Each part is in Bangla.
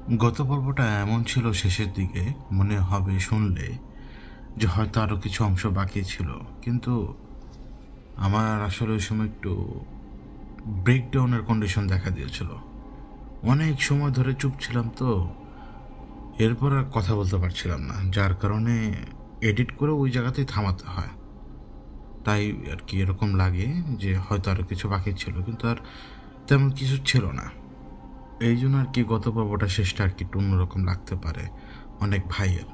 গত পর্বটা এমন ছিল শেষের দিকে মনে হবে শুনলে যে হয়তো আরও কিছু অংশ বাকি ছিল, কিন্তু আমার আসলে ওই সময় একটু ব্রেকডাউনের কন্ডিশন দেখা দিয়েছিল। অনেক সময় ধরে চুপ ছিলাম, তো এরপর আর কথা বলতে পারছিলাম না, যার কারণে এডিট করে ওই জায়গাতেই থামাতে হয়। তাই আর কি এরকম লাগে যে হয়তো আরও কিছু বাকি ছিল, কিন্তু আর তেমন কিছু ছিল না। এই জন্য আর কি গত পর্বটা শেষটা আর কি একটু অন্যরকম লাগতে পারে অনেক ভাইয়ের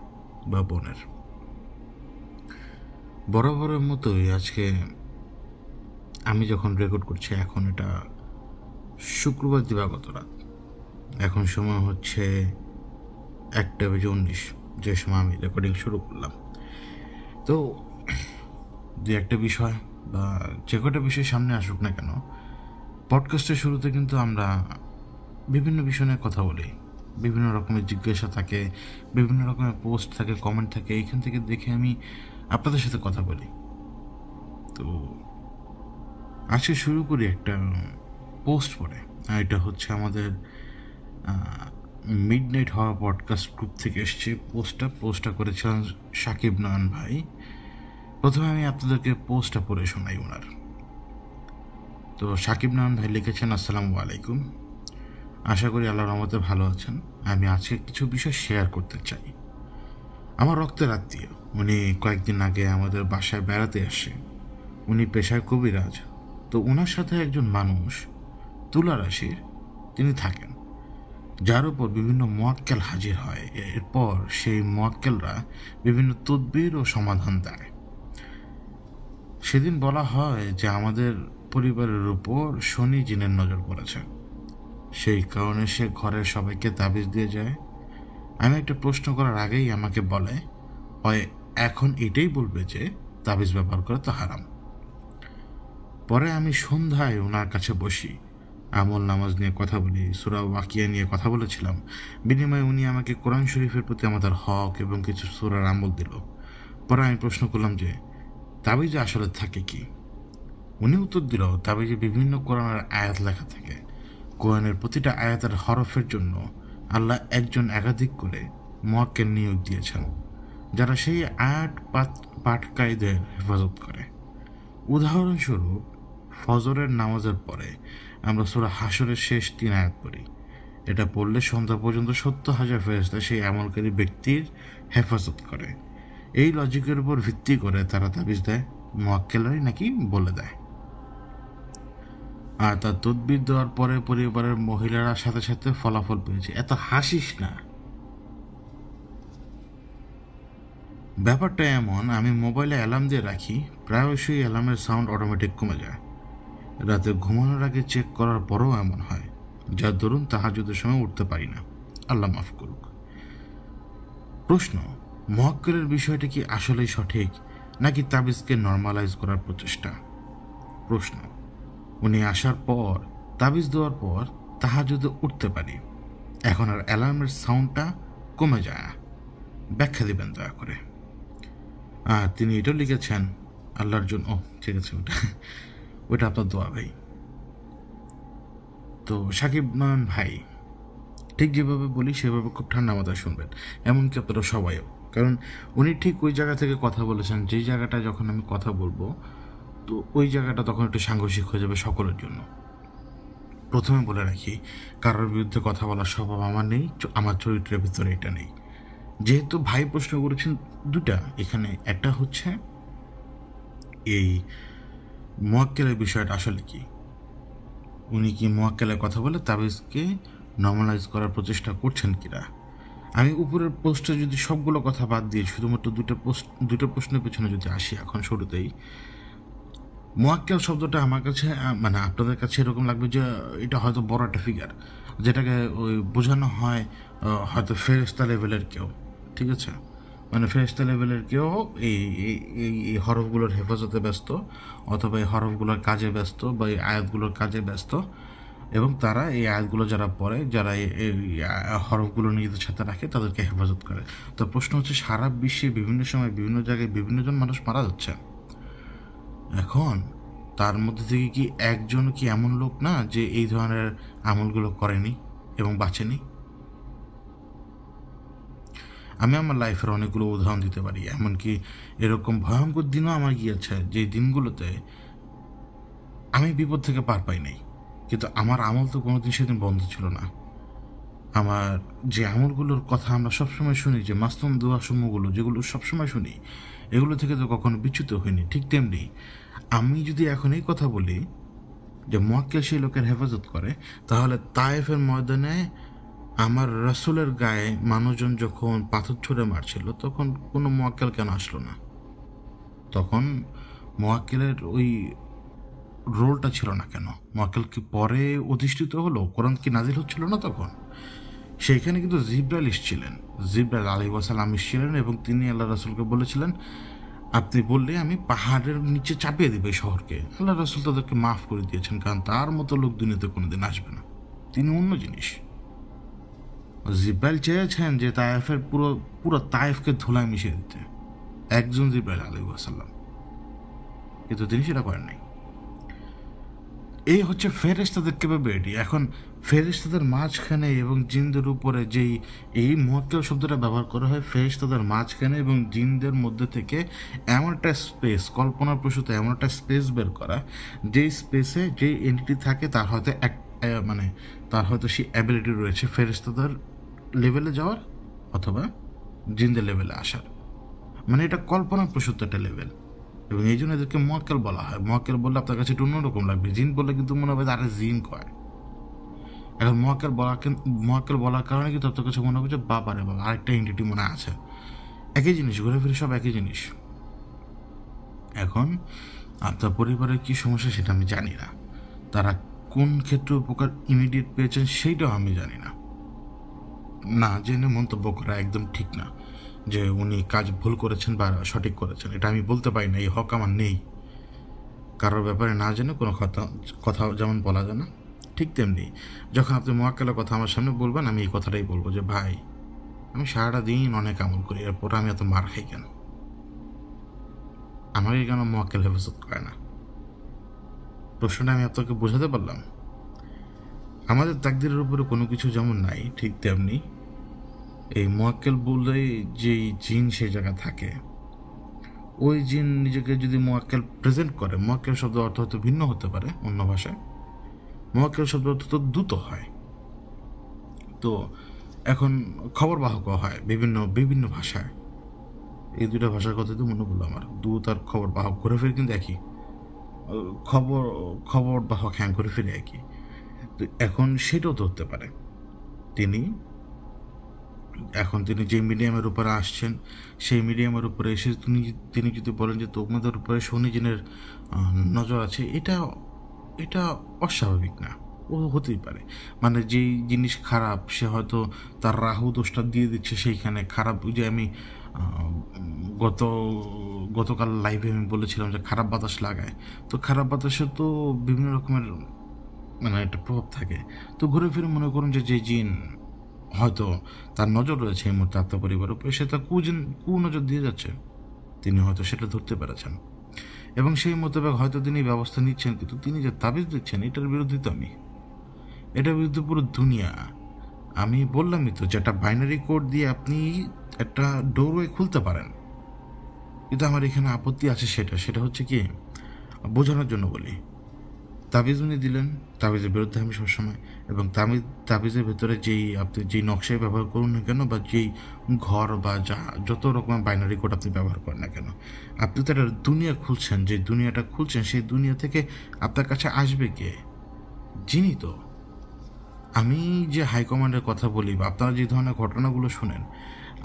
বা বোনের। বরাবরের মতোই আজকে আমি যখন রেকর্ড করছি, এখন এটা শুক্রবার দিবাগত রাত। এখন সময় হচ্ছে 1:19, যে সময় আমি রেকর্ডিং শুরু করলাম। তো দু একটা বিষয় বা যে কটা বিষয় সামনে আসুক না কেন, পডকাস্টের শুরুতে কিন্তু আমরা বিভিন্ন বিষয় নিয়ে কথা বলি। বিভিন্ন রকমের জিজ্ঞাসা থাকে, বিভিন্ন রকমের পোস্ট থাকে, কমেন্ট থাকে, এইখান থেকে দেখে আমি আপনাদের সাথে কথা বলি। তো আজকে শুরু করি একটা পোস্ট পড়ে। আর এটা হচ্ছে আমাদের মিডনাইট হওয়া পডকাস্ট গ্রুপ থেকে এসছে পোস্টটা করেছিলেন সাকিব নয়ন ভাই। প্রথমে আমি আপনাদেরকে পোস্টটা পড়ে শোনাই ওনার। তো সাকিব নয়ন ভাই লিখেছেন, আসসালামু আলাইকুম, আশা করি আল্লাহর রহমতে ভালো আছেন। আমি আজকে কিছু বিষয় শেয়ার করতে চাই। আমার রক্তের আত্মীয়, উনি কয়েকদিন আগে আমাদের বাসায় বেড়াতে আসে। উনি পেশায় কবিরাজ। তো ওনার সাথে একজন মানুষ তুলা রাশির, তিনি থাকেন, যার উপর বিভিন্ন মোয়াক্কেল হাজির হয়। এরপর সেই মোয়াক্কেলরা বিভিন্ন তদবির ও সমাধান দেয়। সেদিন বলা হয় যে আমাদের পরিবারের উপর শনি জিনের নজর পড়েছে, সেই কারণে সে ঘরের সবাইকে তাবিজ দিয়ে যায়। আমি একটা প্রশ্ন করার আগেই আমাকে বলে, হয় এখন এটাই বলবে যে তাবিজ ব্যবহার করা তো হারাম। পরে আমি সন্ধ্যায় ওনার কাছে বসি, আমল নামাজ নিয়ে কথা বলি, সূরা ওয়াকিয়া নিয়ে কথা বলেছিলাম। বিনিময়ে উনি আমাকে কোরআন শরীফের প্রতি আমাদের হক এবং কিছু সূরার আমল দিল। পরে আমি প্রশ্ন করলাম যে তাবিজে আসলে থাকে কি। উনি উত্তর দিল, তাবিজে বিভিন্ন কোরআনের আয়াত লেখা থাকে। কোরআনের প্রতিটা আয়াতের হরফের জন্য আল্লাহ একজন একাধিক করে মুয়াক্কিল নিয়োগ দিয়েছেন, যারা সেই আয়াত পাঠকারীদের হেফাজত করে। উদাহরণস্বরূপ, ফজরের নামাজের পরে আমরা সূরা হাশরের শেষ 3 আয়াত পড়ি। এটা পড়লে সন্ধ্যা পর্যন্ত 70,000 ফেরেশতা সেই আমলকারী ব্যক্তির হেফাজত করে। এই লজিকের উপর ভিত্তি করে তারা তাবিজ দেয়, মুয়াক্কিলরাই নাকি বলে দেয়। আর তার তদবির দেওয়ার পরে পরিবারের মহিলারা সাথে সাথে ফলাফল পেয়েছে। এত হাসিস না। ব্যাপারটা এমন, আমি মোবাইলে অ্যালার্ম দিয়ে রাখি, প্রায়শই অ্যালার্মের সাউন্ড অটোমেটিক কমে যায়। রাতে ঘুমানোর আগে চেক করার পরেও এমন হয়, যার দরুন তাহাজ্জুদের সময় উঠতে পারি না। আল্লাহ মাফ করুক। প্রশ্ন, মুয়াক্কিলের বিষয়টা কি আসলেই সঠিক, নাকি তাবিজকে নর্মালাইজ করার প্রচেষ্টা? প্রশ্ন, উনি আসার পর, তাবিজ দেওয়ার পর তাহাজ্জুদে উঠতে পারি, এখন আর অ্যালার্মের সাউন্ডটা কমে যায়। ব্যাখ্যা দিবেন দয়া করে। আর তিনি এটাও লিখেছেন, আল্লাহর জন্য, ঠিক আছে, ওটা আপনার দোয়া ভাই। তো সাকিব নয়ন ভাই, ঠিক যেভাবে বলি সেভাবে খুব ঠান্ডা মাথায় শুনবেন, এমনকি আপনারা সবাইও। কারণ উনি ঠিক ওই জায়গা থেকে কথা বলেছেন যেই জায়গাটা যখন আমি কথা বলবো, তো ওই জায়গাটা তখন একটু সাংঘর্ষিক হয়ে যাবে সকলের জন্য। প্রথমে বলে রাখি, কারোর বিরুদ্ধে কথা বলার স্বভাব আমার নেই, আমার চরিত্রের ভিতরে এটা নেই। যেহেতু ভাই প্রশ্ন করেছেন দুটা, এখানে একটা হচ্ছে এই মুয়াক্কিলের বিষয়টা আসলে কি, উনি কি মুয়াক্কিলের কথা বলে তাবিজকে নর্মালাইজ করার প্রচেষ্টা করছেন কিনা। আমি উপরের পোস্টে যদি সবগুলো কথা বাদ দিয়ে শুধুমাত্র দুটো প্রশ্নের পেছনে যদি আসি, এখন শুরুতেই মুয়াক্কিল শব্দটা আমার কাছে, মানে আপনাদের কাছে এরকম লাগবে যে এটা হয়তো বড় একটা ফিগার, যেটাকে ওই বোঝানো হয় হয়তো ফেরেশতা লেভেলের কেউ, ঠিক আছে, মানে ফেরেশতা লেভেলের কেউ এই এই হরফগুলোর হেফাজতে ব্যস্ত, অথবা এই হরফগুলোর কাজে ব্যস্ত, বা এই আয়াতগুলোর কাজে ব্যস্ত, এবং তারা এই আয়াতগুলো যারা পড়ে, যারা এই হরফগুলো নিজেদের সাথে রাখে, তাদেরকে হেফাজত করে। তো প্রশ্ন হচ্ছে, সারা বিশ্বে বিভিন্ন সময় বিভিন্ন জায়গায় বিভিন্নজন মানুষ মারা যাচ্ছে। এখন তার মধ্যে থেকে কি একজন কি এমন লোক না যে এই ধরনের আমলগুলো করেনি এবং বাঁচেনি? আমি আমার লাইফের অনেকগুলো উদাহরণ দিতে পারি, এমনকি এরকম ভয়ঙ্কর দিনও আমার গিয়েছে যে দিনগুলোতে আমি বিপদ থেকে পার পাই নাই, কিন্তু আমার আমল তো কোনোদিন সেদিন বন্ধ ছিল না। আমার যে আমলগুলোর কথা আমরা সবসময় শুনি, যে মাসনুন দোয়া সমূহগুলো যেগুলো সবসময় শুনি, এগুলো থেকে তো কখনো বিচ্যুত হয়নি। ঠিক তেমনি আমি যদি এখন এই কথা বলি যে মুয়াক্কেল সেই লোকের হেফাজত করে, তাহলে তায়েফের ময়দানে আমার রাসূলের গায়ে মানুষজন যখন পাথর ছুঁড়ে মারছিল, তখন কোনো মুয়াক্কেল কেন আসলো না? তখন মুয়াক্কেলের ওই রোলটা ছিল না কেন? মুয়াক্কেল কি পরে অধিষ্ঠিত হলো? কোরআন কি নাজিল হচ্ছিল না তখন? সেইখানে কিন্তু জিবরাইল এসেছিলেন, জিবরাইল আলাইহিস সালাম এসেছিলেন, এবং তিনি আল্লাহ রাসূলকে বলেছিলেন, আপনি বললে আমি পাহাড়ের নিচে চাপিয়ে দেবে এই শহরকে। আল্লাহ রাসূল তাদেরকে মাফ করে দিয়েছেন, কারণ তার মতো লোক দুনিয়াতে কোনোদিন আসবে না, তিনি অন্য জিনিস। জিব্রাইল চেয়েছেন যে তায়েফের পুরো পুরো তায়েফকে ধুলায় মিশিয়ে দিতে, একজন জিব্রাইল আলাইহিস সালাম, কিন্তু তিনি সেটা করেন নাই। এই হচ্ছে ফেরেশতাদের ক্যাপাবিলিটি। এখন ফেরেশতাদের মাঝখানে এবং জিনদের উপরে যেই এই মুয়াক্কেল শব্দটা ব্যবহার করা হয়, ফেরেশতাদের মাঝখানে এবং জিনদের মধ্যে থেকে এমন একটা স্পেস, কল্পনাপ্রসূত এমন একটা স্পেস বের করা, যেই স্পেসে যে এন্টিটি থাকে তার হয়তো মানে তার হয়তো সেই অ্যাবিলিটি রয়েছে ফেরেশতাদের লেভেলে যাওয়ার অথবা জিনদের লেভেলে আসার। মানে এটা কল্পনাপ্রসূত একটা লেভেল, এবং এই জন্য এদেরকে মুয়াক্কেল বলা হয়। মুয়াক্কেল বললে আপনার কাছে একটু অন্যরকম লাগবে, জিন বললে কিন্তু মনে হবে আরে জিন কয়। এখন মুয়াক্কেল বলার কারণে কিন্তু আপনার কাছে মনে হবে যে বাবা রে বাবা, আরেকটা এন্টিটি মনে আছে। একই জিনিস, ঘুরে ফিরে সব একই জিনিস। এখন আপনার পরিবারের কী সমস্যা সেটা আমি জানি না, তারা কোন ক্ষেত্রে উপকার ইমিডিয়েট পেয়েছেন সেইটাও আমি জানি না। না জেনে মন্তব্য করা একদম ঠিক না যে উনি কাজ ভুল করেছেন বা সঠিক করেছেন, এটা আমি বলতে পারি না, এই হক আমার নেই। কারোর ব্যাপারে না জেনে কোনো কথা যেমন বলা যায় না, ঠিক তেমনি যখন আপনি মুয়াক্কেলের কথা আমার সামনে বলবেন, আমি এই কথাটাই বলবো যে ভাই, আমি সারাটা দিন অনেক আমল করি, এরপর আমি এত মার খাই কেন? আমাকে কেন মুয়াক্কেল হেফাজত করে না? প্রশ্নটা আমি আপনাকে বোঝাতে পারলাম? আমাদের তাকদীরের উপরে কোনো কিছু যেমন নাই, ঠিক তেমনি এই মুয়াক্কেল বললে যেই জিন সেই জায়গা থাকে, ওই জিন নিজেকে যদি মুয়াক্কেল প্রেজেন্ট করে, মুয়াক্কেল শব্দ অর্থ হয়তো ভিন্ন হতে পারে অন্য ভাষায়, মুয়াক্কেল শব্দ অর্থ তো দূত হয়। তো এখন খবর বাহক হয় বিভিন্ন বিভিন্ন ভাষায়, এই দুইটা ভাষার কথা তো মনে পড়লো আমার, দূত আর খবর বাহক ঘুরে ফিরে কিন্তু একই, খবর বাহক হ্যাঁ ঘুরে ফিরে একই। তো এখন সেটাও তো হতে পারে তিনি যে মিডিয়ামের উপরে আসছেন, সেই মিডিয়ামের উপরে এসে তিনি যদি বলেন যে তোমাদের উপরে শনি জিনের নজর আছে, এটা অস্বাভাবিক না, ও হতেই পারে। মানে যেই জিনিস খারাপ সে হয়তো তার রাহু দোষটা দিয়ে দিচ্ছে সেইখানে খারাপ। যে আমি গতকাল লাইভে আমি বলেছিলাম যে খারাপ বাতাস লাগায়, তো খারাপ বাতাসের তো বিভিন্ন রকমের মানে একটা প্রভাব থাকে। তো ঘুরে ফিরে মনে করুন যে জিন হয়তো তার নজর রয়েছে এই মুহূর্তে আপনার পরিবারের উপরে, সে তার নজর দিয়ে যাচ্ছে, তিনি হয়তো সেটা ধরতে পেরেছেন, এবং সেই মোতাবেক হয়তো তিনি ব্যবস্থা নিচ্ছেন, কিন্তু তিনি যে তাবিজ দিচ্ছেন এটার বিরুদ্ধে তো এটার বিরুদ্ধে পুরো দুনিয়া। আমি বললামই তো যে একটা বাইনারি কোড দিয়ে আপনি একটা ডোরওয়ে খুলতে পারেন, কিন্তু আমার এখানে আপত্তি আছে, সেটা হচ্ছে কি, বোঝানোর জন্য বলি, তাবিজ উনি দিলেন, তাবিজের বিরুদ্ধে আমি সবসময়, এবং তাবিজের ভেতরে আপনি যেই নকশায় ব্যবহার করুন না কেন, বা যেই ঘর বা যত রকমের বাইনারি কোড আপনি ব্যবহার করেন না কেন, আপনি তো একটা দুনিয়া খুলছেন, যে দুনিয়াটা খুলছেন সেই দুনিয়া থেকে আপনার কাছে আসবে কে? জিনই তো। আমি যে হাইকমান্ডের কথা বলি বা আপনারা যে ধরনের ঘটনাগুলো শোনেন,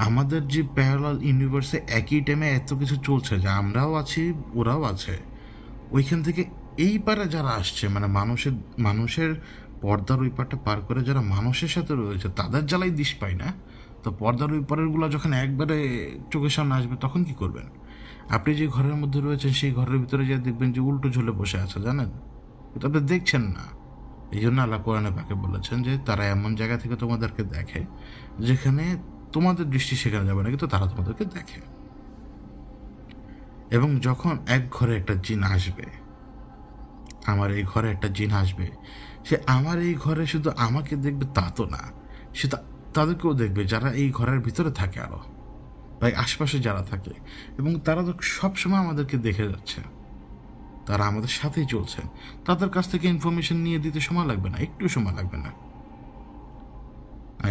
আমাদের যে প্যারালাল ইউনিভার্সে একই টাইমে এত কিছু চলছে, যে আমরাও আছি ওরাও আছে, ওইখান থেকে এই পারে যারা আসছে, মানে মানুষের পর্দার ওই পারটা পার করে যারা মানুষের সাথে রয়েছে, তাদের জ্বালাই দিশ পাই না। তো পর্দার ওই পারেরগুলো যখন একবারে চোখের সামনে আসবে, তখন কি করবেন? আপনি যে ঘরের মধ্যে রয়েছেন সেই ঘরের ভিতরে যা দেখবেন যে উল্টো ঝুলে বসে আছে, জানেন, কিন্তু আপনি দেখছেন না। এই জন্য আল্লাহ কোরআনে পাকে বলেছেন যে তারা এমন জায়গা থেকে তোমাদেরকে দেখে যেখানে তোমাদের দৃষ্টি সেখানে যাবে না, কিন্তু তারা তোমাদেরকে দেখে। এবং যখন এক ঘরে একটা জিন আসবে, আমার এই ঘরে একটা জিন আসবে, সে আমার এই ঘরে শুধু আমাকে দেখবে তা তো না, সে তাদেরকেও দেখবে যারা এই ঘরের ভিতরে থাকে আরো। বা আশপাশে যারা থাকে, এবং তারা তো সবসময় আমাদেরকে দেখে যাচ্ছে, তারা আমাদের সাথেই চলছে, তাদের কাছ থেকে ইনফরমেশন নিয়ে দিতে সময় লাগবে না, একটু সময় লাগবে না।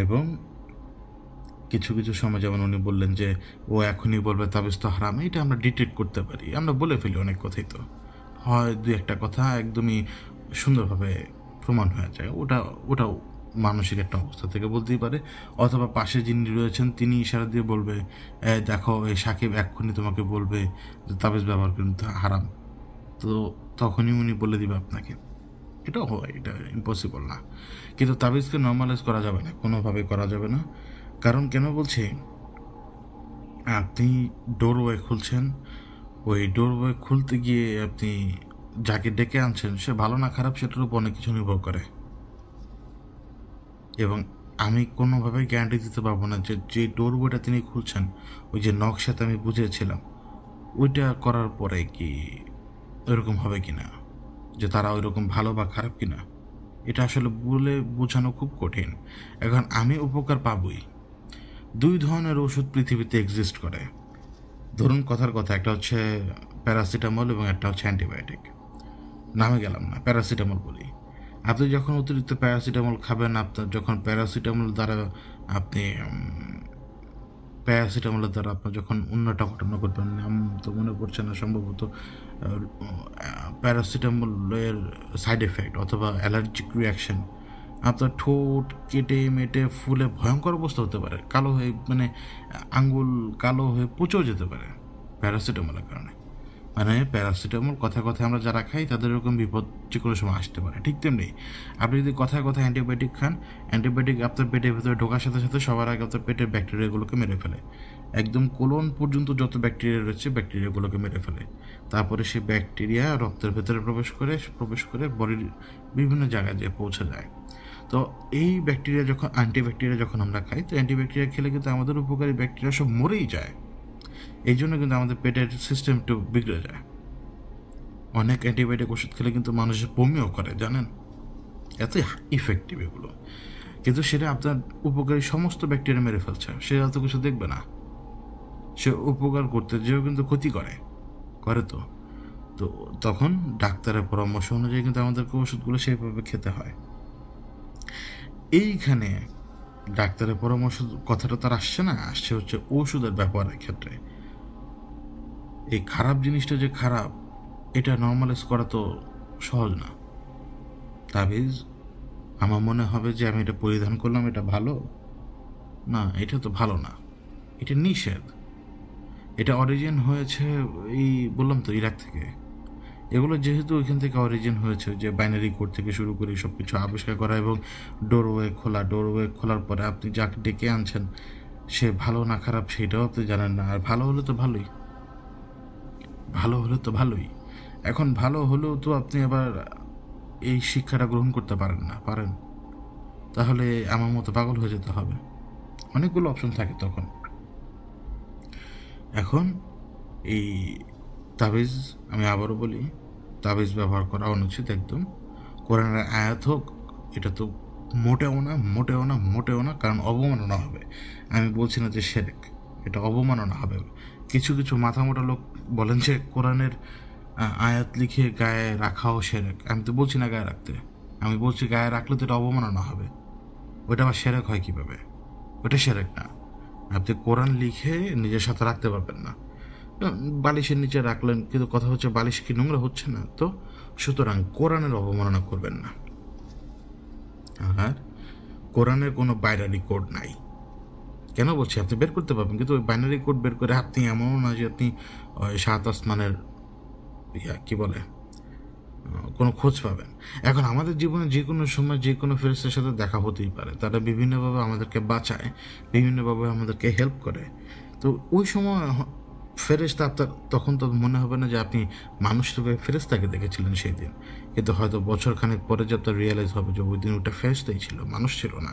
এবং কিছু কিছু সময় যেমন উনি বললেন যে ও এখনই বলবে তাবিজ তো হারাম, এটা আমরা ডিটেক্ট করতে পারি, আমরা বলে ফেলি অনেক কথাই, তো হয় দুই একটা কথা একদমই সুন্দরভাবে প্রমাণ হয়ে যায়, ওটাও মানসিক একটা অবস্থা থেকে বলতেই পারে, অথবা পাশে যিনি রয়েছেন তিনি ইশারা দিয়ে বলবে দেখো এই সাকিব এক্ষুনি তোমাকে বলবে যে তাবিজ ব্যবহার কিন্তু হারাম, তো তখনই উনি বলে দিবে আপনাকে। এটাও হয়, এটা ইম্পসিবল না। কিন্তু তাবিজকে নর্মালাইজ করা যাবে না, কোনোভাবে করা যাবে না। কারণ কেন বলছি, আপনি ডোরওয়ে খুলছেন, ওই ডোরওয়ে খুলতে গিয়ে আপনি যাকে ডেকে আনছেন সে ভালো না খারাপ সেটার উপর অনেক কিছু নির্ভর করে, এবং আমি কোনোভাবেই গ্যারান্টি দিতে পারবো না যে যে ডোরওয়েটা তিনি খুলছেন, ওই যে নকশাতে আমি বুঝিয়েছিলাম ওইটা করার পরে কি ওইরকম হবে কিনা, যে তারা ওইরকম ভালো বা খারাপ কিনা, এটা আসলে বলে বোঝানো খুব কঠিন। এখন আমি উপকার পাবই। দুই ধরনের ওষুধ পৃথিবীতে এক্সিস্ট করে, ধরুন কথার কথা, একটা হচ্ছে প্যারাসিটামল এবং একটা হচ্ছে অ্যান্টিবায়োটিক। নামে গেলাম না, প্যারাসিটামল বলি। আপনি যখন অতিরিক্ত প্যারাসিটামল খাবেন, আপনার যখন প্যারাসিটামলের দ্বারা আপনার যখন অন্যটা ঘটনা ঘটবেন, নাম তো মনে পড়ছে না, সম্ভবত প্যারাসিটামলের সাইড এফেক্ট অথবা অ্যালার্জিক রিয়াকশন, আপনার ঠোঁট কেটে মেটে ফুলে ভয়ঙ্কর অবস্থা হতে পারে, কালো হয়ে মানে আঙ্গুল কালো হয়ে পচেও যেতে পারে প্যারাসিটামলের কারণে। মানে প্যারাসিটামল কথায় কথায় আমরা যারা খাই তাদের এরকম বিপদ যে কোনো সময় আসতে পারে। ঠিক তেমনি আপনি যদি কথায় কথায় অ্যান্টিবায়োটিক খান, অ্যান্টিবায়োটিক আপনার পেটের ভেতরে ঢোকার সাথে সাথে সবার আগে আপনার পেটের ব্যাকটেরিয়াগুলোকে মেরে ফেলে, একদম কোলন পর্যন্ত যত ব্যাকটেরিয়া রয়েছে ব্যাকটেরিয়াগুলোকে মেরে ফেলে। তারপরে সেই ব্যাকটেরিয়া রক্তের ভেতরে প্রবেশ করে বডির বিভিন্ন জায়গায় যেয়ে পৌঁছে যায়। তো এই ব্যাকটেরিয়া যখন অ্যান্টিব্যাকটেরিয়া যখন আমরা খাই, তো অ্যান্টিব্যাকটেরিয়া খেলে কিন্তু আমাদের উপকারী ব্যাকটেরিয়া সব মরেই যায়, এই জন্য কিন্তু আমাদের পেটের সিস্টেম একটু বিগড়ে যায়। অনেক অ্যান্টিবায়োটিক ওষুধ খেলে কিন্তু মানুষের বমিও করে, জানেন, এত ইফেক্টিভ এগুলো, কিন্তু সেটা আপনার উপকারী সমস্ত ব্যাকটেরিয়া মেরে ফেলছে, সে এত কিছু দেখবে না, সে উপকার করতে যেও কিন্তু ক্ষতি করে তো তো তখন ডাক্তারের পরামর্শ অনুযায়ী কিন্তু আমাদেরকে ওষুধগুলো সেইভাবে খেতে হয়। এইখানে ডাক্তারের পরামর্শ কথাটা তার আসছে না, আসছে হচ্ছে ওষুধের ব্যবহারের ক্ষেত্রে। এই খারাপ জিনিসটা যে খারাপ এটা নর্মালাইজ করা তো সহজ না। তাবিজ আমার মনে হবে যে আমি এটা পরিধান করলাম এটা ভালো না, এটা তো ভালো না, এটা নিষেধ। এটা অরিজিন হয়েছে এই বললাম তো ইরাক থেকে, এগুলো যেহেতু ওইখান থেকে অরিজিন হয়েছে, যে বাইনারি কোড থেকে শুরু করে সব কিছু আবিষ্কার করা এবং ডোরওয়ে খোলার পরে আপনি যাকে ডেকে আনছেন সে ভালো না খারাপ সেটাও আপনি জানেন না, আর ভালো হলে তো ভালোই। এখন ভালো হলেও তো আপনি আবার এই শিক্ষাটা গ্রহণ করতে পারেন, তাহলে আমার মতো পাগল হয়ে যেতে হবে। অনেকগুলো অপশন থাকে তখন। এখন এই তাবিজ, আমি আবারও বলি, তাবিজ ব্যবহার করা অনুচিত একদম। কোরআনের আয়াত হোক, এটা তো মোটেও না, কারণ অবমাননা হবে। আমি বলছি না যে শিরক, এটা অবমাননা হবে। কিছু কিছু মাথা মোটা লোক বলেন যে কোরআনের আয়াত লিখে গায়ে রাখাও শিরক। আমি তো বলছি না গায়ে রাখতে, আমি বলছি গায়ে রাখলে তো এটা অবমাননা হবে। ওইটা আবার শিরক হয় কীভাবে? ওটা শিরক না। আপনি কোরআন লিখে নিজের সাথে রাখতে পারবেন না, বালিশের নিচে রাখলেন, কিন্তু কথা হচ্ছে বালিশ কি নোংরা হচ্ছে না? তো সুতরাং কোরআনের অবমাননা করবেন না। আর কোরআনের কোনো বাইনারি কোড নাই। কেন বলছি, আপনি বের করতে পারবেন, কিন্তু ওই বাইনারি কোড বের করে আপনি এমনও না যে আপনি সাত আসমানের কি বলে কোনো খোঁজ পাবেন। এখন আমাদের জীবনে যে কোনো সময় যে কোনো ফেরেশতার সাথে দেখা হতেই পারে, তারা বিভিন্নভাবে আমাদেরকে বাঁচায়, বিভিন্নভাবে আমাদেরকে হেল্প করে। তো ওই সময় ফেরেশতা আপনার তখন তো মনে হবে না যে আপনি মানুষ রূপে ফেরেশতাকে দেখেছিলেন সেই দিন, কিন্তু হয়তো বছর খানেক পরে যে আপনার রিয়েলাইজ হবে যে ওই দিন ওটা ফেরেশতাই ছিল, মানুষ ছিল না।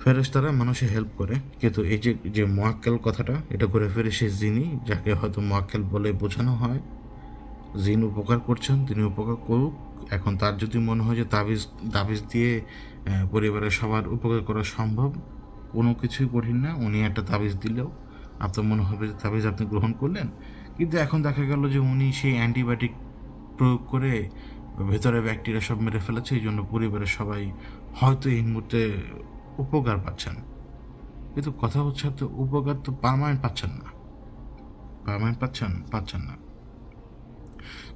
ফেরেশতারা মানুষে হেল্প করে, কিন্তু এই যে মুয়াক্কেল কথাটা, এটা ঘুরে ফিরে সেই জিনই, যাকে হয়তো মুয়াক্কেল বলে বোঝানো হয়। জিন উপকার করছেন, তিনি উপকার করুক। এখন তার যদি মনে হয় যে তাবিজ দিয়ে পরিবারের সবার উপকার করা সম্ভব, কোনো কিছুই কঠিন না। উনি একটা তাবিজ দিলেও আপনার মনে হবে যে তাবিজ আপনি গ্রহণ করলেন, কিন্তু এখন দেখা গেল যে উনি সেই অ্যান্টিবায়োটিক প্রয়োগ করে ভেতরে ব্যাকটেরিয়া সব মেরে ফেলেছে, এই জন্য পরিবারের সবাই হয়তো এই মুহূর্তে উপকার পাচ্ছেন। কিন্তু কথা হচ্ছে আপনি উপকার তো পার্মানেন্ট পাচ্ছেন না। পাচ্ছেন না।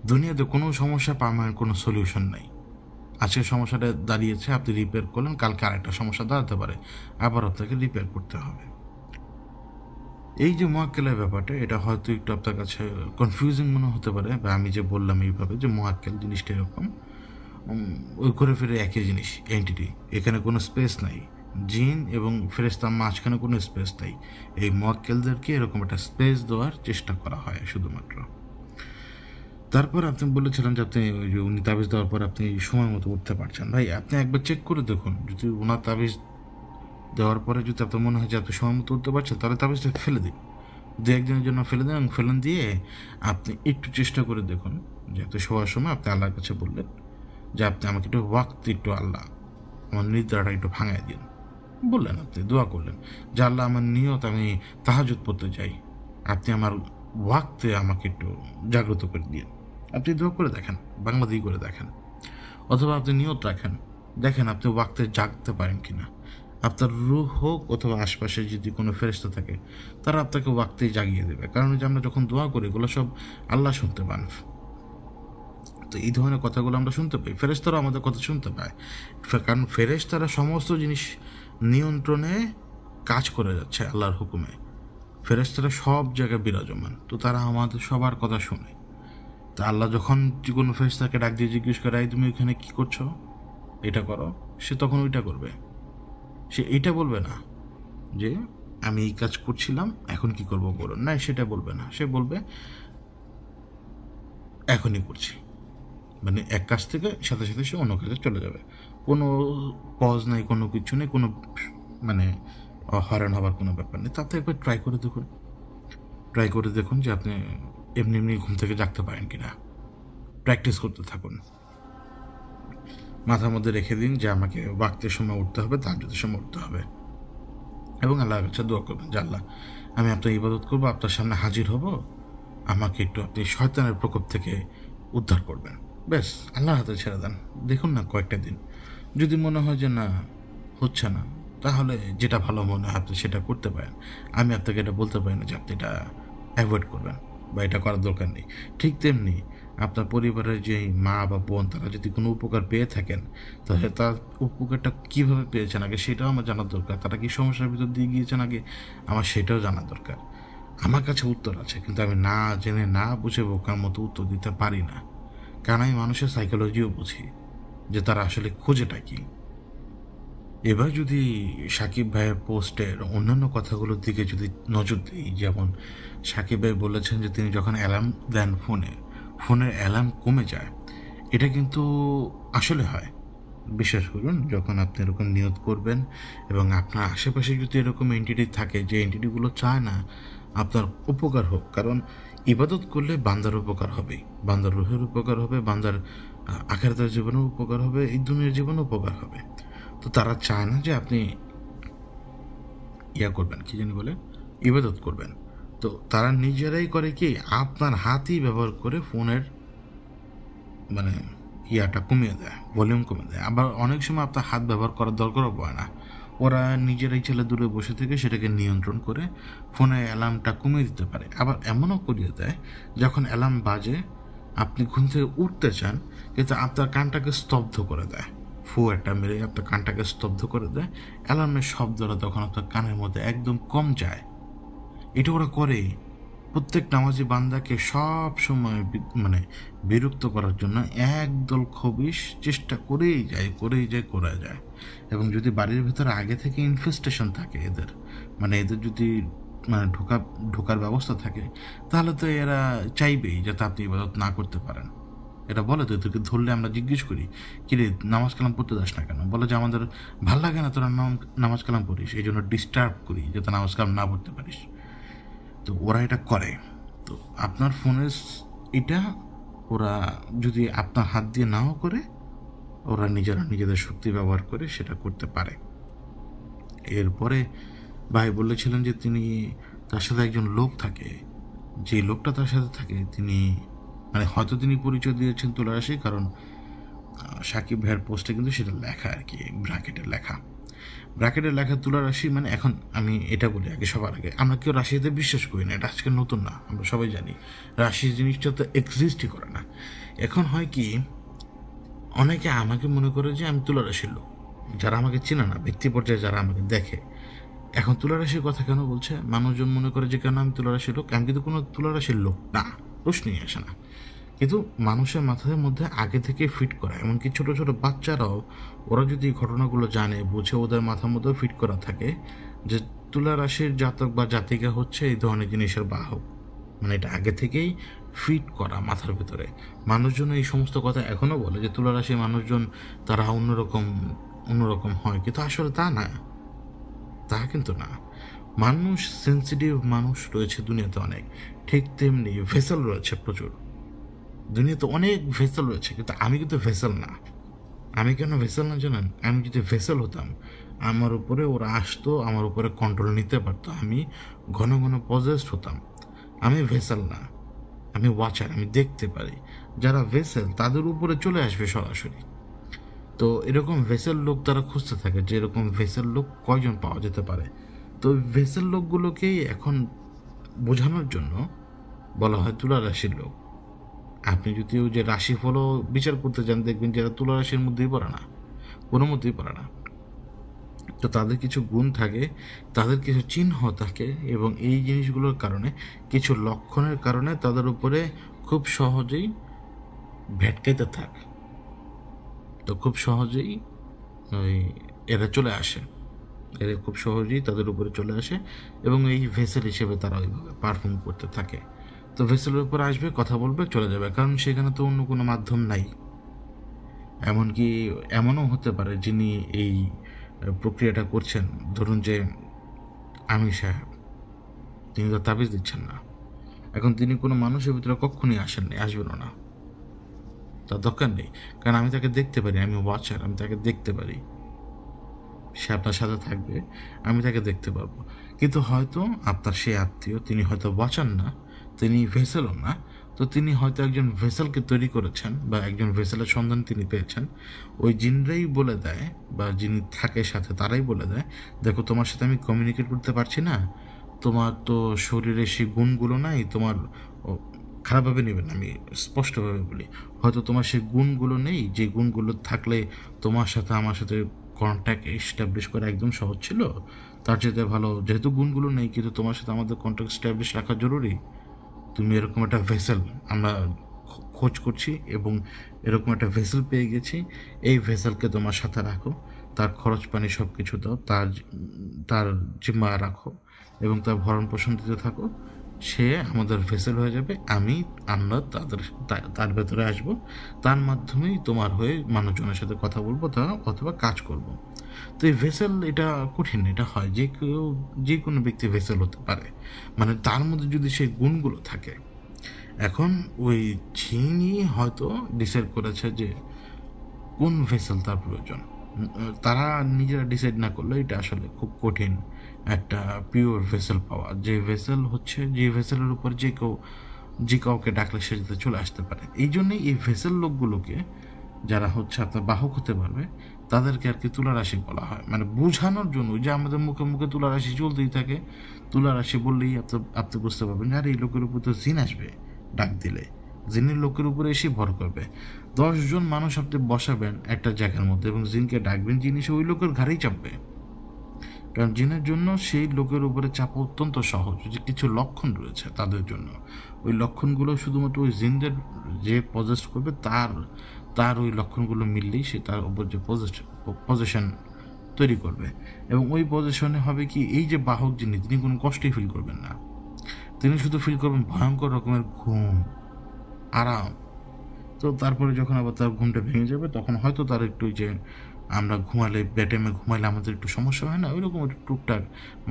দুনিয়াতে কোনো সমস্যা পার্মানেন্ট কোনো সলিউশন নাই। আজকে সমস্যাটা দাঁড়িয়েছে, আপনি রিপেয়ার করলেন, কালকে আরেকটা সমস্যা দাঁড়াতে পারে, আবার আপনাকে রিপেয়ার করতে হবে। এই যে মোয়াক্কেলের ব্যাপারটা, এটা হয়তো একটু আপনার কাছে কনফিউজিং মনে হতে পারে, বা আমি যে বললাম এইভাবে যে মোয়াক্কেল জিনিসটা এরকম, ওই ঘুরে ফিরে একই জিনিস, এন্টিটি, এখানে কোনো স্পেস নাই। জিন এবং ফেরেশতার মাঝখানে কোনো স্পেস নাই। এই মোয়াক্কেলদেরকে এরকম একটা স্পেস দেওয়ার চেষ্টা করা হয় শুধুমাত্র। তারপর আপনি বলেছিলেন যে আপনি ওই যে উনি তাবিজ দেওয়ার পর আপনি সময় মতো উঠতে পারছেন। ভাই আপনি একবার চেক করে দেখুন, যদি ওনার তাবিজ দেওয়ার পরে যদি আপনার মনে হয় যে আপনি সময় মতো উঠতে পারছেন, তাহলে তাবিজটা ফেলে দিন, দু একদিনের জন্য ফেলে দেন। ফেলেন দিয়ে আপনি একটু চেষ্টা করে দেখুন যে আপনি শোয়ার সময় আপনি আল্লাহর কাছে বললেন যে আপনি আমাকে একটু ওয়াক্ত, একটু আল্লাহ আমার নিদ্রাটা একটু ভাঙায় দিন। বললেন, আপনি দোয়া করলেন যে আল্লাহ আমার নিয়ত, আমি তাহাজ্জুদ পড়তে চাই, আপনি আমার ওয়াক্তে আমাকে একটু জাগ্রত করে দিন। আপনি দোয়া করে দেখেন, বাংলা দিয়ে করে দেখেন, অথবা আপনি নিয়ত রাখেন, দেখেন আপনি ওয়াক্তে জাগতে পারেন কিনা। আপনার রূহ হোক অথবা আশপাশে যদি কোনো ফেরেশতা থাকে, তারা আপনাকে ওয়াক্তেই জাগিয়ে দেবে। কারণ যে আমরা যখন দোয়া করি, এগুলো সব আল্লাহ শুনতে পান। তো এই ধরনের কথাগুলো আমরা শুনতে পাই, ফেরেশতারা আমাদের কথা শুনতে পায়। কারণ ফেরেশতারা সমস্ত জিনিস নিয়ন্ত্রণে কাজ করে যাচ্ছে আল্লাহর হুকুমে। ফেরেশতারা সব জায়গায় বিরাজমান, তো তারা আমাদের সবার কথা শুনে। তা আল্লাহ যখন কোনো ফেরেশতাকে ডাক দিয়ে জিজ্ঞেস করে, তুমি এখানে কি করছো, এটা করো, সে তখন ওইটা করবে। সে এইটা বলবে না যে আমি এই কাজ করছিলাম, এখন কি করবো করুন, না, সেটা বলবে না। সে বলবে এখনই করছি, মানে এক কাজ থেকে সাথে সাথে সে অন্য কাজে চলে যাবে। কোনো পজ নাই, কোনো কিছু নেই, কোনো মানে হয়রান হবার কোনো ব্যাপার নেই। তাতে একবার ট্রাই করে দেখুন যে আপনি এমনি এমনি ঘুম থেকে জাগতে পারেন কিনা। প্র্যাকটিস করতে থাকুন, মাথার মধ্যে রেখে দিন যে আমাকে ওয়াক্তের সময় উঠতে হবে, তাহাজ্জুদের সময় উঠতে হবে, এবং আল্লাহর কাছে দোয়া করবেন যে আল্লাহ, আমি আপনার ইবাদত করবো, আপনার সামনে হাজির হব, আমাকে একটু আপনি শয়তানের প্রকোপ থেকে উদ্ধার করবেন। ব্যাস, আল্লাহর হাতে ছেড়ে দেন, দেখুন না কয়েকটা দিন। যদি মনে হয় যে না, হচ্ছে না, তাহলে যেটা ভালো মনে হয় আপনি সেটা করতে পারেন। আমি আপনাকে এটা বলতে পারি না যে আপনি এটা অ্যাভয়েড করবেন বা এটা করার দরকার নেই। ঠিক তেমনি আপনার পরিবারের যে মা বা বোন, তারা যদি কোনো উপকার পেয়ে থাকেন, তাহলে তার উপকারটা কীভাবে পেয়েছেন আগে সেটাও আমার জানার দরকার। তারা কি সমস্যার ভিতর দিয়ে গিয়েছেন আগে, আমার সেটাও জানার দরকার। আমার কাছে উত্তর আছে, কিন্তু আমি না জেনে না বুঝে বোকার মতো উত্তর দিতে পারি না, কারণ আমি মানুষের সাইকোলজিও বুঝি যে তারা আসলে খোঁজেটা কি। এবার যদি সাকিব ভাইয়ের পোস্টের অন্যান্য কথাগুলোর দিকে যদি নজর দিই, যেমন সাকিব ভাই বলেছেন যে তিনি যখন অ্যালার্ম দেন ফোনের অ্যালার্ম কমে যায়। এটা কিন্তু আসলে হয়, বিশ্বাস করুন। যখন আপনি এরকম নিয়ত করবেন এবং আপনার আশেপাশে যদি এরকম এন্টিটি থাকে যে এন্টিটিগুলো চায় না আপনার উপকার হোক, কারণ ইবাদত করলে বান্দার উপকার হবে, বান্দার রুহের উপকার হবে, বান্দার আখিরাতের জীবনের উপকার হবে, এই দুনিয়ার জীবনে উপকার হবে। তো তারা চায় না যে আপনি করবেন, কি জানি বলে, ইবাদত করবেন। তো তারা নিজেরাই করে কি, আপনার হাতই ব্যবহার করে ফোনের মানে কমিয়ে দেয়, ভলিউম কমিয়ে দেয়। আবার অনেক সময় আপনার হাত ব্যবহার করার দরকারও পড়ে না, ওরা নিজেরাই ছেলে দূরে বসে থেকে সেটাকে নিয়ন্ত্রণ করে ফোনের অ্যালার্মটা কমিয়ে দিতে পারে। আবার এমনও করিয়ে দেয়, যখন অ্যালার্ম বাজে আপনি ঘুম থেকে উঠতে চান, কিন্তু আপনার কানটাকে স্তব্ধ করে দেয়, একটা মেরে আপনার কানটাকে স্তব্ধ করে দেয়। অ্যালার্মের শব্দটা তখন আপনার কানের মধ্যে একদম কম যায়। এটা ওরা করে প্রত্যেক নামাজি বান্দাকে সব সময় মানে বিরক্ত করার জন্য একদল খবিশ চেষ্টা করেই যায়। এবং যদি বাড়ির ভেতরে আগে থেকে ইনফেস্টেশন থাকে এদের, মানে এদের যদি মানে ঢোকার ব্যবস্থা থাকে, তাহলে তো এরা চাইবেই যাতে আপনি ইবাদত না করতে পারেন। এটা বলে তো, তোকে ধরলে আমরা জিজ্ঞেস করি, কিরে নামাজ কালাম পড়তে যাস না কেন? বলে যে আমাদের ভাল লাগে না তোরা নামাজ কালাম পড়িস, এই জন্য ডিস্টার্ব করি যাতে নামাজ কালাম না পড়তে পারিস। তো ওরা এটা করে। তো আপনার ফোনের এটা ওরা যদি আপনার হাত দিয়ে নাও করে, ওরা নিজেদের শক্তি ব্যবহার করে সেটা করতে পারে। এরপরে ভাই বলেছিলেন যে তিনি তার সাথে একজন লোক থাকে, যে লোকটা তার সাথে থাকে তিনি মানে হয়তো তিনি পরিচয় দিয়েছেন তুলারাশি, কারণ সাকিব ভাইয়ের পোস্টে কিন্তু সেটা লেখা আর কি, ব্র্যাকেটের লেখা তুলারাশি। মানে এখন আমি এটা বলি আগে, সবার আগে আমরা কেউ রাশিতে বিশ্বাস করি না, এটা আজকে নতুন না, আমরা সবাই জানি রাশি জিনিসটা তো এক্সিস্টই করে না। এখন হয় কি, অনেকে আমাকে মনে করে যে আমি তুলারাশির লোক, যারা আমাকে চেনে না ব্যক্তি পর্যায়ে, যারা আমাকে দেখে এখন তুলারাশির কথা কেন বলছে, মানুষজন মনে করে যে কেন আমি তুলারাশির লোক। আমি কিন্তু কোনো তুলারাশির লোক না, প্রশ্নই আসে না। কিন্তু মানুষের মাথার মধ্যে আগে থেকে ফিট করা, এমনকি ছোট ছোট বাচ্চারাও ওরা যদি এই ঘটনাগুলো জানে বুঝে, ওদের মাথার মধ্যেও ফিট করা থাকে যে তুলারাশির জাতক বা জাতিকা হচ্ছে এই ধরনের জিনিসের বাহক। মানে এটা আগে থেকেই ফিট করা মাথার ভিতরে। মানুষজন এই সমস্ত কথা এখনও বলে যে তুলারাশির মানুষজন তারা অন্যরকম হয়, কিন্তু আসলে তা কিন্তু না। মানুষ সেন্সিটিভ মানুষ রয়েছে দুনিয়াতে অনেক, ঠিক তেমনি ভেসেল রয়েছে প্রচুর, দুনিয়াতে অনেক ভেসেল রয়েছে, কিন্তু আমি কিন্তু ভেসেল না। আমি কেন ভেসেল না জানেন? আমি যদি ভেসেল হতাম, আমার উপরে ওরা আসতো, আমার উপরে কন্ট্রোল নিতে পারতো, আমি ঘন ঘন পজেসড হতাম। আমি ভেসেল না, আমি ওয়াচার, আমি দেখতে পারি। যারা ভেসেল তাদের উপরে চলে আসবে সরাসরি। তো এরকম ভেসেল লোক তারা খুঁজতে থাকে যে এরকম ভেসেল লোক কয়জন পাওয়া যেতে পারে। তো ভেসেল লোকগুলোকেই এখন বোঝানোর জন্য বলা হয় তুলা রাশির লোক। আপনি যদি ওই যে রাশিফলও বিচার করতে যান, দেখবেন যারা তুলা রাশির মধ্যেই পড়ে না, কোনো মধ্যেই পড়ে না। তো তাদের কিছু গুণ থাকে, তাদের কিছু চিহ্ন থাকে, এবং এই জিনিসগুলোর কারণে, কিছু লক্ষণের কারণে তাদের উপরে খুব সহজেই ভেটকাইতে থাকে। তো খুব সহজেই ওই এরা চলে আসে, এরা খুব সহজেই তাদের উপরে চলে আসে, এবং এই ভেসেল হিসেবে তারা ওইভাবে পারফর্ম করতে থাকে। তো ভেসেলের উপর আসবে, কথা বলবে, চলে যাবে, কারণ সেখানে তো অন্য কোনো মাধ্যম নাই। এমনকি এমনও হতে পারে যিনি এই প্রক্রিয়াটা করছেন, ধরুন যে আমির সাহেব, তিনি তো তাবিজ দিচ্ছেন না, এখন তিনি কোনো মানুষের ভিতরে কখনই আসেননি, আসবেনও না, তার দরকার নেই, কারণ আমি তাকে দেখতে পারি, আমি ওয়াচার, আমি তাকে দেখতে পারি। সে আপনার সাথে থাকবে, আমি তাকে দেখতে পারবো। কিন্তু হয়তো আপনার সে আত্মীয়, তিনি হয়তো ওয়াচার না, তিনি ভেসেলও না, তো তিনি হয়তো একজন ভেসেলকে তৈরি করেছেন, বা একজন ভেসেলের সন্ধান তিনি পেয়েছেন। ওই জিনরাই বলে দেয়, বা যিনি থাকে সাথে তারাই বলে দেয়, দেখো তোমার সাথে আমি কমিউনিকেট করতে পারছি না, তোমার তো শরীরে সেই গুণগুলো নাই, তোমার খারাপভাবে নেবেন, আমি স্পষ্টভাবে বলি, হয়তো তোমার সেই গুণগুলো নেই, যে গুণগুলো থাকলে তোমার সাথে আমার সাথে কন্ট্যাক্ট এস্টাবলিশ করা একদম সহজ ছিল। তার যেতে ভালো, যেহেতু গুণগুলো নেই কিন্তু তোমার সাথে আমাদের কন্ট্যাক্ট এস্টাবলিশ রাখা জরুরি, তুমি এরকম একটা ভেসেল, আমরা খোঁজ করছি এবং এরকম একটা ভেসেল পেয়ে গেছি, এই ভেসেলকে তোমার সাথে রাখো, তার খরচ পানি সব কিছু দাও, তার জিম্মা রাখো, এবং তার ভরণ পোষণ দিতে থাকো, সে আমাদের ভেসেল হয়ে যাবে, আমরা তার ভেতরে আসবো, তার মাধ্যমেই তোমার হয়ে মানুষজনের সাথে কথা বলবো, অথবা কাজ করব। তো এই ভেসেল এটা কঠিন, এটা হয় যে কোনো ব্যক্তি ভেসেল হতে পারে, মানে তার মধ্যে যদি সেই গুণগুলো থাকে। এখন ওই যিনি হয়তো ডিসাইড করেছে যে কোন ভেসেল তার প্রয়োজন, তারা নিজেরা ডিসাইড না করলে এটা আসলে খুব কঠিন একটা পিওর ভেসেল পাওয়া, যে ভেসেলের উপর যে কাউকে ডাকলে সে যাতে চলে আসতে পারে। এই জন্যই এই ভেসেল লোকগুলোকে, যারা হচ্ছে আপনার বাহক হতে পারবে, তাদেরকে আর কি তুলারাশি বলা হয়, মানে বোঝানোর জন্য যে আমাদের মুখে মুখে তুলারাশি চলতেই থাকে, তুলারাশি বললেই আপনি বুঝতে পারবেন আর এই লোকের উপর তো জিন আসবে ডাক দিলে, জিনের লোকের উপরে এসে ভর করবে। 10 জন মানুষ আপনি বসাবেন একটা জায়গার মধ্যে এবং জিনকে ডাকবেন, জিনিস ওই লোকের ঘাড়েই চাপবে, কারণ জিনের জন্য সেই লোকের উপরে চাপা অত্যন্ত সহজ। যে কিছু লক্ষণ রয়েছে তাদের জন্য, ওই লক্ষণগুলো শুধুমাত্র ওই জিনদের যে পজেস্ট করবে তার ওই লক্ষণগুলো মিললেই সে তার উপর যে পজিশন তৈরি করবে, এবং ওই পজিশনে হবে কি, এই যে বাহক যিনি, তিনি কোনো কষ্টই ফিল করবেন না, তিনি শুধু ফিল করবেন ভয়ঙ্কর রকমের ঘুম, আরাম। তো তারপরে যখন আবার তার ঘুমটা ভেঙে যাবে, তখন হয়তো তার একটু যে আমরা বেটাইমে ঘুমাইলে আমাদের একটু সমস্যা হয় না, ওইরকম একটু টুকটাক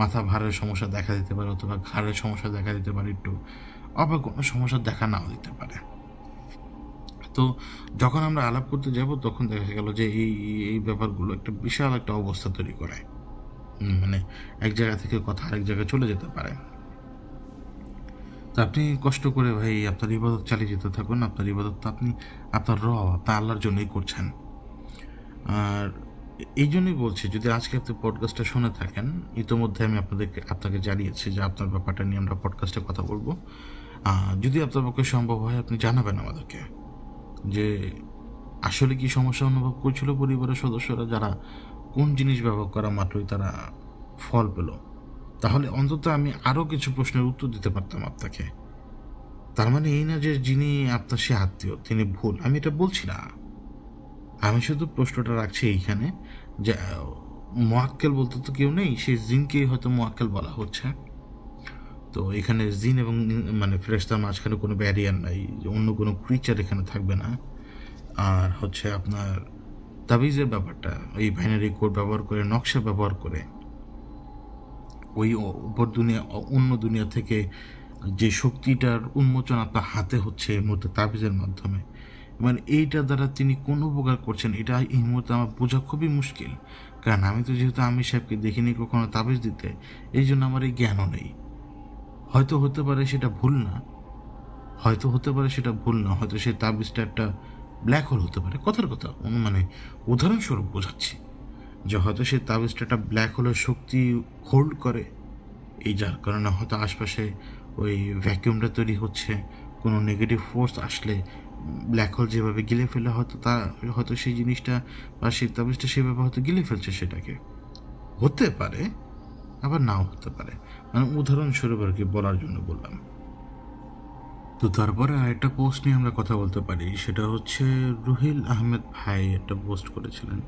মাথা ভারের সমস্যা দেখা দিতে পারে, অথবা ঘাড়ের সমস্যা দেখা দিতে পারে একটু, আবার কোনো সমস্যা দেখা নাও দিতে পারে। তো যখন আমরা আলাপ করতে যাব, তখন দেখা গেল যে এই ব্যাপারগুলো একটা বিশাল একটা অবস্থা তৈরি করে। মানে এক জায়গা থেকে কথা আরেক জায়গায় চলে যেতে পারে। তো আপনি কষ্ট করে ভাই আপনার ইবাদত চালিয়ে যেতে থাকুন। আপনার ইবাদত তো আপনি আপনার আপনার আল্লাহর জন্যই করছেন। আর এই জন্যই বলছি, যদি আজকে আপনি পডকাস্টটা শুনে থাকেন, ইতোমধ্যে আমি আপনাকে জানিয়েছি যে আপনার ব্যাপারটা নিয়ে আমরা পডকাস্টে কথা বলবো। যদি আপনার পক্ষে সম্ভব হয় আপনি জানাবেন আমাদেরকে যে আসলে কি সমস্যা অনুভব করছিল পরিবারের সদস্যরা, যারা কোন জিনিস ব্যবহার করা মাত্রই তারা ফল পেল। তাহলে অন্তত আমি আরও কিছু প্রশ্নের উত্তর দিতে পারতাম আপনাকে। তার মানে এই না যে যিনি আপনার সে আত্মীয় তিনি ভুল, আমি এটা বলছি না। আমি শুধু প্রশ্নটা রাখছি এইখানে যে মোয়াক্কেল বলতে তো কেউ নেই, সেই জিনকেই হয়তো মোয়াক্কেল বলা হচ্ছে। তো এখানে জিন এবং মানে ফেরেশতার মাঝখানে কোনো ব্যারিয়ার নাই, অন্য কোনো ক্রিচার এখানে থাকবে না। আর হচ্ছে আপনার তাবিজের ব্যাপারটা, এই বাইনারি কোড ব্যবহার করে, নকশা ব্যবহার করে ওই উপর দুনিয়া অন্য দুনিয়া থেকে যে শক্তিটার উন্মোচন আপনার হাতে হচ্ছে এই মুহূর্তে তাবিজের মাধ্যমে, মানে এইটা দ্বারা তিনি কোন উপকার করছেন এটা এই মুহূর্তে আমার বোঝা খুবই মুশকিল। কারণ আমি তো যেহেতু আমির সাহেবকে দেখিনি কখনো তাবিজ দিতে, এই জন্য আমার এই জ্ঞানও নেই। হয়তো হতে পারে সেটা ভুল না, হয়তো সেই তাবিজটা একটা ব্ল্যাক হোল হতে পারে। কথার কথা মানে উদাহরণস্বরূপ বোঝাচ্ছি যে হয়তো সেই তাবিজটা একটা ব্ল্যাক হোলের শক্তি হোল্ড করে, এই যার কারণে হয়তো আশপাশে ওই ভ্যাকিউমটা তৈরি হচ্ছে। কোনো নেগেটিভ ফোর্স আসলে ব্ল্যাক হোল যেভাবে গিলে ফেলে হয়তো সেই জিনিসটা বা সেই তাবিজটা সেভাবে হয়তো গিলে ফেলছে সেটাকে। হতে পারে, আবার নাও হতে পারে, মানে উদাহরণস্বরূপ আর কি বলার জন্য বললাম। তো তারপরে আরেকটা পোস্ট নিয়ে আমরা কথা বলতে পারি, সেটা হচ্ছে রুহিল আহমেদ ভাই একটা পোস্ট করেছিলেন।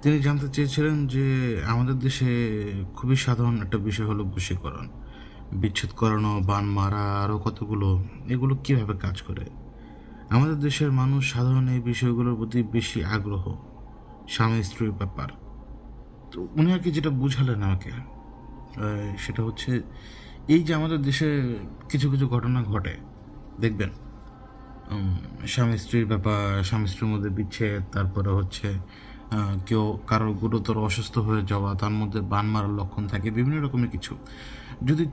তিনি জানতে চেয়েছিলেন যে আমাদের দেশে খুবই সাধারণ একটা বিষয় হলো বশীকরণ, বিচ্ছেদ করানো, বান মারা, আরও কতগুলো, এগুলো কীভাবে কাজ করে। আমাদের দেশের মানুষ সাধারণ এই বিষয়গুলোর প্রতি বেশি আগ্রহ, স্বামী স্ত্রীর ব্যাপার। তো উনি আর কি যেটা বুঝালেন আমাকে সেটা হচ্ছে এই যে আমাদের দেশে কিছু কিছু ঘটনা ঘটে, দেখবেন স্বামী স্ত্রীর ব্যাপার, স্বামী স্ত্রীর মধ্যে বিচ্ছেদ, তারপরে হচ্ছে কেউ কারোর গুরুতর অসুস্থ হয়ে যাওয়া, তার মধ্যে বান মারার লক্ষণ থাকে, বিভিন্ন রকমের কিছু। যদি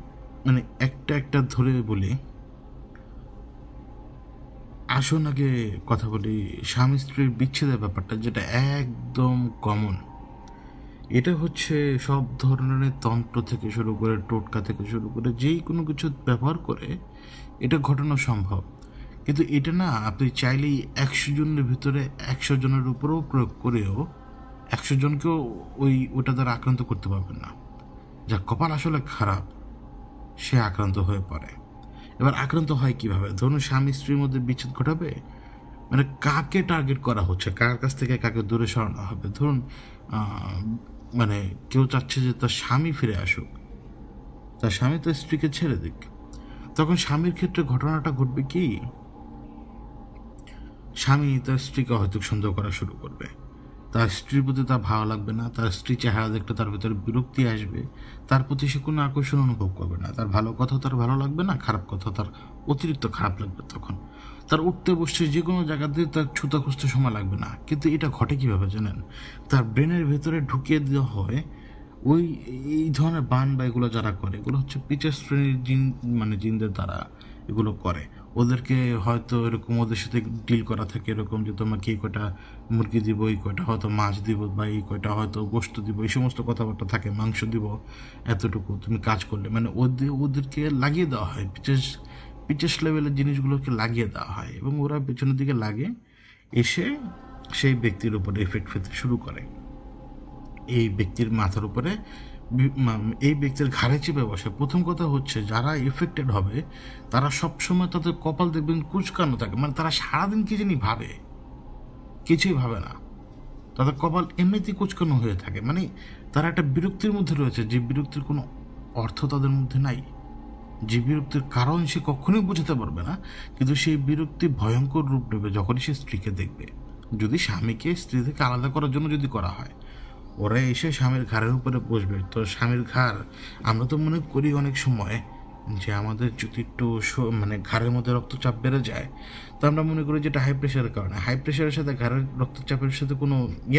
মানে একটা একটা ধরে বলি, আসুন আগে কথা বলি স্বামী স্ত্রীর বিচ্ছেদের ব্যাপারটা, যেটা একদম কমন। এটা হচ্ছে সব ধরনের তন্ত্র থেকে শুরু করে, টোটকা থেকে শুরু করে, যেই কোনো কিছু ব্যবহার করে এটা ঘটানো সম্ভব। কিন্তু এটা না আপনি চাইলেই 100 জনের ভিতরে 100 জনের উপরেও প্রয়োগ করেও 100 জনকেও ওটা দ্বারা আক্রান্ত করতে পারবেন না। যা কপাল আসলে খারাপ সে আক্রান্ত হয়ে পড়ে। এবার আক্রান্ত হয় কিভাবে? ধরুন স্বামী স্ত্রীর মধ্যে বিচ্ছেদ ঘটাবে, মানে কাকে টার্গেট করা হচ্ছে, কার কাছ থেকে কাকে দূরে সরানো হবে। ধরুন মানে কেউ চাচ্ছে যে তার স্বামী ফিরে আসুক, তার স্বামী তার স্ত্রীকে ছেড়ে দিক। তখন স্বামীর ক্ষেত্রে ঘটনাটা ঘটবে কি, স্বামী তার স্ত্রীকে হয়তো সন্দেহ করা শুরু করবে, তার স্ত্রীর প্রতি তার ভালো লাগবে না, তার স্ত্রী চেহারা দেখতে তার ভিতরে বিরক্তি আসবে, তার প্রতি সে কোনো আকর্ষণ অনুভব করবে না, তার ভালো কথা তার ভালো লাগবে না, খারাপ কথা তার অতিরিক্ত খারাপ লাগবে। তখন তার উঠতে বসতে যে কোনো জায়গাতে তার ছুতা খুঁজতে সময় লাগবে না। কিন্তু এটা ঘটে কীভাবে জানেন? তার ব্রেনের ভেতরে ঢুকিয়ে দেওয়া হয় এই ধরনের বান বা এগুলো যারা করে, এগুলো হচ্ছে পিচের শ্রেণীর জিনদের দ্বারা এগুলো করে। ওদেরকে হয়তো এরকম ওদের সাথে ডিল করা থাকে এরকম যে তোমাকে এই কয়টা মুরগি দিব, এই কয়টা হয়তো মাছ দিব, বা এই কয়টা হয়তো গোশত দিব, এই সমস্ত কথাবার্তা থাকে, মাংস দিব এতটুকু তুমি কাজ করলে, মানে ওদেরকে লাগিয়ে দেওয়া হয়, পিচেস লেভেলের জিনিসগুলোকে লাগিয়ে দেওয়া হয়, এবং ওরা পেছনের দিকে লাগে এসে সেই ব্যক্তির উপরে এফেক্ট ফেলতে শুরু করে। এই ব্যক্তির মাথার উপরে এই ব্যক্তির ঘাড়ে চেপে বসে। প্রথম কথা হচ্ছে যারা এফেক্টেড হবে তারা সবসময় তাদের কপাল দেখবেন কুচকানো থাকে, মানে তারা সারাদিন কি জানি ভাবে, কিছুই ভাবে না, তাদের কপাল এমনিতেই কুচকানো হয়ে থাকে। মানে তারা একটা বিরক্তির মধ্যে রয়েছে, যে বিরক্তির কোনো অর্থ তাদের মধ্যে নাই, যে বিরক্তির কারণ সে কখনোই বুঝতে পারবে না। কিন্তু সেই বিরক্তি ভয়ঙ্কর রূপ নেবে যখনই সে স্ত্রীকে দেখবে। যদি স্বামীকে স্ত্রী থেকে আলাদা করার জন্য যদি করা হয়, ওরা এসে স্বামীর ঘাড়ের উপরে বসবে। তো স্বামীর ঘাড়, আমরা তো মনে করি অনেক সময় যে আমাদের যদি একটু মানে ঘাড়ের মধ্যে রক্তচাপ বেড়ে যায়, তো আমরা মনে করি যেটা হাই প্রেশারের কারণে। হাই প্রেশারের সাথে ঘাড়ের রক্তচাপের সাথে কোনো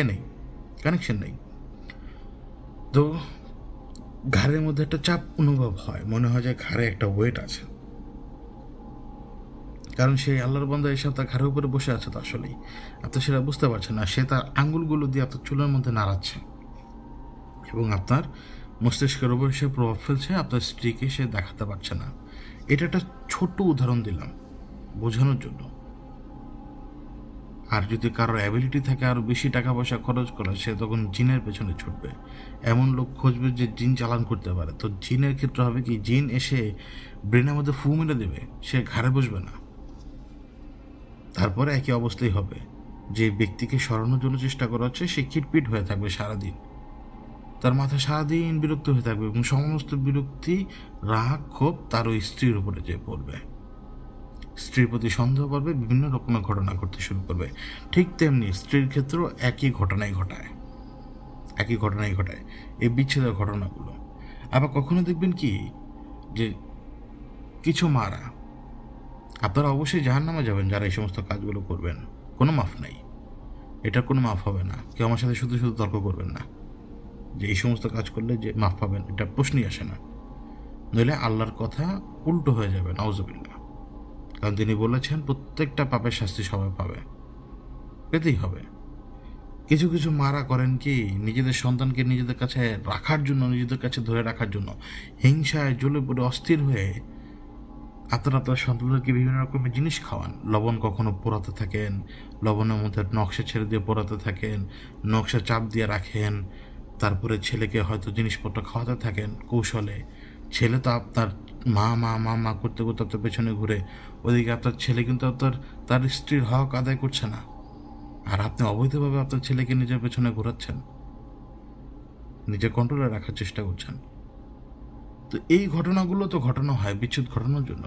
নেই, কানেকশন নেই। তো ঘাড়ের মধ্যে একটা চাপ অনুভব হয়, মনে হয় যে ঘাড়ে একটা ওয়েট আছে, কারণ সেই আল্লাহর বান্দা এসে তার ঘাড়ের উপরে বসে আছে। তো আসলেই আপনি সেটা বুঝতে পারছেন না, সে তার আঙ্গুলগুলো দিয়ে আপনার চুলের মধ্যে নাড়াচ্ছে এবং আপনার মস্তিষ্কের উপর সে প্রভাব ফেলছে, আপনার স্ত্রীকে সে দেখাতে পারছে না। এটা একটা ছোট্ট উদাহরণ দিলাম বোঝানোর জন্য। আর যদি কারোর অ্যাবিলিটি থাকে আরও বেশি টাকা পয়সা খরচ করা, সে তখন জিনের পেছনে ছুটবে, এমন লোক খুঁজবে যে জিন চালান করতে পারে। তো জিনের ক্ষেত্রে হবে কি, জিন এসে ব্রেনের মধ্যে ফু মেরে দেবে, সে ঘাড়ে বসবে না। তারপরে একই অবস্থাই হবে, যে ব্যক্তিকে সরানোর জন্য চেষ্টা করা হচ্ছে সে কিটপিট হয়ে থাকবে সারাদিন, তার মাথা সারাদিন বিরক্ত হয়ে থাকবে এবং সমস্ত বিরক্তি, রাগ, ক্ষোভ তার ওই স্ত্রীর উপরে যেয়ে পড়বে, স্ত্রীর প্রতি সন্দেহ করবে, বিভিন্ন রকমের ঘটনা ঘটতে শুরু করবে। ঠিক তেমনি স্ত্রীর ক্ষেত্রেও একই ঘটনাই ঘটায় এই বিচ্ছেদের ঘটনাগুলো। আবার কখনো দেখবেন কি যে কিছু মারা, আপনারা অবশ্যই জাহান্নামে যাবেন যারা এই সমস্ত কাজগুলো করবেন, কোনো মাফ নাই, এটা কোনো মাফ হবে না। কেউ আমার সাথে শুধু শুধু তর্ক করবেন না যে এই সমস্ত কাজ করলে যে মাফ পাবেন, এটা প্রশ্নই আসে না। নইলে আল্লাহর কথা উল্টো হয়ে যাবে, নাউজুবিল্লাহ। কারণ তিনি বলেছেন প্রত্যেকটা পাপের শাস্তি সবাই পাবে, পেতেই হবে। কিছু কিছু মারা করেন কি, নিজেদের সন্তানকে নিজেদের কাছে রাখার জন্য, নিজেদের কাছে ধরে রাখার জন্য হিংসায় জ্বলে পড়ে অস্থির হয়ে আপনার সন্তানদেরকে বিভিন্ন রকমের জিনিস খাওয়ান। লবণ কখনো পোড়াতে থাকেন, লবণের মধ্যে নকশা ছেড়ে দিয়ে পোড়াতে থাকেন, নকশা চাপ দিয়ে রাখেন, তারপরে ছেলেকে হয়তো জিনিসপত্র খাওয়াতে থাকেন কৌশলে। ছেলে তো আপনার মা মা মা মা করতে করতে আপনার পেছনে ঘুরে, ওদিকে আপনার ছেলে কিন্তু তার স্ত্রীর হক আদায় করছে না, আর আপনি অবৈধভাবে আপনার ছেলেকে নিজের পেছনে ঘোরাচ্ছেন, নিজের কন্ট্রোলে রাখার চেষ্টা করছেন। তো এই ঘটনাগুলো তো ঘটানো হয় বিচ্ছেদ ঘটানোর জন্য,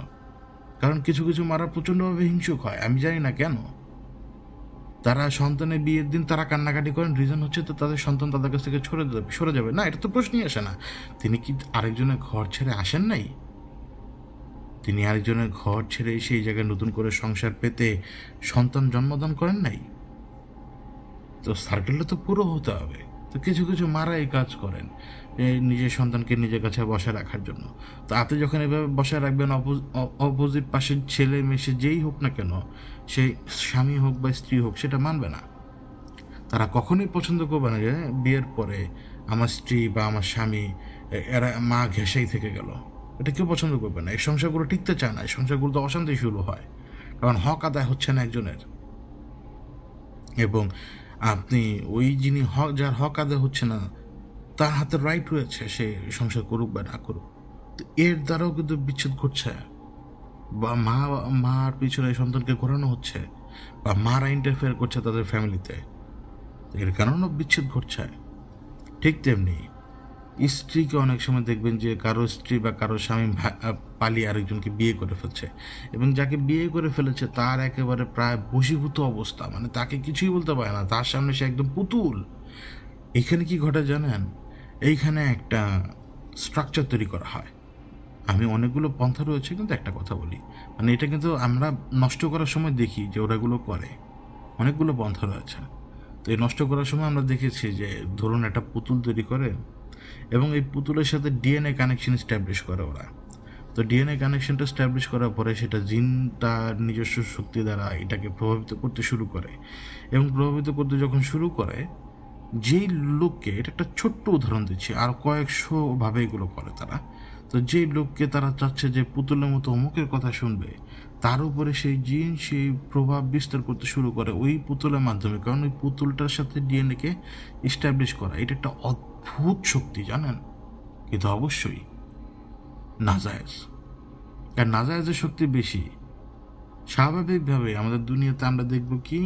কারণ কিছু কিছু মারা প্রচণ্ডভাবে হিংসুক হয়, আমি জানি না কেন। তারা সন্তানের বিয়ের দিন তারা কান্নাকাটি করেন, রিজন হচ্ছে তো তাদের সন্তান তাদের কাছ থেকে সরে যাবে না। এটা তো প্রশ্নই আসে না। তিনি কি আরেকজনের ঘর ছেড়ে আসেন নাই? তিনি আরেকজনের ঘর ছেড়ে সেই জায়গায় নতুন করে সংসার পেতে সন্তান জন্মদান করেন নাই? তো সার্কেলটা তো পুরো হতে হবে। তো কিছু কিছু মারা এই কাজ করেন নিজের সন্তানকে নিজের কাছে বসায় রাখার জন্য। তো আপনি যখন এভাবে বসায় রাখবেন, অপোজিট পাশের ছেলে মেয়ে যেই হোক না কেন, সে স্বামী হোক বা স্ত্রী হোক, সেটা মানবে না। তারা কখনোই পছন্দ করবে না যে বিয়ের পরে আমার স্ত্রী বা আমার স্বামী এরা মা ঘেঁষেই থেকে গেল। এটা কেউ পছন্দ করবে না। এই সংসারগুলো টিকতে চায় না, এই সংসারগুলো তো অশান্তি শুরু হয়, কারণ হক আদায় হচ্ছে না একজনের। এবং আপনি ওই যিনি যার হক আদায় হচ্ছে না, তার হাতে রাইট রয়েছে সে সংসার করুক বা না করুক। তো এর দ্বারাও কিন্তু বিচ্ছেদ ঘটছে, বা মার পিছনে সন্তানকে ঘোরানো হচ্ছে, বা মারা ইন্টারফেয়ার করছে তাদের ফ্যামিলিতে, এর কারণেও বিচ্ছেদ ঘটছে। ঠিক তেমনি স্ত্রীকে অনেক সময় দেখবেন যে কারো স্ত্রী বা কারো স্বামী পালিয়ে আরেকজনকে বিয়ে করে ফেলছে, এবং যাকে বিয়ে করে ফেলেছে তার একেবারে প্রায় বশীভূত অবস্থা, মানে তাকে কিছুই বলতে পারে না, তার সামনে সে একদম পুতুল। এখানে কি ঘটে জানেন? এইখানে একটা স্ট্রাকচার তৈরি করা হয়। আমি অনেকগুলো পন্থা রয়েছে, কিন্তু একটা কথা বলি, মানে এটা কিন্তু আমরা নষ্ট করার সময় দেখি যে ওরাগুলো করে, অনেকগুলো পন্থা রয়েছে। তো এই নষ্ট করার সময় আমরা দেখেছি যে ধরুন একটা পুতুল তৈরি করে এবং এই পুতুলের সাথে ডিএনএ কানেকশন স্ট্যাবলিশ করে ওরা। তো ডিএনএ কানেকশনটা স্ট্যাবলিশ করার পরে সেটা জিন তার নিজস্ব শক্তি দ্বারা এটাকে প্রভাবিত করতে শুরু করে, এবং প্রভাবিত করতে যখন শুরু করে, যেই লোককে, এটা একটা ছোট্ট উদাহরণ দিচ্ছি, আর কয়েকশো ভাবে এগুলো করে তারা। তো যেই লোককে তারা চাচ্ছে যে পুতুলের মতো অমুকের কথা শুনবে, তার উপরে সেই জিন সেই প্রভাব বিস্তার করতে শুরু করে ওই পুতুলের মাধ্যমে, কারণ ওই পুতুলটার সাথে ডিএনএকে এস্টাবলিশ করা এটা একটা অদ্ভুত শক্তি, জানেন? কিন্তু অবশ্যই নাজায়েজ, আর নাজায়েজের শক্তি বেশি। স্বাভাবিকভাবে আমাদের দুনিয়াতে আমরা দেখব কি,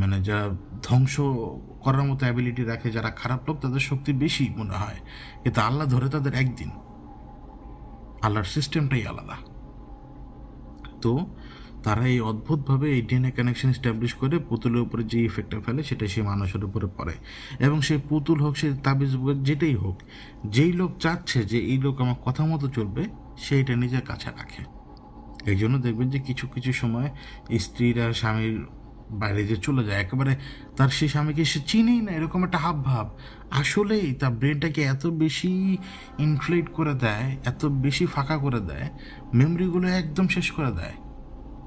মানে যারা ধ্বংস করার মতো অ্যাবিলিটি রাখে, যারা খারাপ লোক, তাদের শক্তি বেশি মনে হয়, কিন্তু আল্লাহ ধরে তাদের একদিন। আল্লাহর সিস্টেমটাই আলাদা। তো তারা এই অদ্ভুতভাবে এই ডিএনএ কানেকশন এস্টাবলিশ করে পুতুলের উপরে যে ইফেক্টটা ফেলে সেটা সেই মানুষের উপরে পড়ে, এবং সেই পুতুল হোক, সে তাবিজ যেটাই হোক, যেই লোক চাচ্ছে যে এই লোক আমার কথা মতো চলবে, সেইটা নিজের কাছে রাখে। এই জন্য দেখবেন যে কিছু কিছু সময় স্ত্রীরা স্বামীর বাইরে যে চলে যায়, একেবারে তার সেই স্বামীকে সে চিনেই না, এরকম একটা হাব ভাব। আসলেই তার ব্রেনটাকে এত বেশি ইনফ্লেট করে দেয়, এত বেশি ফাঁকা করে দেয়, মেমরিগুলো একদম শেষ করে দেয়।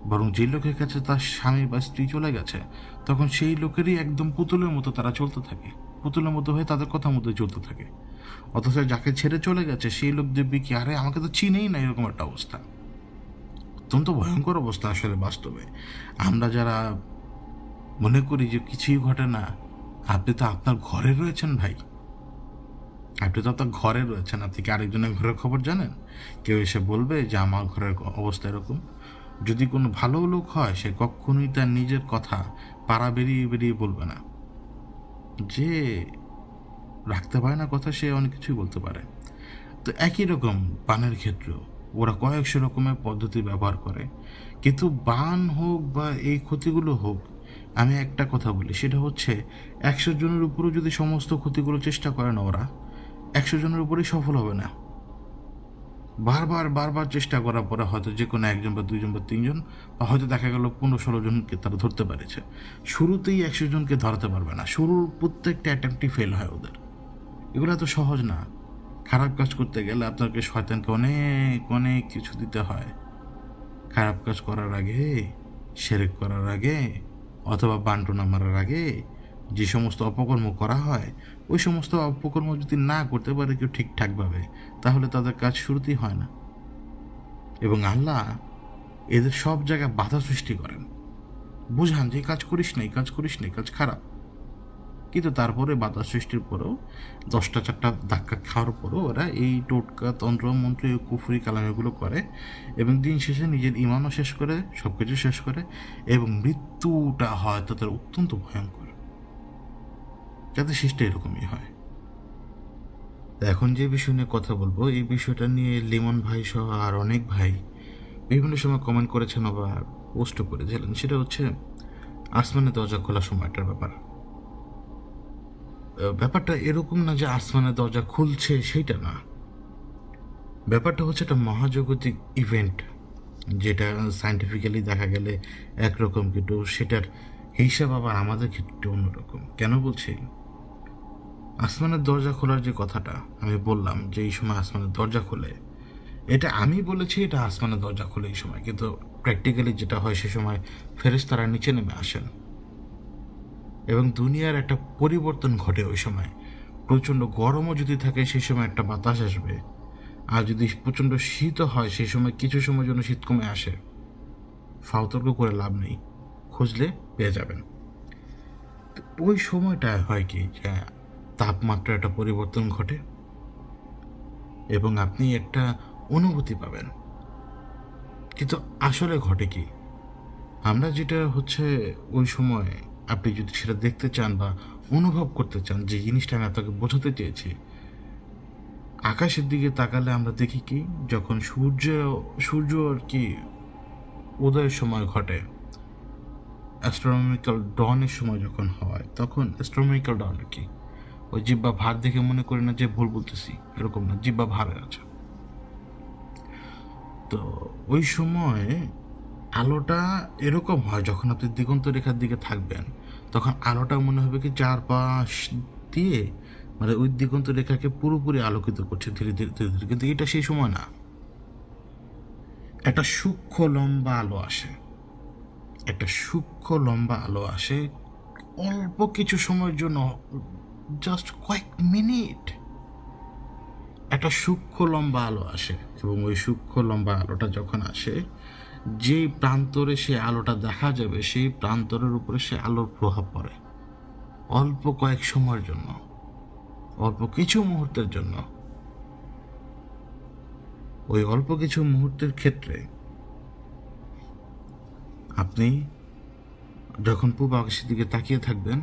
বরং যে লোকের কাছে তার স্বামী বা স্ত্রী চলে গেছে, তখন সেই লোকেরই একদম পুতুলের মতো তারা চলতে থাকে, পুতুলের মতো হয়ে তাদের কথা মতো চলতে থাকে। অথচ যাকে ছেড়ে চলে গেছে সেই লোক দেখবি কি, আরে আমাকে তো চিনেই না, এরকম একটা অবস্থা। অত্যন্ত ভয়ঙ্কর অবস্থা আসলে বাস্তবে। আমরা যারা মনে করি যে কিছুই ঘটে না, আপনি তো আপনার ঘরে রয়েছেন ভাই, আপনি তো আপনার ঘরে রয়েছেন। আপনি কি আরেকজনের ঘরের খবর জানেন? কেউ এসে বলবে যে আমার ঘরের অবস্থা এরকম? যদি কোনো ভালো লোক হয়, সে কখনোই তার নিজের কথা পাড়া বেরিয়ে বেরিয়ে বলবে না। যে রাখতে পারে না কথা, সে অনেক কিছুই বলতে পারে। তো একই রকম বানের ক্ষেত্রেও ওরা কয়েকশো রকমের পদ্ধতি ব্যবহার করে, কিন্তু বান হোক বা এই ক্ষতিগুলো হোক, আমি একটা কথা বলি, সেটা হচ্ছে 100 জনের উপরও যদি সমস্ত ক্ষতিগুলো চেষ্টা করে না, ওরা 100 জনের উপরেই সফল হবে না। বারবার বারবার চেষ্টা করার পরে হয়তো যে কোনো একজন বা দুইজন বা তিনজন, বা হয়তো দেখা গেল 15-16 জনকে তারা ধরতে পেরেছে। শুরুতেই 100 জনকে ধরতে পারবে না, শুরুর প্রত্যেকটা অ্যাটেম্পটই ফেল হয় ওদের। এগুলো এত সহজ না। খারাপ কাজ করতে গেলে আপনাকে শয়তানকে অনেক অনেক কিছু দিতে হয়। খারাপ কাজ করার আগে, শিরক করার আগে, অথবা বান্টনা মারার আগে যে সমস্ত অপকর্ম করা হয়, ওই সমস্ত অপকর্ম যদি না করতে পারে কেউ ঠিকঠাকভাবে, তাহলে তাদের কাজ শুরুতেই হয় না। এবং আল্লাহ এদের সব জায়গায় বাধা সৃষ্টি করেন, বুঝান যে এই কাজ করিস না, এই কাজ করিস না, এই কাজ খারাপ। কিন্তু তারপরে বাধা সৃষ্টির পরেও 10টা 4টা ধাক্কা খাওয়ার পরেও ওরা এই টোটকা তন্ত্র মন্ত্র কুফরি কালাম এগুলো করে, এবং দিন শেষে নিজের ইমানও শেষ করে, সব কিছু শেষ করে, এবং মৃত্যুটা হয় তাদের অত্যন্ত ভয়ঙ্কর। যাতে শেষটা এরকমই হয়। এখন যে বিষয় নিয়ে কথা বলবো, এই বিষয়টা নিয়ে লিমন ভাই সহ আর অনেক ভাই বিভিন্ন সময় কমেন্ট করেছেন বা পোস্টও করেছিলেন। সেটা হচ্ছে আসমানে দরজা খোলার সময়টার ব্যাপার। ব্যাপারটা এরকম না যে আসমানের দরজা খুলছে, সেইটা না। ব্যাপারটা হচ্ছে একটা মহাজাগতিক ইভেন্ট, যেটা সায়েন্টিফিক্যালি দেখা গেলে একরকম, কিন্তু সেটার হিসাব আবার আমাদের ক্ষেত্রে অন্যরকম। কেন বলছি? আসমানের দরজা খোলার যে কথাটা আমি বললাম, যে এই সময় আসমানের দরজা খোলে, এটা আমি বলেছি এটা আসমানের দরজা খোলে এই সময়, কিন্তু প্র্যাকটিক্যালি যেটা হয় সে সময় ফেরেশতারা নিচে নেমে আসেন এবং দুনিয়ার একটা পরিবর্তন ঘটে। ওই সময় প্রচণ্ড গরমও যদি থাকে সেই সময় একটা বাতাস আসবে, আর যদি প্রচণ্ড শীতও হয় সেই সময় কিছু সময়ের জন্য শীত কমে আসে। ফাউতর্ক করে লাভ নেই, খুঁজলে পেয়ে যাবেন। ওই সময়টায় হয় কি, যে তাপমাত্রা একটা পরিবর্তন ঘটে এবং আপনি একটা অনুভূতি পাবেন। কিন্তু আসলে ঘটে কি, আমরা যেটা হচ্ছে ওই সময়, আপনি যদি সেটা দেখতে চান বা অনুভব করতে চান, যে জিনিসটা আমি আপনাকে বোঝাতে চেয়েছি, আকাশের দিকে তাকালে আমরা দেখি কি, যখন সূর্য আর কি উদয়ের সময় ঘটে, অ্যাস্ট্রোনমিক্যাল ডনের সময় যখন হয়, তখন অ্যাস্ট্রোনমিক্যাল ডন আর কি, ওই জিব্বা ভার দেখে মনে করি না যে ভুল বলতেছি, এরকম না, জিব্বা ভারে আছে। তো ওই সময় আলোটা এরকম হয়, যখন আপনি দিগন্ত রেখার দিকে থাকবেন, তখন আলোটা মনে হবে কি চারপাশ দিয়ে, মানে ওই দিগন্ত রেখাকে পুরোপুরি আলোকিত করছে ধীরে ধীরে ধীরে ধীরে। কিন্তু এটা সেই সময় না, একটা সূক্ষ্ম লম্বা আলো আসে, একটা সূক্ষ্ম লম্বা আলো আসে অল্প কিছু সময়ের জন্য, জাস্ট কয়েক মিনিট একটা সূক্ষ্ম লম্বা আলো আসে। এবং ওই সূক্ষ্ম লম্বা আলোটা যখন আসে, যেই প্রান্তরে সে আলোটা দেখা যাবে, সেই প্রান্তরের উপরে সে আলোর প্রভাব পড়ে অল্প কয়েক সময়ের জন্য, অল্প কিছু মুহূর্তের জন্য। ওই অল্প কিছু মুহূর্তের ক্ষেত্রে আপনি যখন পূব আকাশের দিকে তাকিয়ে থাকবেন,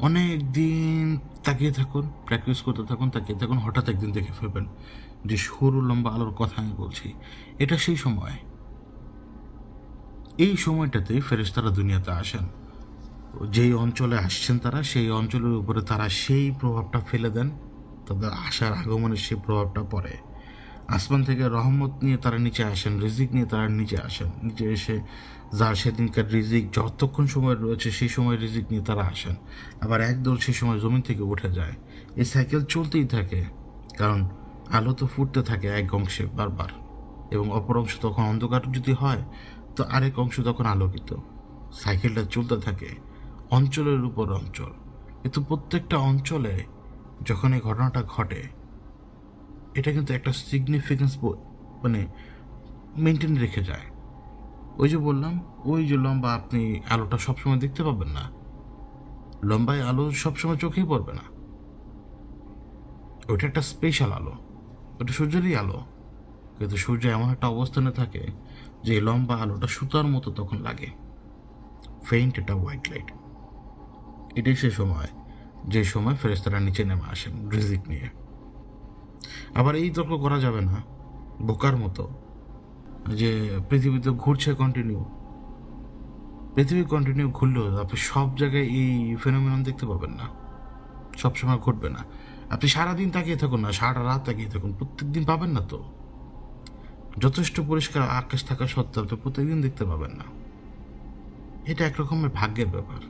অনেক দিন তাকিয়ে থাকুন, প্র্যাকটিস করতে থাকুন, তাকিয়ে থাকুন, হঠাৎ একদিন দেখে ফেলবেন যে সরু লম্বা আলোর কথা আমি বলছি। এটা সেই সময়, এই সময়টাতেই ফেরেশতারা দুনিয়াতে আসেন। যেই অঞ্চলে আসছেন তারা, সেই অঞ্চলের উপরে তারা সেই প্রভাবটা ফেলে দেন, তাদের আসার আগমনের সেই প্রভাবটা পড়ে। আসমান থেকে রহমত নিয়ে তারা নিচে আসেন, রিজিক নিয়ে তারা নিচে আসেন, নিচে এসে যার সেদিনকার রিজিক যতক্ষণ সময় রয়েছে সেই সময় রিজিক নিয়ে তারা আসেন, আবার একদল সেই সময় জমিন থেকে উঠে যায়। এই সাইকেল চলতেই থাকে, কারণ আলো তো ফুটতে থাকে এক অংশে বারবার, এবং অপর অংশ তখন অন্ধকার যদি হয় তো আরেক অংশ তখন আলোকিত। সাইকেলটা চলতে থাকে অঞ্চলের উপর অঞ্চল, কিন্তু প্রত্যেকটা অঞ্চলে যখন এই ঘটনাটা ঘটে এটা কিন্তু একটা সিগনিফিকেন্স মানে মেনটেন রেখে যায়। ওই যে বললাম, ওই যে লম্বা আপনি আলোটা সবসময় দেখতে পাবেন না, লম্বায় আলো সবসময় চোখেই পড়বে না, ওইটা একটা স্পেশাল আলো, ওটা সূর্যেরই আলো, কিন্তু সূর্য এমন একটা অবস্থানে থাকে যে লম্বা আলোটা সুতার মতো তখন লাগে, ফেইন্ট, এটা হোয়াইট লাইট। এটাই সে সময় যে সময় ফেরেশতারা নিচে নেমে আসেন রিজিক নিয়ে। আবার এই তর্ক করা যাবে না বোকার মতো যে পৃথিবীতে ঘুরছে কন্টিনিউ, পৃথিবী কন্টিনিউ ঘুরলেও আপনি সব জায়গায় এই ফেনোমেনন দেখতে পাবেন না, সবসময় ঘটবে না। আপনি সারাদিন তাকিয়ে থাকুন না, সারা রাত তাকিয়ে থাকুন, প্রত্যেকদিন পাবেন না তো। যথেষ্ট পরিষ্কার আকাশ থাকা সত্ত্বেও আপনি প্রত্যেকদিন দেখতে পাবেন না। এটা একরকমের ভাগ্যের ব্যাপার।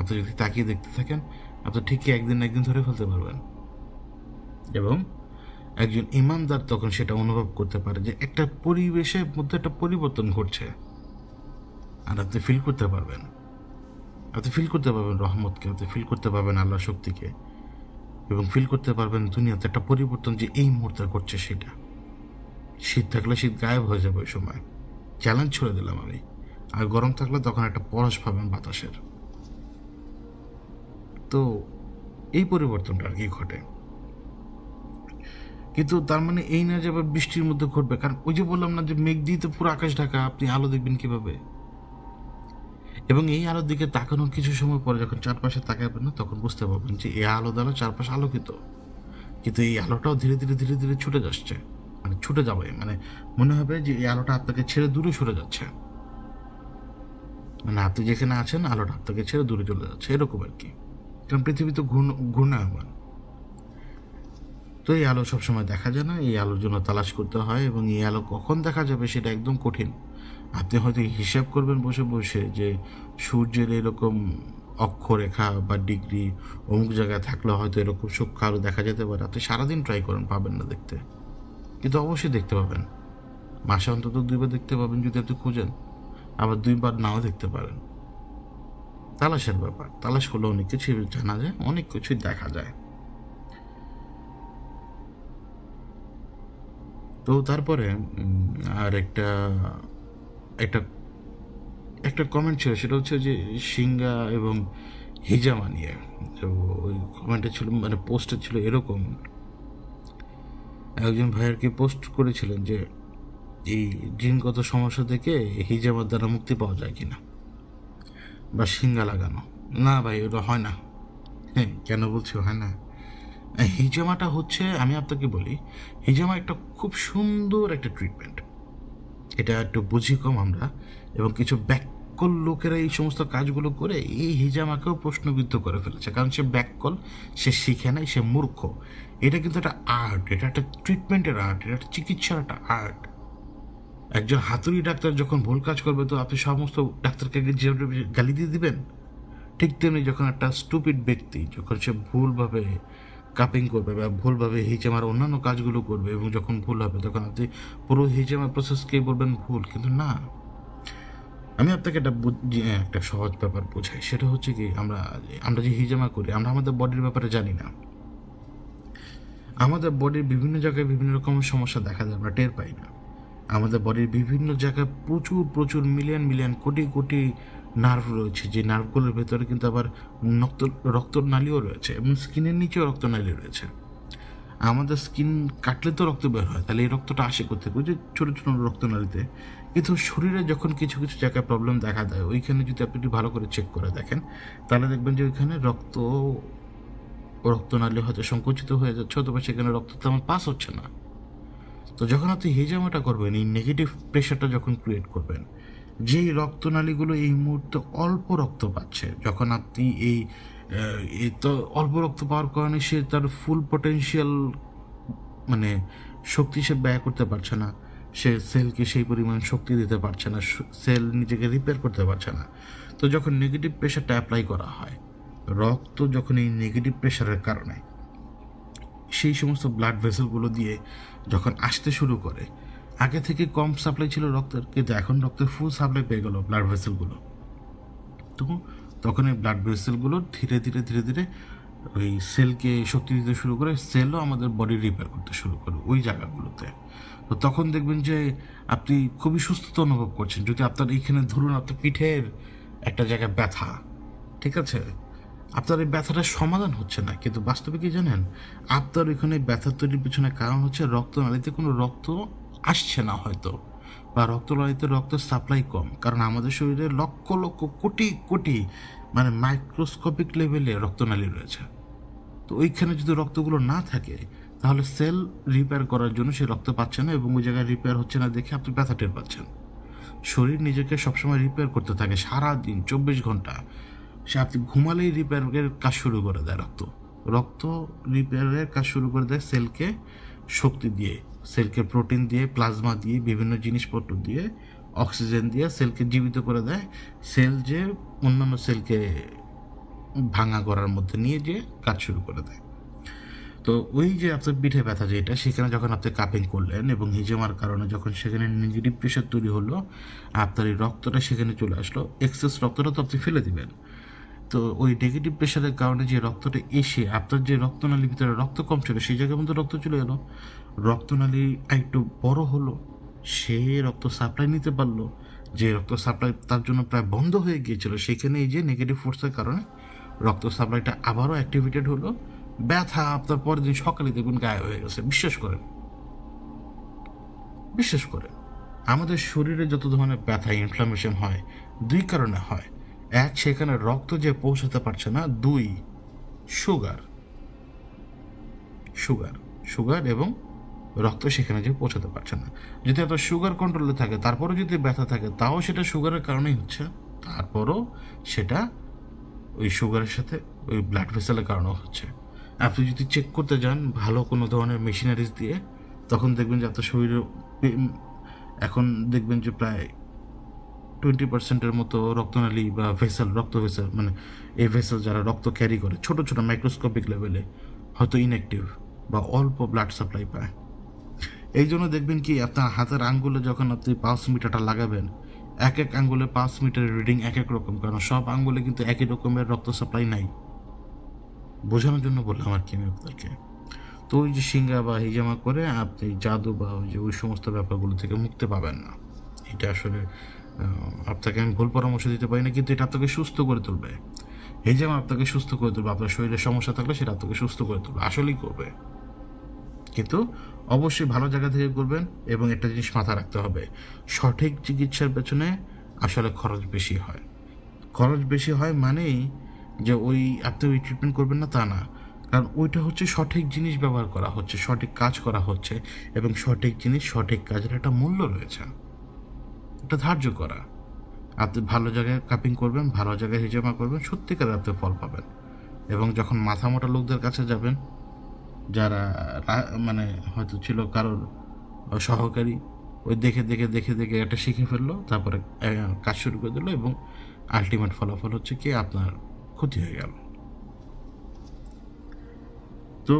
আপনি যদি তাকিয়ে দেখতে থাকেন আপনি ঠিকই একদিন না একদিন ধরে ফেলতে পারবেন, এবং একজন ইমানদার তখন সেটা অনুভব করতে পারে যে একটা পরিবেশের মধ্যে একটা পরিবর্তন ঘটছে, আর আপনি ফিল করতে পারবেন, আপনি ফিল করতে পারবেন রহমতকে, আপনি ফিল করতে পারবেন আল্লাহর শক্তিকে, এবং ফিল করতে পারবেন দুনিয়াতে একটা পরিবর্তন যে এই মুহূর্তে ঘটছে সেটা। শীত থাকলে শীত গায়েব হয়ে যাবে ওই সময়, চ্যালেঞ্জ ছুড়ে দিলাম আমি। আর গরম থাকলে তখন একটা পরশ পাবেন বাতাসের। তো এই পরিবর্তনটা আর কি ঘটে, কিন্তু তার মানে এই না যে আবার বৃষ্টির মধ্যে ঘটবে, কারণ ওই যে বললাম না যে মেঘ দিয়ে তো পুরো আকাশ ঢাকা, আপনি আলো দেখবেন কিভাবে? এবং এই আলোর দিকে তাকানোর কিছু সময় পরে যখন চারপাশে তাকাবেন না তখন বুঝতে পারবেন যে এই আলো দ্বারা চারপাশে আলোকিত, কিন্তু এই আলোটাও ধীরে ধীরে ধীরে ধীরে ছুটে যাচ্ছে, মানে ছুটে যাবে, মানে মনে হবে যে এই আলোটা আপনাকে ছেড়ে দূরে সরে যাচ্ছে, মানে আপনি যেখানে আছেন আলোটা আপনাকে ছেড়ে দূরে চলে যাচ্ছে, এরকম আর কি। কারণ পৃথিবী তো ঘূর্ণায়মান। তো এই আলো সবসময় দেখা যায় না, এই আলোর জন্য তালাশ করতে হয়, এবং এই আলো কখন দেখা যাবে সেটা একদম কঠিন। আপনি হয়তো হিসাব করবেন বসে বসে যে সূর্যের এরকম অক্ষরেখা বা ডিগ্রি অমুক জায়গায় থাকলে হয়তো এরকম সূক্ষ্ম আলো দেখা যেতে পারে। আপনি সারাদিন ট্রাই করেন, পাবেন না দেখতে, কিন্তু অবশ্যই দেখতে পাবেন। মাসে অন্তত 2বার দেখতে পাবেন যদি আপনি খুঁজেন, আবার 2বার নাও দেখতে পারেন। তালাশের ব্যাপার, তালাশ করলে অনেক কিছুই জানা যায়, অনেক কিছুই দেখা যায়। তো তারপরে আর একটা একটা একটা কমেন্ট ছিল, সেটা হচ্ছে যে সিঙ্গা এবং হিজামা নিয়ে। তো ওই কমেন্টে ছিল, মানে পোস্টে ছিল এরকম, একজন ভাইয়ের কি পোস্ট করেছিলেন যে এই জিনগত সমস্যা থেকে হিজামার দ্বারা মুক্তি পাওয়া যায় কিনা, বা সিঙ্গা লাগানো। না ভাই, ওটা হয় না। হ্যাঁ, কেন বলছি হয় না? হিজামাটা হচ্ছে, আমি আপনাকে বলি, হিজামা একটা খুব সুন্দর একটা ট্রিটমেন্ট। এটা একটু বুঝি কম আমরা, এবং কিছু ব্যাককল লোকেরা এই সমস্ত কাজগুলো করে এই হিজামাকেও প্রশ্নবিদ্ধ করে ফেলেছে, কারণ সে ব্যাককল, সে শিখে নাই, সে মূর্খ। এটা কিন্তু একটা আর্ট, এটা একটা ট্রিটমেন্টের আর্ট, এটা একটা চিকিৎসার একটা আর্ট। একজন হাতুড়ি ডাক্তার যখন ভুল কাজ করবে তো আপনি সমস্ত ডাক্তারকে গালি দিয়ে দিবেন, ঠিক তেমনি যখন একটা স্টুপিড ব্যক্তি যখন সে ভুলভাবে কাপিং করবে বা ভুলভাবে হিজামার অন্যান্য কাজগুলো করবে, এবং যখন ভুল হবে তখন আপনি পুরো হিজামার প্রসেসকেই বলবেন ভুল, কিন্তু না। আমি আপনাকে একটা সহজ ব্যাপার বোঝাই, সেটা হচ্ছে কি, আমরা যে হিজামা করি আমরা আমাদের বডির ব্যাপারে জানি না। আমাদের বডির বিভিন্ন জায়গায় বিভিন্ন রকমের সমস্যা দেখা যায়, আমরা টের পাই না। আমাদের বডির বিভিন্ন জায়গায় প্রচুর প্রচুর million million crore crore nerve রয়েছে, যে নার্ভগুলোর ভেতরে কিন্তু আবার রক্তনালীও রয়েছে, এবং স্কিনের নিচেও রক্তনালী রয়েছে। আমাদের স্কিন কাটলে তো রক্ত বের হয়, তাহলে এই রক্তটা আসে কোথায়? ওই যে ছোটো ছোটো রক্তনালীতে। কিন্তু শরীরে যখন কিছু কিছু জায়গায় প্রবলেম দেখা দেয়, ওইখানে যদি আপনি একটু ভালো করে চেক করে দেখেন তাহলে দেখবেন যে ওইখানে রক্তনালী হয়তো সংকুচিত হয়ে যাচ্ছে, অথবা সেখানে রক্ত তেমন পাস হচ্ছে না। তো যখন আপনি হিজামাটা করবেন, এই নেগেটিভ প্রেশারটা যখন ক্রিয়েট করবেন, যেই রক্তনালীগুলো এই মুহূর্তে অল্প রক্ত পাচ্ছে, যখন আপনি এই তো অল্প রক্ত পাওয়ার কারণে সে তার ফুল পটেনশিয়াল মানে শক্তি সে ব্যয় করতে পারছে না, সে সেলকে সেই পরিমাণ শক্তি দিতে পারছে না, সেল নিজেকে রিপেয়ার করতে পারছে না। তো যখন নেগেটিভ প্রেশারটা অ্যাপ্লাই করা হয়, রক্ত যখন এই নেগেটিভ প্রেশারের কারণে সেই সমস্ত ব্লাড ভেসেলগুলো দিয়ে যখন আসতে শুরু করে, আগে থেকে কম সাপ্লাই ছিল রক্তের, কিন্তু এখন রক্তের ফুল সাপ্লাই পেয়ে গেল ব্লাড ভেসেলগুলো। তো তখন এই ব্লাড ভেসেলগুলো ধীরে ধীরে ধীরে ধীরে ওই সেলকে শক্তি দিতে শুরু করে, সেলও আমাদের বডি রিপেয়ার করতে শুরু করে ওই জায়গাগুলোতে। তো তখন দেখবেন যে আপনি খুবই সুস্থতা অনুভব করছেন। যদি আপনার এইখানে ধরুন আপনার পিঠের একটা জায়গায় ব্যথা, ঠিক আছে, আপনার এই ব্যথাটার সমাধান হচ্ছে না, কিন্তু বাস্তবে কি জানেন, আপনার এখানে ব্যথা তৈরির পিছনে কারণ হচ্ছে রক্তনালীতে কোনো রক্ত আসছে না হয়তো, বা রক্তনালীতে রক্তের সাপ্লাই কম। কারণ আমাদের শরীরে লক্ষ লক্ষ কোটি কোটি মানে মাইক্রোস্কোপিক লেভেলে রক্তনালী রয়েছে। তো ওইখানে যদি রক্তগুলো না থাকে, তাহলে সেল রিপেয়ার করার জন্য সে রক্ত পাচ্ছে না, এবং ওই জায়গায় রিপেয়ার হচ্ছে না দেখে আপনি ব্যথা টের পাচ্ছেন। শরীর নিজেকে সবসময় রিপেয়ার করতে থাকে সারাদিন 24 ঘন্টা। সে আপনি ঘুমালেই রিপেয়ারের কাজ শুরু করে দেয়, রক্ত রিপেয়ারের কাজ শুরু করে দেয় সেলকে শক্তি দিয়ে, সেলকে প্রোটিন দিয়ে, প্লাজমা দিয়ে, বিভিন্ন জিনিসপত্র দিয়ে, অক্সিজেন দিয়ে সেলকে জীবিত করে দেয়। সেল যে অন্যান্য সেলকে ভাঙা করার মধ্যে নিয়ে যে কাজ শুরু করে দেয়। তো ওই যে আপনার পিঠে ব্যথা যেটা, সেখানে যখন আপনি কাপিং করলেন এবং হিজেমার কারণে যখন সেখানে নেগেটিভ প্রেশার তৈরি হলো, আপনার এই রক্তটা সেখানে চলে আসলো, এক্সেস রক্তটা তো আপনি ফেলে দিবেন। তো ওই নেগেটিভ প্রেশারের কারণে যে রক্তটা এসে আপনার যে রক্তনালীর ভিতরে রক্ত কম ছিল, সেই জায়গার মধ্যে রক্ত চলে এলো, রক্তনালী একটু বড় হলো, সে রক্ত সাপ্লাই নিতে পারলো। যে রক্ত সাপ্লাই তার জন্য প্রায় বন্ধ হয়ে গিয়েছিল, সেখানে এই যে নেগেটিভ ফোর্সের কারণে রক্ত সাপ্লাইটা আবারও অ্যাক্টিভেটেড হলো। ব্যথা আপনার পরের দিন সকালে দেখুন গায়ে হয়ে গেছে। বিশ্বাস করেন আমাদের শরীরে যত ধরনের ব্যথা ইনফ্লামেশন হয়, দুই কারণে হয়। এক, সেখানে রক্ত যে পৌঁছাতে পারছে না। দুই, সুগার সুগার এবং রক্ত সেখানে যে পৌঁছাতে পারছে না। যদি আপনার সুগার কন্ট্রোলে থাকে, তারপরও যদি ব্যথা থাকে, তাও সেটা সুগারের কারণেই হচ্ছে। তারপরও সেটা ওই সুগারের সাথে ওই ব্লাড ভেসেলের কারণেও হচ্ছে। আপনি যদি চেক করতে যান ভালো কোনো ধরনের মেশিনারিজ দিয়ে, তখন দেখবেন যে আপনার শরীরে এখন দেখবেন যে প্রায় 20% মতো রক্তনালী বা রক্ত ভেসেল, মানে এই ভেসেল যারা রক্ত ক্যারি করে, ছোট ছোট মাইক্রোস্কোপিক লেভেলে হয়তো ইনঅ্যাক্টিভ বা অল্প ব্লাড সাপ্লাই পায়। এই জন্য দেখবেন কি আপনার হাতের আঙ্গুলে যখন আপনি পালস মিটারটা লাগাবেন, এক এক আঙ্গুলে পালস মিটারের রিডিং এক এক রকম, কারণ সব আঙ্গুলে কিন্তু একই রকমের রক্ত সাপ্লাই নাই। বোঝানোর জন্য বললাম আর কি আমি আপনাদেরকে। তো ওই যে সিঙ্গা বা হিজামা করে আপনি জাদু বা ওই সমস্ত ব্যাপারগুলো থেকে মুক্তি পাবেন না। এটা আসলে আপনাকে আমি ভুল পরামর্শ দিতে পারি না, কিন্তু এটা আপনাকে সুস্থ করে তুলবে। হিজামা আপনাকে সুস্থ করে তুলবে। আপনার শরীরে সমস্যা থাকলে সেটা আপনাকে সুস্থ করে তুলবে, আসলেই করবে। কিন্তু অবশ্যই ভালো জায়গা থেকে করবেন। এবং একটা জিনিস মাথায় রাখতে হবে, সঠিক চিকিৎসার পেছনে আসলে খরচ বেশি হয় মানেই যে আপনি ওই ট্রিটমেন্ট করবেন না তা না। কারণ ওইটা হচ্ছে সঠিক জিনিস ব্যবহার করা হচ্ছে, সঠিক কাজ করা হচ্ছে, এবং সঠিক জিনিস সঠিক কাজের একটা মূল্য রয়েছে, এটা ধার্য করা। আপনি ভালো জায়গায় কাপিং করবেন, ভালো জায়গায় হিজামা করবেন, সত্যিকার আপনি ফল পাবেন। এবং যখন মাথা মোটা লোকদের কাছে যাবেন, যারা মানে হয়তো ছিল কারোর সহকারী, ওই দেখে দেখে দেখে দেখে একটা শিখে ফেললো, তারপরে কাজ শুরু করে দিল, এবং আলটিমেট ফলাফল হচ্ছে কি আপনার ক্ষতি হয়ে গেল। তো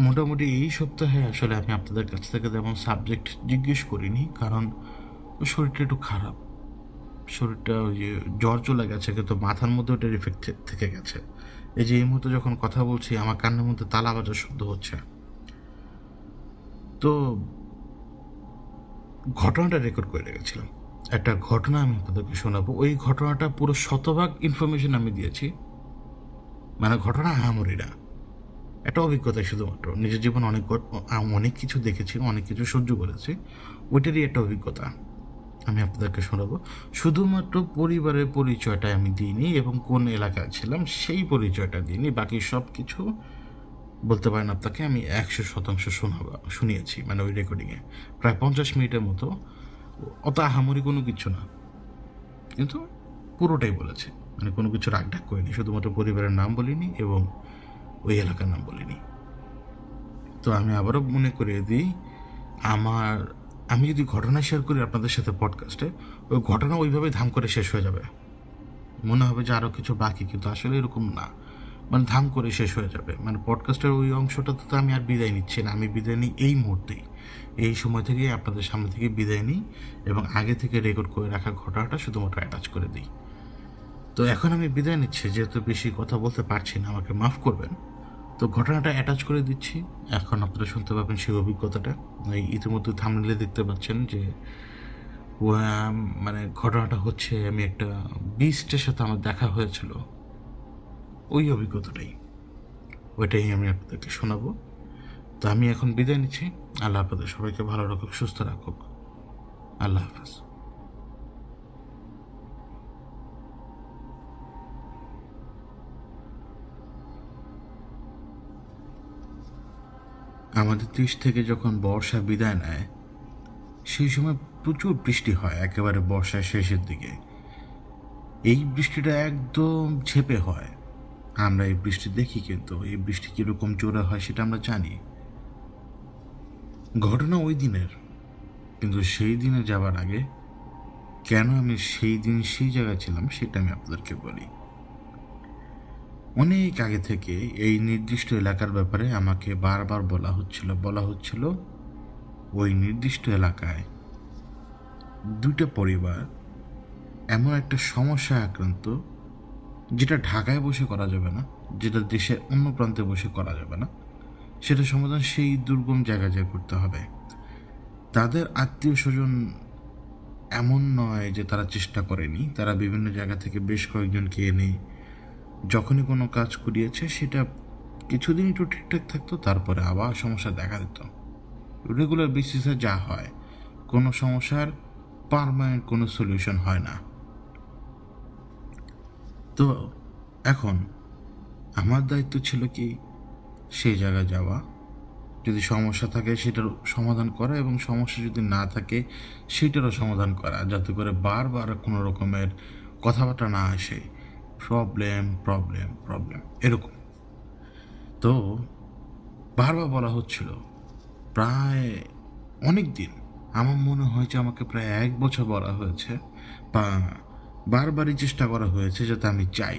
মোটামুটি এই সপ্তাহে আসলে আমি আপনাদের কাছ থেকে তেমন সাবজেক্ট জিজ্ঞেস করিনি, কারণ শরীরটা একটু খারাপ। শরীরটা ওই যে জ্বর চলে গেছে, কিন্তু মাথার মধ্যে ওটার ইফেক্ট থেকে গেছে। এই যে এই মুহূর্তে যখন কথা বলছি, আমার কানের মধ্যে তালা বাজার শব্দ হচ্ছে। তো ঘটনাটা রেকর্ড করে রেখেছিলাম, একটা ঘটনা আমি আপনাদেরকে শোনাবো। ওই ঘটনাটা পুরো শতভাগ ইনফরমেশন আমি দিয়েছি, মানে ঘটনা আহামরি না, একটা অভিজ্ঞতা শুধুমাত্র। নিজের জীবন অনেক কিছু দেখেছি, অনেক কিছু সহ্য করেছি, ওইটারই একটা অভিজ্ঞতা আমি আপনাদেরকে শোনাবো। শুধুমাত্র পরিবারের পরিচয়টা আমি দিইনি, এবং কোন এলাকায় ছিলাম সেই পরিচয়টা দিইনি। বাকি সব কিছু বলতে পারেন আপনাকে আমি 100% শুনিয়েছি, মানে ওই রেকর্ডিংয়ে প্রায় 50 মিনিটের মতো। অত আহামরি কোনো কিছু না, কিন্তু পুরোটাই বলেছে, মানে কোনো কিছু রাগ করিনি। শুধুমাত্র পরিবারের নাম বলিনি এবং ওই এলাকার নাম বলিনি। তো আমি আবারও মনে করিয়ে দিই, আমি যদি ঘটনা শেয়ার করি আপনাদের সাথে পডকাস্টে, ওই ঘটনা ওইভাবে ধাম করে শেষ হয়ে যাবে, মনে হবে যে আরও কিছু বাকি, কিন্তু আসলে এরকম না, মানে ধাম করে শেষ হয়ে যাবে। মানে পডকাস্টের ওই অংশটাতে তো আমি আর বিদায় নিচ্ছি না, আমি বিদায় নিই এই মুহূর্তেই, এই সময় থেকেই আপনাদের সামনে থেকে বিদায় নিই এবং আগে থেকে রেকর্ড করে রাখা ঘটনাটা শুধুমাত্র অ্যাটাচ করে দিই। তো এখন আমি বিদায় নিচ্ছি, যেহেতু বেশি কথা বলতে পারছি না, আমাকে মাফ করবেন। তো ঘটনাটা অ্যাটাচ করে দিচ্ছি, এখন আপনারা শুনতে পাবেন সেই অভিজ্ঞতাটা। এই ইতিমধ্যে থাম্বনেইলে দেখতে পাচ্ছেন যে মানে ঘটনাটা হচ্ছে, আমি একটা বিস্টের সাথে আমার দেখা হয়েছিল, ওই অভিজ্ঞতাটাই, ওইটাই আমি আপনাদেরকে শোনাবো। তো আমি এখন বিদায় নিচ্ছি। আল্লাহ আপনাদের সবাইকে ভালো রাখুক, সুস্থ রাখুক। আল্লাহ হাফেজ। আমাদের দেশ থেকে যখন বর্ষা বিদায় নেয়, সেই সময় প্রচুর বৃষ্টি হয়, একেবারে বর্ষার শেষের দিকে। এই বৃষ্টিটা একদম ঝেঁপে হয়, আমরা এই বৃষ্টি দেখি, কিন্তু এই বৃষ্টি কীরকম জোরে হয় সেটা আমরা জানি। ঘটনা ওই দিনের, কিন্তু সেই দিনে যাবার আগে কেন আমি সেই দিন সেই জায়গায় ছিলাম সেটা আমি আপনাদেরকে বলি। অনেক আগে থেকে এই নির্দিষ্ট এলাকার ব্যাপারে আমাকে বারবার বলা হচ্ছিল ওই নির্দিষ্ট এলাকায় দুইটা পরিবার এমন একটা সমস্যায় আক্রান্ত, যেটা ঢাকায় বসে করা যাবে না, যেটা দেশের অন্য প্রান্তে বসে করা যাবে না, সেটা সমাধান সেই দুর্গম জায়গায় যা করতে হবে। তাদের আত্মীয় স্বজন এমন নয় যে তারা চেষ্টা করেনি, তারা বিভিন্ন জায়গা থেকে বেশ কয়েকজনকে এনে যখনই কোনো কাজ করিয়েছে সেটা কিছুদিন একটু ঠিকঠাক থাকতো, তারপরে আবার সমস্যা দেখা দিত। রেগুলার বেসিসে যা হয়, কোনো সমস্যার পার্মানেন্ট কোনো সলিউশন হয় না। তো এখন আমার দায়িত্ব ছিল কি, সেই জায়গায় যাওয়া, যদি সমস্যা থাকে সেটার সমাধান করা, এবং সমস্যা যদি না থাকে সেটারও সমাধান করা, যাতে করে বারবার কোনো রকমের কথাবার্তা না আসে, প্রবলেম প্রবলেম প্রবলেম এরকম। তো বারবার বলা হচ্ছিল, প্রায় অনেক দিন, আমার মনে হয় যে আমাকে প্রায় 1 বছর বলা হয়েছে, বা বারবারই চেষ্টা করা হয়েছে যাতে আমি চাই।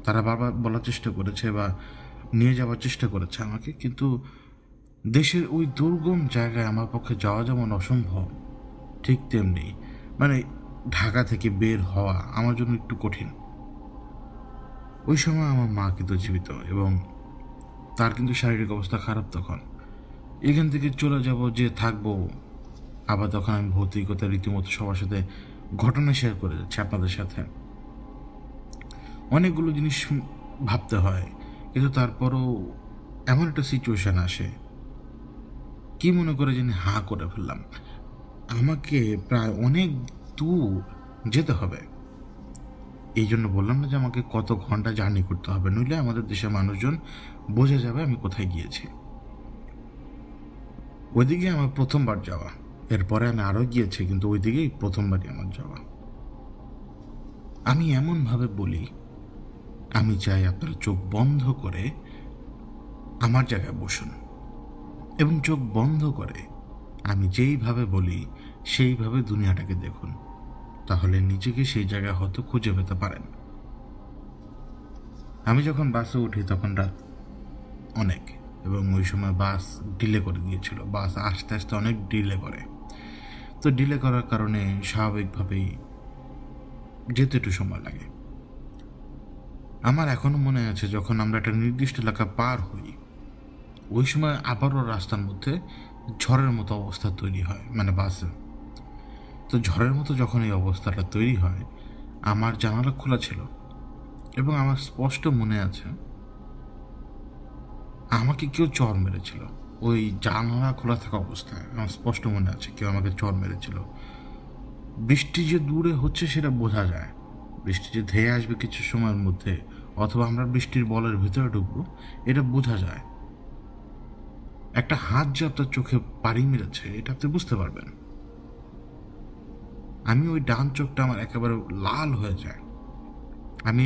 তারা বারবার বলার চেষ্টা করেছে বা নিয়ে যাওয়ার চেষ্টা করেছে আমাকে, কিন্তু দেশের ওই দুর্গম জায়গায় আমার পক্ষে যাওয়া যেমন অসম্ভব, ঠিক তেমনি মানে ঢাকা থেকে বের হওয়া আমার জন্য একটু কঠিন। ওই সময় আমার মা কিন্তু জীবিত, এবং তার কিন্তু শারীরিক অবস্থা খারাপ তখন। এখান থেকে চলে যাব, যে থাকবো, আবার তখন আমি ভৌতিকতা রীতিমতো সবার সাথে ঘটনা শেয়ার করে যাচ্ছি আপনাদের সাথে। অনেকগুলো জিনিস ভাবতে হয়, কিন্তু তারপরও এমন একটা সিচুয়েশান আসে, কি মনে করে যিনি হাঁ করে ফেললাম, আমাকে প্রায় অনেক দূর যেতে হবে। এই জন্য বললাম না যে আমাকে কত ঘন্টা জার্নি করতে হবে, নইলে আমাদের দেশের মানুষজন বোঝা যাবে আমি কোথায় গিয়েছি। ওইদিকে আমার প্রথমবার যাওয়া, এরপরে আমি আরও গিয়েছি, কিন্তু ওইদিকেই প্রথমবারই আমার যাওয়া। আমি এমনভাবে বলি, আমি চাই আপনারা চোখ বন্ধ করে আমার জায়গায় বসুন, এবং চোখ বন্ধ করে আমি যেইভাবে বলি সেইভাবে দুনিয়াটাকে দেখুন, তাহলে নিজেকে সেই জায়গায় হয়তো খুঁজে পেতে পারেন। আমি যখন বাসে উঠি তখন রাত অনেক, এবং ওই সময় বাস ডিলে করে দিয়েছিল, বাস আস্তে আস্তে অনেক ডিলে করে। তো ডিলে করার কারণে স্বাভাবিকভাবেই যেতে একটু সময় লাগে। আমার এখনো মনে আছে, যখন আমরা একটা নির্দিষ্ট এলাকা পার হই, ওই সময় আবারও রাস্তার মধ্যে ঝড়ের মতো অবস্থা তৈরি হয়, মানে বাসে। তো ঝড়ের মতো যখন এই অবস্থাটা তৈরি হয়, আমার জানালা খোলা ছিল, এবং আমার স্পষ্ট মনে আছে আমাকে কেউ চড় মেরেছিল ওই জানালা খোলা থাকা অবস্থায়। আমার স্পষ্ট মনে আছে কেউ আমাকে চড় মেরেছিল। বৃষ্টি যে দূরে হচ্ছে সেটা বোঝা যায়, বৃষ্টি যে ধেয়ে আসবে কিছু সময়ের মধ্যে, অথবা আমরা বৃষ্টির বলের ভিতরে ঢুকবো, এটা বোঝা যায়। একটা হাত যে আপনার চোখে পাড়ি মেরেছে, এটা আপনি বুঝতে পারবেন। আমি ওই ডান চোখটা আমার একেবারে লাল হয়ে যায়, আমি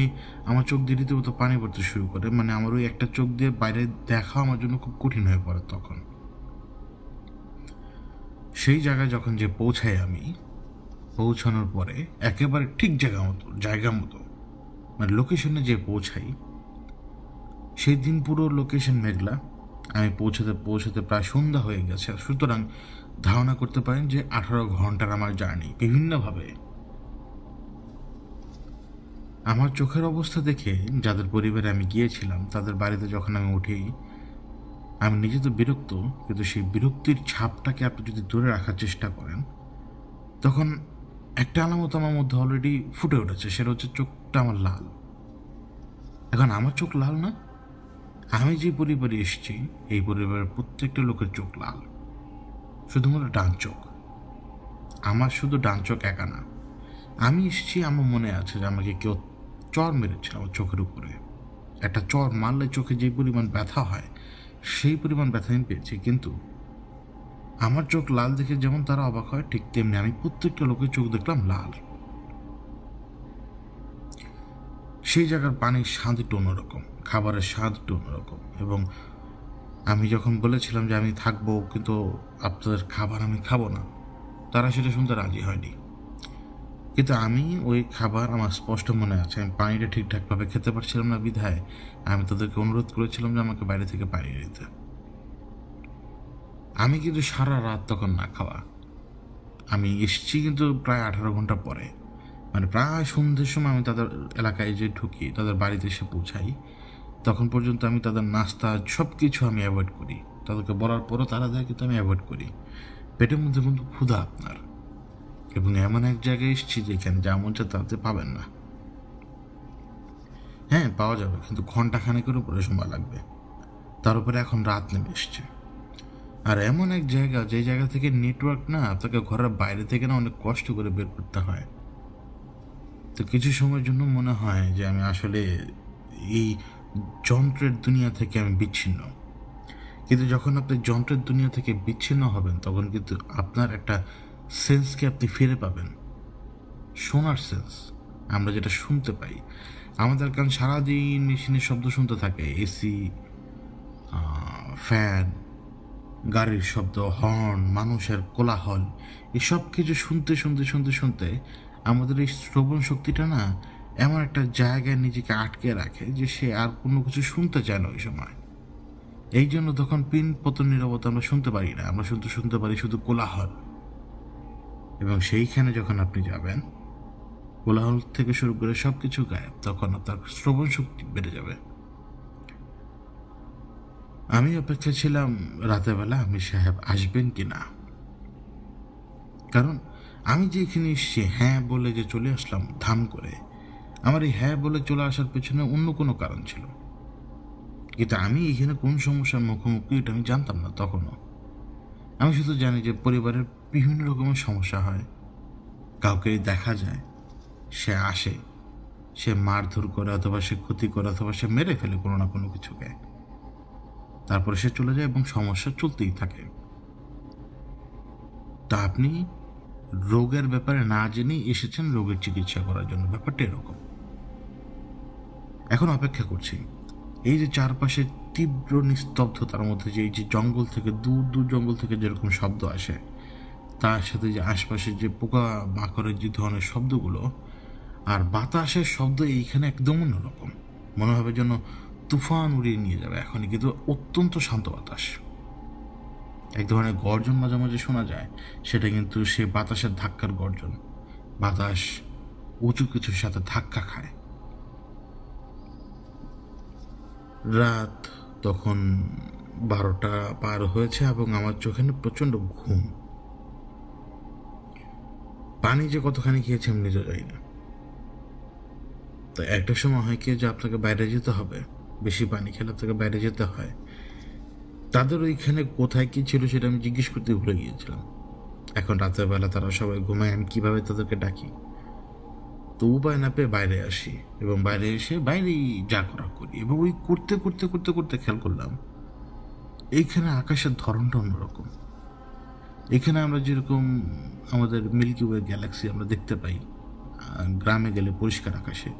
আমার চোখ দিয়ে রীতিমতো পানি পড়তে শুরু করে, মানে আমার ওই একটা চোখ দিয়ে বাইরে দেখা আমার জন্য খুব কঠিন হয়ে পড়ে তখন। সেই জায়গায় যখন যে পৌঁছাই আমি, পৌঁছানোর পরে একেবারে ঠিক জায়গা মতো মানে লোকেশনে যে পৌঁছাই, সেই দিন পুরো লোকেশন মেঘলা। আমি পৌঁছাতে পৌঁছাতে প্রায় সন্ধ্যা হয়ে গেছে, সুতরাং ধারণা করতে পারেন যে 18 ঘন্টার আমার জার্নি। বিভিন্নভাবে আমার চোখের অবস্থা দেখে যাদের পরিবারে আমি গিয়েছিলাম তাদের বাড়িতে যখন আমি উঠি, আমি নিজে তো বিরক্ত, কিন্তু সেই বিরক্তির ছাপটাকে আপনি যদি ধরে রাখার চেষ্টা করেন, তখন একটা আলামত আমার মধ্যে অলরেডি ফুটে উঠেছে, সেটা হচ্ছে চোখটা আমার লাল। এখন আমার চোখ লাল না, আমি যে পরিবারে এসেছি এই পরিবারের প্রত্যেকটা লোকের চোখ লাল, শুধুমাত্র ডান চোখ। আমার শুধু ডান চোখ একা না। আমি এসেছি, আমার মনে আছে যে আমাকে কেউ চর মেরেছিল আমার চোখের উপরে। একটা চর মারলে চোখে যে পরিমাণ ব্যথা হয়, সেই পরিমাণ ব্যথা আমি পেয়েছি। কিন্তু আমার চোখ লাল দেখে যেমন তারা অবাক হয়, ঠিক তেমনি আমি প্রত্যেকটা লোকের চোখ দেখলাম লাল। সেই জায়গার পানির স্বাদ একটু অন্যরকম, খাবারের স্বাদ একটু অন্যরকম। এবং আমি যখন বলেছিলাম যে আমি থাকবো কিন্তু আপনাদের খাবার আমি খাবো না, তারা সেটা শুনতে রাজি হয়নি। কিন্তু আমি ওই খাবার আমার স্পষ্ট মনে আছে, আমি পানিটা ঠিকঠাকভাবে খেতে পারছিলাম না বিধায় আমি তাদেরকে অনুরোধ করেছিলাম যে আমাকে বাইরে থেকে পানি দিতে। আমি কিন্তু সারা রাত তখন না খাওয়া। আমি এসেছি কিন্তু প্রায় 18 ঘন্টা পরে, মানে প্রায় সন্ধ্যের সময় আমি তাদের এলাকায় যে ঢুকি, তাদের বাড়িতে এসে পৌঁছাই, তখন পর্যন্ত আমি তাদের নাস্তা সব কিছু আমি অ্যাভয়েড করি। তাদেরকে বলার পরও তারা দেয়, কিন্তু আমি অ্যাভয়েড করি। পেটের মধ্যে কিন্তু ক্ষুধা আপনার, এবং এমন এক জায়গায় এসেছি যেখানে যা মন চায় তাতে পাবেন না। হ্যাঁ, পাওয়া যাবে, কিন্তু ঘন্টাখানেকের উপরে সময় লাগবে। তার উপরে এখন রাত নেমে এসছে, আর এমন এক জায়গা যে জায়গা থেকে নেটওয়ার্ক না আপনাকে ঘরের বাইরে থেকে না অনেক কষ্ট করে বের করতে হয়। তো কিছু সময়ের জন্য মনে হয় যে আমি আসলে এই যন্ত্রের দুনিয়া থেকে আমি বিচ্ছিন্ন। কিন্তু যখন আপনি যন্ত্রের দুনিয়া থেকে বিচ্ছিন্ন হবেন, তখন কিন্তু আপনার একটা সেন্সকে আপনি ফিরে পাবেন, শোনার সেন্স। আমরা যেটা শুনতে পাই, আমাদের কান সারাদিন মেশিনের শব্দ শুনতে থাকে, এসি, ফ্যান, গাড়ির শব্দ, হর্ন, মানুষের কোলাহল, এসব কিছু শুনতে শুনতে শুনতে শুনতে আমাদের এই শ্রবণ শক্তিটা না এমন একটা জায়গায় নিজেকে আটকে রাখে যে সে আর কোনো কিছু শুনতে চায় না ওই সময়। এই জন্য তখন পিনপতন নীরবতা আমরা শুনতে পারি না, আমরা শুনতে পারি শুধু কোলাহল। এবং সেইখানে যখন আপনি যাবেন, কোলাহল থেকে শুরু করে সব কিছু গায়েব, তখন আপনার শ্রবণ শক্তি বেড়ে যাবে। আমি অপেক্ষা ছিলাম রাতের বেলা আমি সাহেব আসবেন কি না, কারণ আমি যে এখানে এসেছি হ্যাঁ বলে যে চলে আসলাম ধাম করে, আমার এই হ্যাঁ বলে চলে আসার পেছনে অন্য কোনো কারণ ছিল। কিন্তু আমি এখানে কোন সমস্যার মুখোমুখি এটা আমি জানতাম না তখনও। আমি শুধু জানি যে পরিবারের বিভিন্ন রকমের সমস্যা হয়, কাউকে দেখা যায়, সে আসে, সে মারধর করে, অথবা সে ক্ষতি করে, অথবা সে মেরে ফেলে কোনো না কোনো কিছুকে, তারপরে সে চলে যায় এবং সমস্যা চলতেই থাকে। তা আপনি রোগের ব্যাপারে না জেনেই এসেছেন রোগের চিকিৎসা করার জন্য, ব্যাপারটা এরকম। এখন অপেক্ষা করছি, এই যে চারপাশে তীব্র নিস্তব্ধতার মধ্যে যে এই যে জঙ্গল থেকে দূর দূর জঙ্গল থেকে যেরকম শব্দ আসে, তার সাথে যে আশপাশের যে পোকা মাকড়ের যে ধরনের শব্দগুলো, আর বাতাসের শব্দ এইখানে একদম অন্যরকম, মনে হবে যেন তুফান উড়িয়ে নিয়ে যাবে এখনই। কিন্তু অত্যন্ত শান্ত বাতাস, এক ধরনের গর্জন মাঝে মাঝে শোনা যায়, সেটা কিন্তু সে বাতাসের ধাক্কার গর্জন। বাতাস উঁচু কিছুর সাথে ধাক্কা খায়। রাত তখন 12টা পার হয়েছে এবং আমার চোখে প্রচণ্ড ঘুম। পানি যে কতখানি খেয়েছে আমি নিজে জানি না। তো একটা সময় হয় কি যে আপনাকে বাইরে যেতে হবে, বেশি পানি খেলে আপনাকে বাইরে যেতে হয়। তাদের ওইখানে কোথায় কি ছিল সেটা আমি জিজ্ঞেস করতে ভুলে গিয়েছিলাম। এখন রাতের বেলা তারা সবাই ঘুমায়, আমি কীভাবে তাদেরকে ডাকি? তো উপায় না পেয়ে বাইরে আসি, এবং বাইরে এসে বাইরেই যা করা করি। এবং ওই করতে করতে করতে করতে খেয়াল করলাম এইখানে আকাশের ধরনটা অন্যরকম। এখানে আমরা যেরকম আমাদের মিল্কি ওয়ে গ্যালাক্সি আমরা দেখতে পাই গ্রামে গেলে পরিষ্কার আকাশে,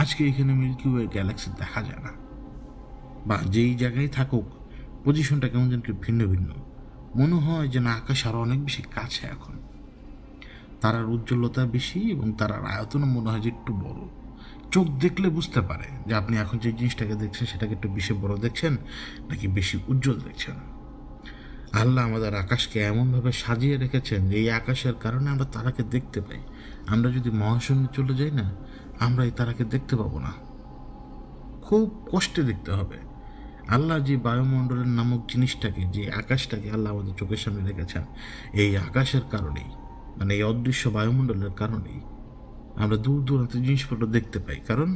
আজকে এখানে মিল্কি ওয়ে গ্যালাক্সি দেখা যায় না, বা যেই জায়গায় থাকুক পজিশনটা কেমন যেন একটু ভিন্ন ভিন্ন মনে হয়, যে না আকাশ আরও অনেক বেশি কাছে। এখন তারার উজ্জ্বলতা বেশি এবং তারার আয়তনও মনে হয় যে একটু বড়। চোখ দেখলে বুঝতে পারে যে আপনি এখন যে জিনিসটাকে দেখছেন সেটাকে একটু বেশি বড় দেখছেন নাকি বেশি উজ্জ্বল দেখছেন। আল্লাহ আমাদের আকাশকে এমনভাবে সাজিয়ে রেখেছেন যে এই আকাশের কারণে আমরা তারাকে দেখতে পাই। আমরা যদি মহাশূন্যে চলে যাই না, আমরা এই তারাকে দেখতে পাবো না, খুব কষ্টে দেখতে হবে। আল্লাহ যে বায়ুমণ্ডলের নামক জিনিসটাকে, যে আকাশটাকে আল্লাহ আমাদের চোখের সামনে রেখেছেন, এই আকাশের কারণেই, মানে এই অদৃশ্য বায়ুমণ্ডলের কারণেই আমরা দূর দূরান্ত জিনিসপত্র দেখতে পাই, কারণ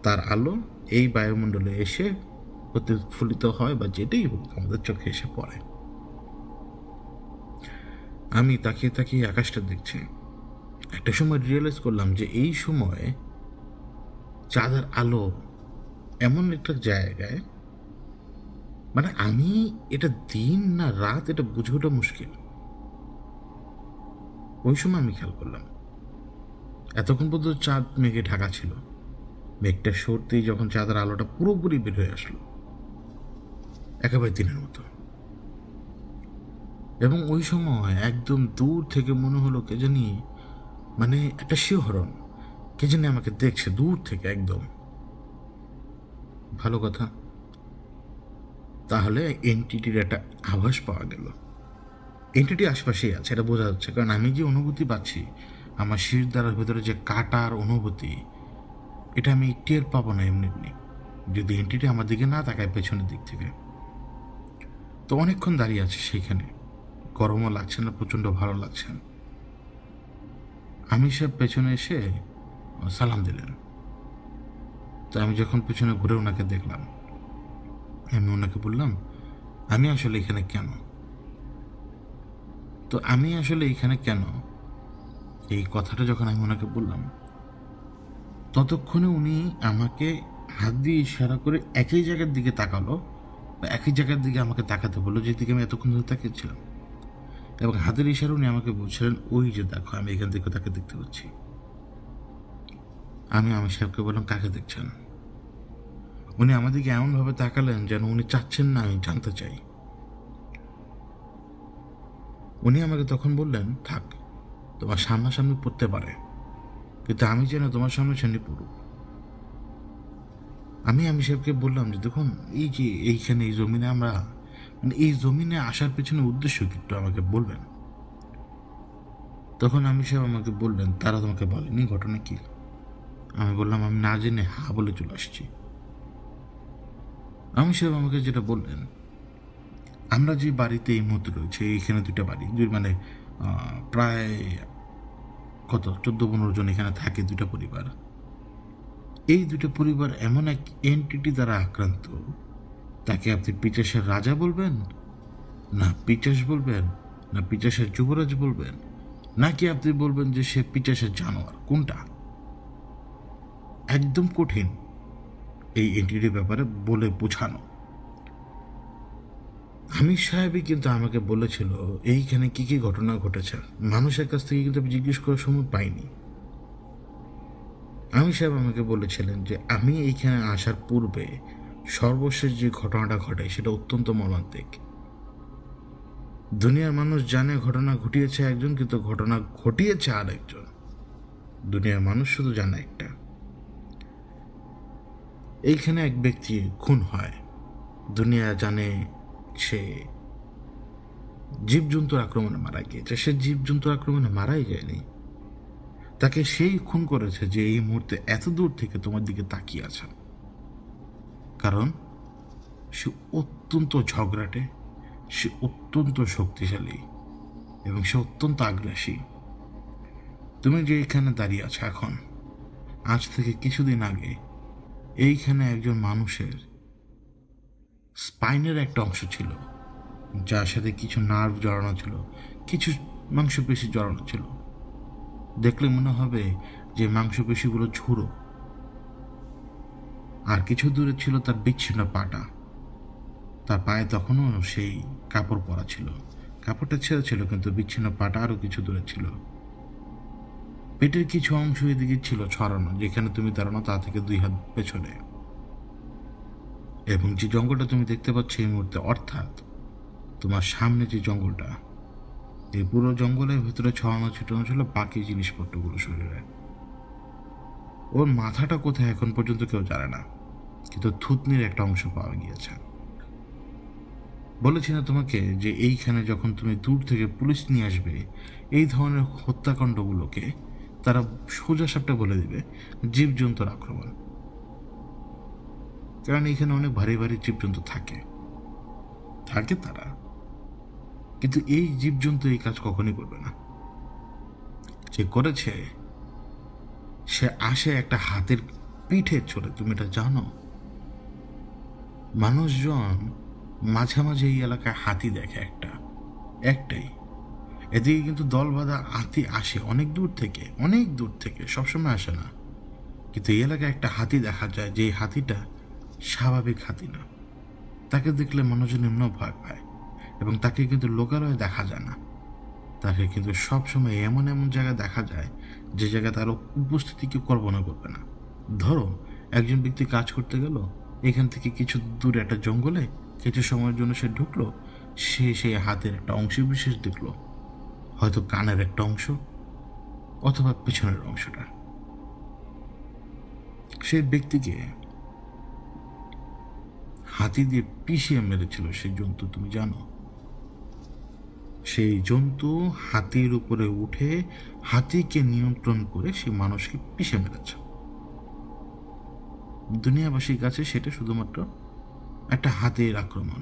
তার আলো এই বায়ুমণ্ডলে এসে প্রতিফলিত হয়, বা যেটাই হোক আমাদের চোখে এসে পড়ে। আমি তাকিয়ে তাকিয়ে আকাশটা দেখছি। একটা সময় রিয়েলাইজ করলাম যে এই সময় চাঁদের আলো এমন একটা জায়গায়, মানে আমি এটা দিন না রাত এটা বুঝে ওঠা মুশকিল। ওই সময় আমি খেয়াল করলাম এতক্ষণ পর্যন্ত চাঁদ মেঘে ঢাকা ছিল, মেঘটা সরতেই যখন চাঁদের আলোটা পুরোপুরি বের হয়ে আসলো, একেবারে দিনের মতো। এবং ওই সময় একদম দূর থেকে মনে হলো কে জানি, মানে একটা শিহরণ, কে জানি আমাকে দেখছে দূর থেকে একদম। ভালো কথা, তাহলে এনটিটির একটা আভাস পাওয়া গেল। এনটিটি আশপাশেই আছে, এটা বোঝা যাচ্ছে, কারণ আমি যে অনুভূতি পাচ্ছি, আমার শিরদাঁড়ার ভেতরে যে কাটার অনুভূতি, এটা আমি টের পাবো না এমনি এমনি যদি এনটিটি আমার দিকে না তাকায় পেছনের দিক থেকে। তো অনেকক্ষণ দাঁড়িয়ে আছে সেইখানে, গরমও লাগছে না, প্রচণ্ড ভালো লাগছে। আমি সব পেছনে এসে সালাম দিলেন। তো আমি যখন পেছনে ঘুরে ওনাকে দেখলাম, আমি ওনাকে বললাম আমি আসলে এখানে কেন। তো আমি আসলে এখানে কেন এই কথাটা যখন আমি ওনাকে বললাম, ততক্ষণে উনি আমাকে হাত দিয়ে ইশারা করে একই জায়গার দিকে তাকালো, বা একই জায়গার দিকে আমাকে তাকাতে বললো যেদিকে আমি এতক্ষণ ধরে তাকিয়েছিলাম, এবং হাতের ইশারা উনি আমাকে বলছিলেন ওই যে দেখো আমি এখান থেকে তাকে দেখতে পাচ্ছি। আমি সাহেবকে বললাম কাকে দেখছেন। উনি আমাদেরকে এমনভাবে তাকালেন যেন উনি চাচ্ছেন না আমি জানতে চাই। উনি আমাকে তখন বললেন থাক, তোমার সামনাসামনি পড়তে পারে, কিন্তু আমি যেন তোমার সামনাসামনি পড়ুক। আমি সাহেবকে বললাম যে দেখুন, এই যে এইখানে এই জমিনে আমরা, মানে এই জমিনে আসার পেছনে উদ্দেশ্য কি একটু আমাকে বলবেন। তখন সাহেব আমাকে বললেন তারা তোমাকে বলেনি ঘটনা কি। আমি বললাম আমি না জেনে হা বলে চলে আসছি। সাহেব আমাকে যেটা বললেন, আমরা যে বাড়িতে এই মুহূর্তে রয়েছে, এইখানে দুইটা বাড়ি, মানে প্রায় কত 14-15 জন এখানে থাকে, দুইটা পরিবার। এই দুটো পরিবার এমন এক এন্টিটি দ্বারা আক্রান্ত, তাকে আপনি পিচাসের রাজা বলবেন, না পিচাস বলবেন, না পিচাসের যুবরাজ বলবেন, নাকি আপনি বলবেন যে সে পিচাসের জানোয়ার, কোনটা? একদম কঠিন এই এন্টিটির ব্যাপারে বলে বোঝানো। আমির সাহেবই কিন্তু আমাকে বলেছিল এইখানে কি কি ঘটনা ঘটেছে, মানুষের কাছ থেকে কিন্তু আমি জিজ্ঞেস করার সময় পাইনি। আমির সাহেব আমাকে বলেছিলেন যে আমি এইখানে আসার পূর্বে সর্বশেষ যে ঘটনাটা ঘটে সেটা অত্যন্ত মর্মান্তিক। দুনিয়ার মানুষ জানে ঘটনা ঘটিয়েছে একজন, কিন্তু ঘটনা ঘটিয়েছে আর একজন। দুনিয়ার মানুষ শুধু জানে একটা, এইখানে এক ব্যক্তি খুন হয়। দুনিয়া জানে সে জীবজন্তুর আক্রমণে মারা গিয়েছে, সে জীবজন্তুর আক্রমণে মারাই যায়নি, তাকে সেই খুন করেছে যে এই মুহূর্তে এত দূর থেকে তোমার দিকে তাকিয়ে আছে। কারণ সে অত্যন্ত ঝগড়াটে, সে অত্যন্ত শক্তিশালী এবং সে অত্যন্ত আগ্রাসী। তুমি যে এখানে দাঁড়িয়ে আছো এখন, আজ থেকে কিছুদিন আগে এইখানে একজন মানুষের স্পাইনের একটা অংশ ছিল, যার সাথে কিছু নার্ভ জড়ানো ছিল, কিছু মাংসপেশি জড়ানো ছিল। দেখলে মনে হবে যে মাংসপেশিগুলো ঝুড়ো। আর কিছু দূরে ছিল তার বিচ্ছিন্ন পাটা, তার পায়ে তখনও সেই কাপড় পরা ছিল, কাপড়টা ছেঁড়া ছিল, কিন্তু বিচ্ছিন্ন পাটা আরও কিছু দূরে ছিল। পেটের কিছু অংশ এদিকে ছিল ছড়ানো, যেখানে তুমি দাঁড়ানো তা থেকে 2 হাত পেছনে। এবং যে জঙ্গলটা তুমি দেখতে পাচ্ছ এই মুহূর্তে, অর্থাৎ তোমার সামনে যে জঙ্গলটা, এই পুরো জঙ্গলের ভিতরে ছড়ানো ছিটানো ছিল বাকি জিনিসপত্রগুলো শরীরে। ওর মাথাটা কোথায় এখন পর্যন্ত কেউ জানে না, কিন্তু থুতনির একটা অংশ পাওয়া গিয়েছে। বলেছি না তোমাকে যে এইখানে যখন তুমি দূর থেকে পুলিশ নিয়ে আসবে এই ধরনের হত্যাকাণ্ডগুলোকে, তারা সোজা সাপটা বলে দিবে জীবজন্তুর আক্রমণ। কারণ এইখানে অনেক ভারী ভারী জীবজন্তু থাকে তারা, কিন্তু এই জীবজন্তু এই কাজ কখনই করবে না। যে করেছে সে আসে একটা হাতের পিঠে চড়ে, তুমি এটা জানো? মানুষজন মাঝে মাঝে এই এলাকায় হাতি দেখে একটাই। এদিকে কিন্তু দল বাঁধা হাতি আসে অনেক দূর থেকে, সবসময় আসে না। কিন্তু এই এলাকায় একটা হাতি দেখা যায়, যে হাতিটা স্বাভাবিক হাতি না। তাকে দেখলে মানুষজন এমন ভয় পায়, এবং তাকে কিন্তু লোকালয়ে দেখা যায় না। তাকে কিন্তু সবসময় এমন জায়গায় দেখা যায় যে জায়গায় তার উপস্থিতি কেউ কল্পনা করবে না। ধরো একজন ব্যক্তি কাজ করতে গেল, এখান থেকে কিছু দূরে একটা জঙ্গলে কিছু সময়ের জন্য সে ঢুকলো, সে সেই হাতের একটা অংশ বিশেষ দেখলো, হয়তো কানের একটা অংশ অথবা পিছনের অংশটা। সেই ব্যক্তিকে হাতি দিয়ে পিষিয়ে মেরেছিল সেই জন্তু, তুমি জানো? সেই জন্তু হাতির উপরে উঠে হাতিকে নিয়ন্ত্রণ করে সে মানুষকে পিষে মেরেছে। দুনিয়াবাসীর কাছে সেটা শুধুমাত্র একটা হাতির আক্রমণ।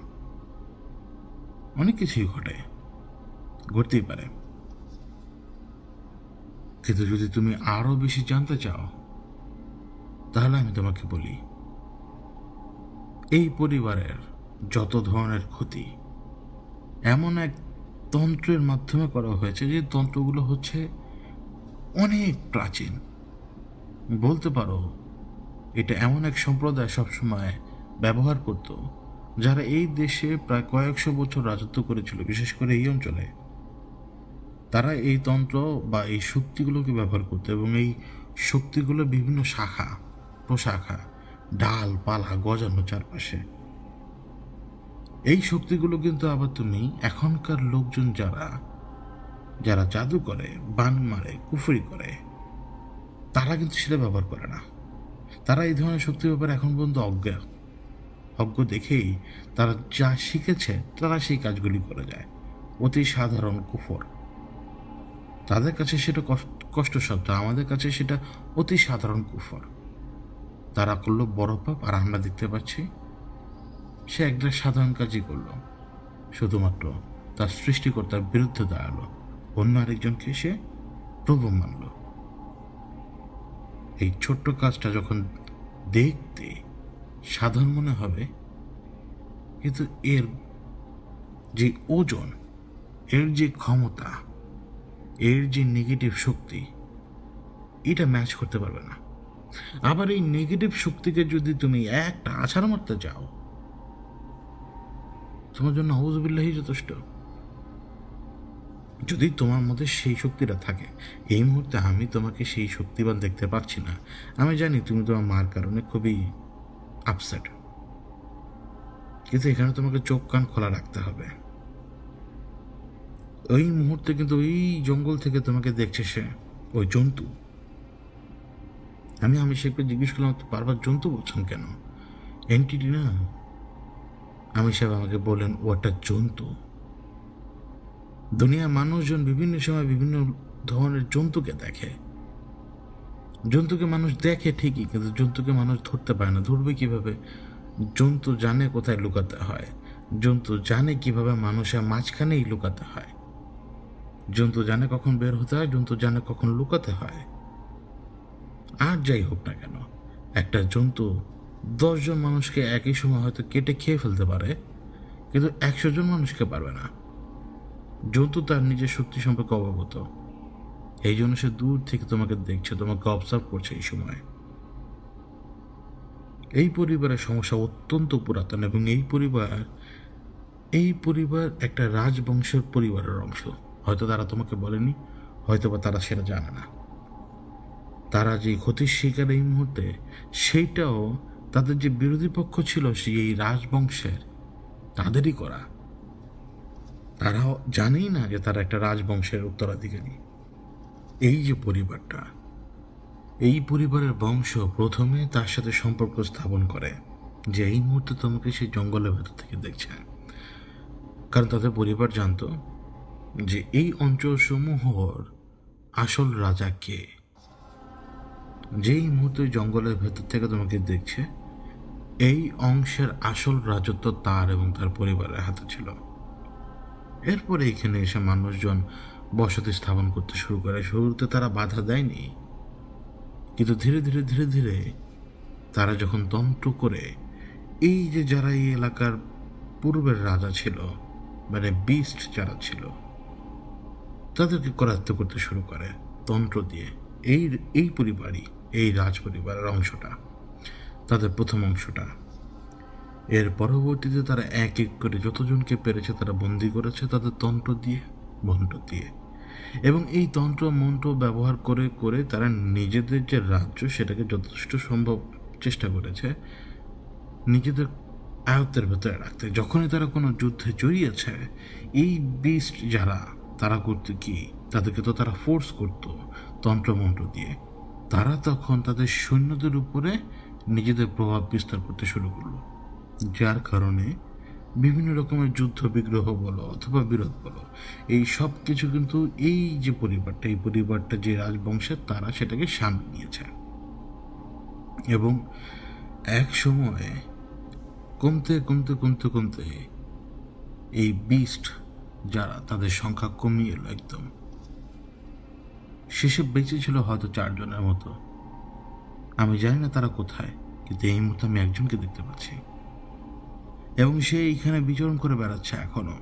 অনেক কিছুই ঘটতেই পারে, কিন্তু যদি তুমি আরো বেশি জানতে চাও তাহলে আমি তোমাকে বলি, এই পরিবারের যত ধরনের ক্ষতি এমন এক তন্ত্রের মাধ্যমে করা হয়েছে, যে তন্ত্রগুলো হচ্ছে অনেক প্রাচীন। বলতে পারো এটা এমন এক সম্প্রদায় সবসময় ব্যবহার করত, যারা এই দেশে প্রায় কয়েকশো বছর রাজত্ব করেছিল, বিশেষ করে এই অঞ্চলে। তারা এই তন্ত্র বা এই শক্তিগুলোকে ব্যবহার করত, এবং এই শক্তিগুলো বিভিন্ন শাখা প্রশাখা ডাল পালা গজানো চারপাশে। এই শক্তিগুলো কিন্তু আবার তুমি এখনকার লোকজন যারা জাদু করে, বান মারে, কুফরি করে, তারা কিন্তু সেটা ব্যবহার করে না। তারা এই ধরনের শক্তির ব্যাপারে এখন পর্যন্ত অজ্ঞ দেখেই তারা যা শিখেছে তারা সেই কাজগুলি করে যায়। অতি সাধারণ কুফর, তাদের কাছে সেটা কষ্টসাধ্য, আমাদের কাছে সেটা অতি সাধারণ কুফর। তারা করলো বড় পাপ, আর আমরা দেখতে পাচ্ছি সে একটা সাধারণ কাজই করলো, শুধুমাত্র তার সৃষ্টিকর্তার বিরুদ্ধে দাঁড়ালো, অন্য আরেকজনকে সে প্রভু মানল। এই ছোট্ট কাজটা যখন দেখতে সাধারণ মনে হবে, কিন্তু এর যে ওজন, এর যে ক্ষমতা, এর যে নেগেটিভ শক্তি, এটা ম্যাচ করতে পারবে না। আবার এই নেগেটিভ শক্তিকে যদি তুমি একটা আছাড় মারতে চাও, তোমার জন্য আউযুবিল্লাহি যথেষ্ট। যদি তোমার মধ্যে সেই শক্তিটা থাকে, এই মুহূর্তে আমি তোমাকে সেই শক্তিবান দেখতে পাচ্ছি না। আমি জানি তুমি তোমার মার কারণে খুবই আপসেট, কিন্তু এখানে তোমাকে চোখ কান খোলা রাখতে হবে। ওই মুহূর্তে কিন্তু ওই জঙ্গল থেকে তোমাকে দেখছে সে, ওই জন্তু। আমি শেখকে জিজ্ঞেস করলাম, বারবার জন্তু বলছেন কেন? এন্টিটি না। আমি সাহেব আমাকে বললেন ও একটা জন্তু। দুনিয়ার মানুষজন বিভিন্ন সময় বিভিন্ন ধরনের জন্তুকে দেখে। জন্তুকে মানুষ দেখে ঠিকই, কিন্তু জন্তুকে মানুষ ধরতে পারে না। ধরবে কিভাবে? জন্তু জানে কোথায় লুকাতে হয়, জন্তু জানে কিভাবে মানুষের মাঝখানেই লুকাতে হয়, জন্তু জানে কখন বের হতে হয়, জন্তু জানে কখন লুকাতে হয়। আর যাই হোক না কেন, একটা জন্তু 10 জন মানুষকে একই সময় হয়তো কেটে খেয়ে ফেলতে পারে, কিন্তু 100 জন মানুষকে পারবে না। জন্তু তার নিজের শক্তি সম্পর্কে অবগত, এই জন্য সে দূর থেকে তোমাকে দেখছে, তোমাকে অবজার্ভ করছে। এই সময় এই পরিবারের সমস্যা অত্যন্ত পুরাতন, এবং এই পরিবার একটা রাজবংশের পরিবারের অংশ। হয়তো তারা তোমাকে বলেনি, হয়তো বা তারা সেটা জানে না। তারা যে ক্ষতির শিকার এই মুহূর্তে, সেইটাও তাদের যে বিরোধী পক্ষ ছিল সেই রাজবংশের, তাদেরই করা। তারাও জানেই না যে তারা একটা রাজবংশের উত্তরাধিকারী। এই যে পরিবারটা, এই পরিবারের বংশ প্রথমে তার সাথে সম্পর্ক স্থাপন করে যে এই মুহূর্তে তোমাকে সেই জঙ্গলের ভেতর থেকে দেখছে, কারণ তাদের পরিবার জানতো যে এই অঞ্চলসমূহর আসল রাজা কে। যেই মুহূর্তে জঙ্গলের ভেতর থেকে তোমাকে দেখছে, এই অংশের আসল রাজত্ব তার এবং তার পরিবারের হাতে ছিল। এরপরে এখানে এসে মানুষজন বসতি স্থাপন করতে শুরু করে। শুরুতে তারা বাধা দেয়নি, কিন্তু ধীরে ধীরে ধীরে ধীরে তারা যখন তন্ত্র করে, এই যে যারা এই এলাকার পূর্বের রাজা ছিল, মানে বিস্ট যারা ছিল, তাদেরকে করায়ত্ত করতে শুরু করে তন্ত্র দিয়ে। এই পরিবারই, এই রাজ পরিবারের অংশটা, তাদের প্রথম অংশটা। এর পরবর্তীতে তারা এক এক করে যতজনকে পেরেছে তারা বন্দি করেছে তাদের তন্ত্র দিয়ে, মন্ত্র দিয়ে। এবং এই তন্ত্র মন্ত্র ব্যবহার করে করে তারা নিজেদের যে রাজ্য, সেটাকে যথেষ্ট সম্ভব চেষ্টা করেছে নিজেদের আয়ত্তের ভেতরে রাখতে। যখনই তারা কোনো যুদ্ধে জড়িয়েছে, এই বিস্ট যারা, তারা করতে কি, তাদেরকে তো তারা ফোর্স করতো তন্ত্রমন্ত্র দিয়ে। তারা তখন তাদের সৈন্যদের উপরে নিজেদের প্রভাব বিস্তার করতে শুরু করলো, যার কারণে বিভিন্ন রকমের যুদ্ধ বিগ্রহ বলো অথবা বিরোধ বলো, এই সব কিছু কিন্তু এই যে পরিবারটা, এই পরিবারটা যে রাজবংশের, তারা সেটাকে সামনে নিয়েছে। এবং এক সময়ে কমতে কমতে কমতে কমতে এই বিস্ট যারা, তাদের সংখ্যা কমিয়ে এলো একদম। শেষে বেঁচে ছিল হয়তো 4 জনের মতো। আমি জানি না তারা কোথায়, কিন্তু এই মুহূর্তে আমি একজনকে দেখতে পাচ্ছি এবং সে এইখানে বিচরণ করে বেড়াচ্ছে। এখনো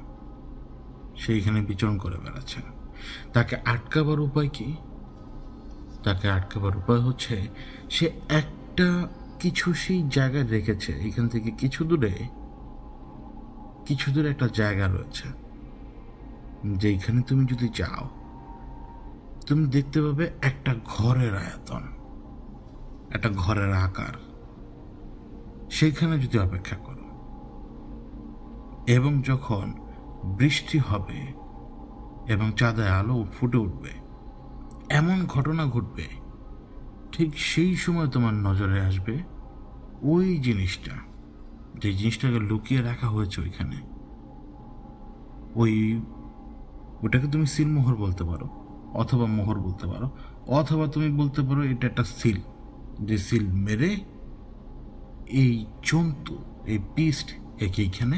সে এইখানে বিচরণ করে বেড়াচ্ছে। তাকে আটকাবার উপায় কি? তাকে আটকাবার উপায় হচ্ছে, সে একটা কিছু সেই জায়গায় রেখেছে। এখান থেকে কিছু দূরে একটা জায়গা রয়েছে, যেখানে তুমি যদি যাও, তুমি দেখতে পাবে একটা ঘরের আয়তন, একটা ঘরের আকার। সেইখানে যদি অপেক্ষা করো এবং যখন বৃষ্টি হবে এবং চাঁদে আলো ফুটে উঠবে, এমন ঘটনা ঘটবে, ঠিক সেই সময় তোমার নজরে আসবে ওই জিনিসটা, যে জিনিসটাকে লুকিয়ে রাখা হয়েছে ওইখানে। ওটাকে তুমি সিলমোহর বলতে পারো, অথবা মোহর বলতে পারো, অথবা তুমি বলতে পারো এটা একটা সিল, যে সিল মেরে এই জন্তু, এই পিস্ট একে এইখানে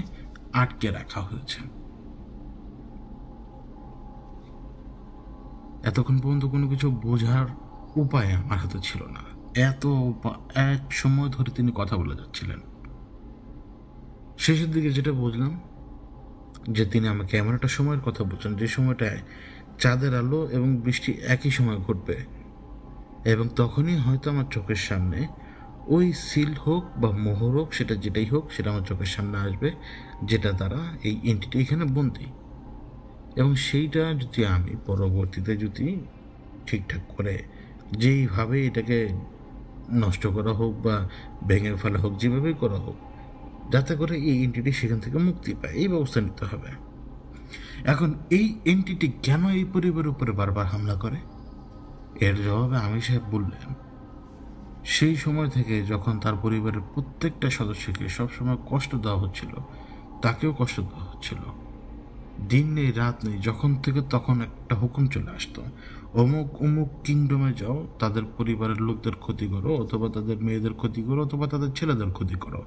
আটকে রাখা হয়েছে। এতক্ষণ পর্যন্ত কোনো কিছু বোঝার উপায় আমার হাতে ছিল না। এক সময় ধরে তিনি কথা বলে যাচ্ছিলেন। শেষের দিকে যেটা বুঝলাম, যে তিনি আমাকে এমন একটা সময়ের কথা বলছেন যে সময়টায় চাঁদের আলো এবং বৃষ্টি একই সময় ঘটবে, এবং তখনই হয়তো আমার চোখের সামনে ওই সিল হোক বা মোহর হোক, সেটা যেটাই হোক, সেটা আমার চোখের সামনে আসবে, যেটা দ্বারা এই এন্টিটি এখানে বন্দি। এবং সেইটা যদি আমি পরবর্তীতে যদি ঠিকঠাক করে, যেইভাবে এটাকে নষ্ট করা হোক বা ভেঙে ফেলা হোক, যেভাবেই করা হোক, যাতে করে এই এন্টিটি সেখান থেকে মুক্তি পায়, এই ব্যবস্থা নিতে হবে। এখন এই এন্টিটি কেন এই পরিবারের উপরে বারবার হামলা করে? এর জবাবে আমির সাহেব বললেন, সেই সময় থেকে যখন তার পরিবারের প্রত্যেকটা সদস্যকে সবসময় কষ্ট দেওয়া হচ্ছিল, তাকেও কষ্ট দেওয়া হচ্ছিল। দিন নেই রাত নেই, যখন থেকে তখন একটা হুকুম চলে আসতো, অমুক অমুক কিংডমে যাও, তাদের পরিবারের লোকদের ক্ষতি করো, অথবা তাদের মেয়েদের ক্ষতি করো, অথবা তাদের ছেলেদের ক্ষতি করো।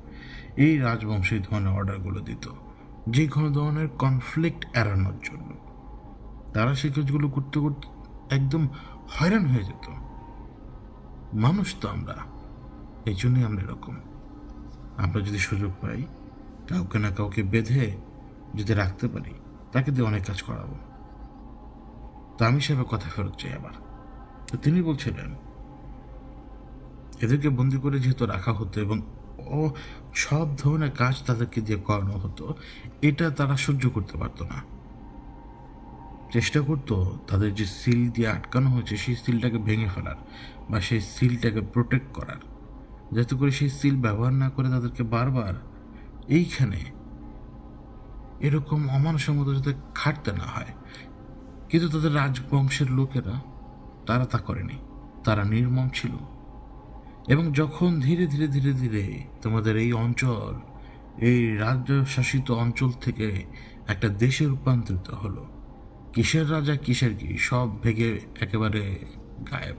এই রাজবংশ এই ধরনের অর্ডারগুলো দিত, যে কোনো ধরনের কনফ্লিক্ট এড়ানোর জন্য। তারা সেই কাজগুলো করতে করতে একদম হয়রান হয়ে যেত। মানুষ তো আমরা, এই জন্যই আমরা এরকম। আমরা যদি সুযোগ পাই, কাউকে না কাউকে বেঁধে যদি রাখতে পারি, তাকে দিয়ে অনেক কাজ করাবো। তো আমি সাহেবের কথা ফেরত চাই আবার। তো তিনি বলছিলেন, এদেরকে বন্দি করে যেহেতু রাখা হতো এবং সব ধরনের কাজ তাদেরকে দিয়ে করানো হতো, এটা তারা সহ্য করতে পারতো না। চেষ্টা করতো তাদের যে সিল দিয়ে আটকানো হয়েছে সেই সিলটাকে ভেঙে ফেলার বা সেই সিলটাকে প্রোটেক্ট করার, যাতে করে সেই সিল ব্যবহার না করে তাদেরকে বারবার এইখানে এরকম অমানুষের মতো যাতে খাটতে না হয়। কিন্তু তাদের রাজবংশের লোকেরা তারা তা করেনি, তারা নির্মম ছিল। এবং যখন ধীরে ধীরে ধীরে ধীরে তোমাদের এই অঞ্চল, এই রাজ্য শাসিত অঞ্চল থেকে একটা দেশে রূপান্তরিত হলো, কিসের রাজা কিসের কি সব ভেঙে একেবারে গায়েব।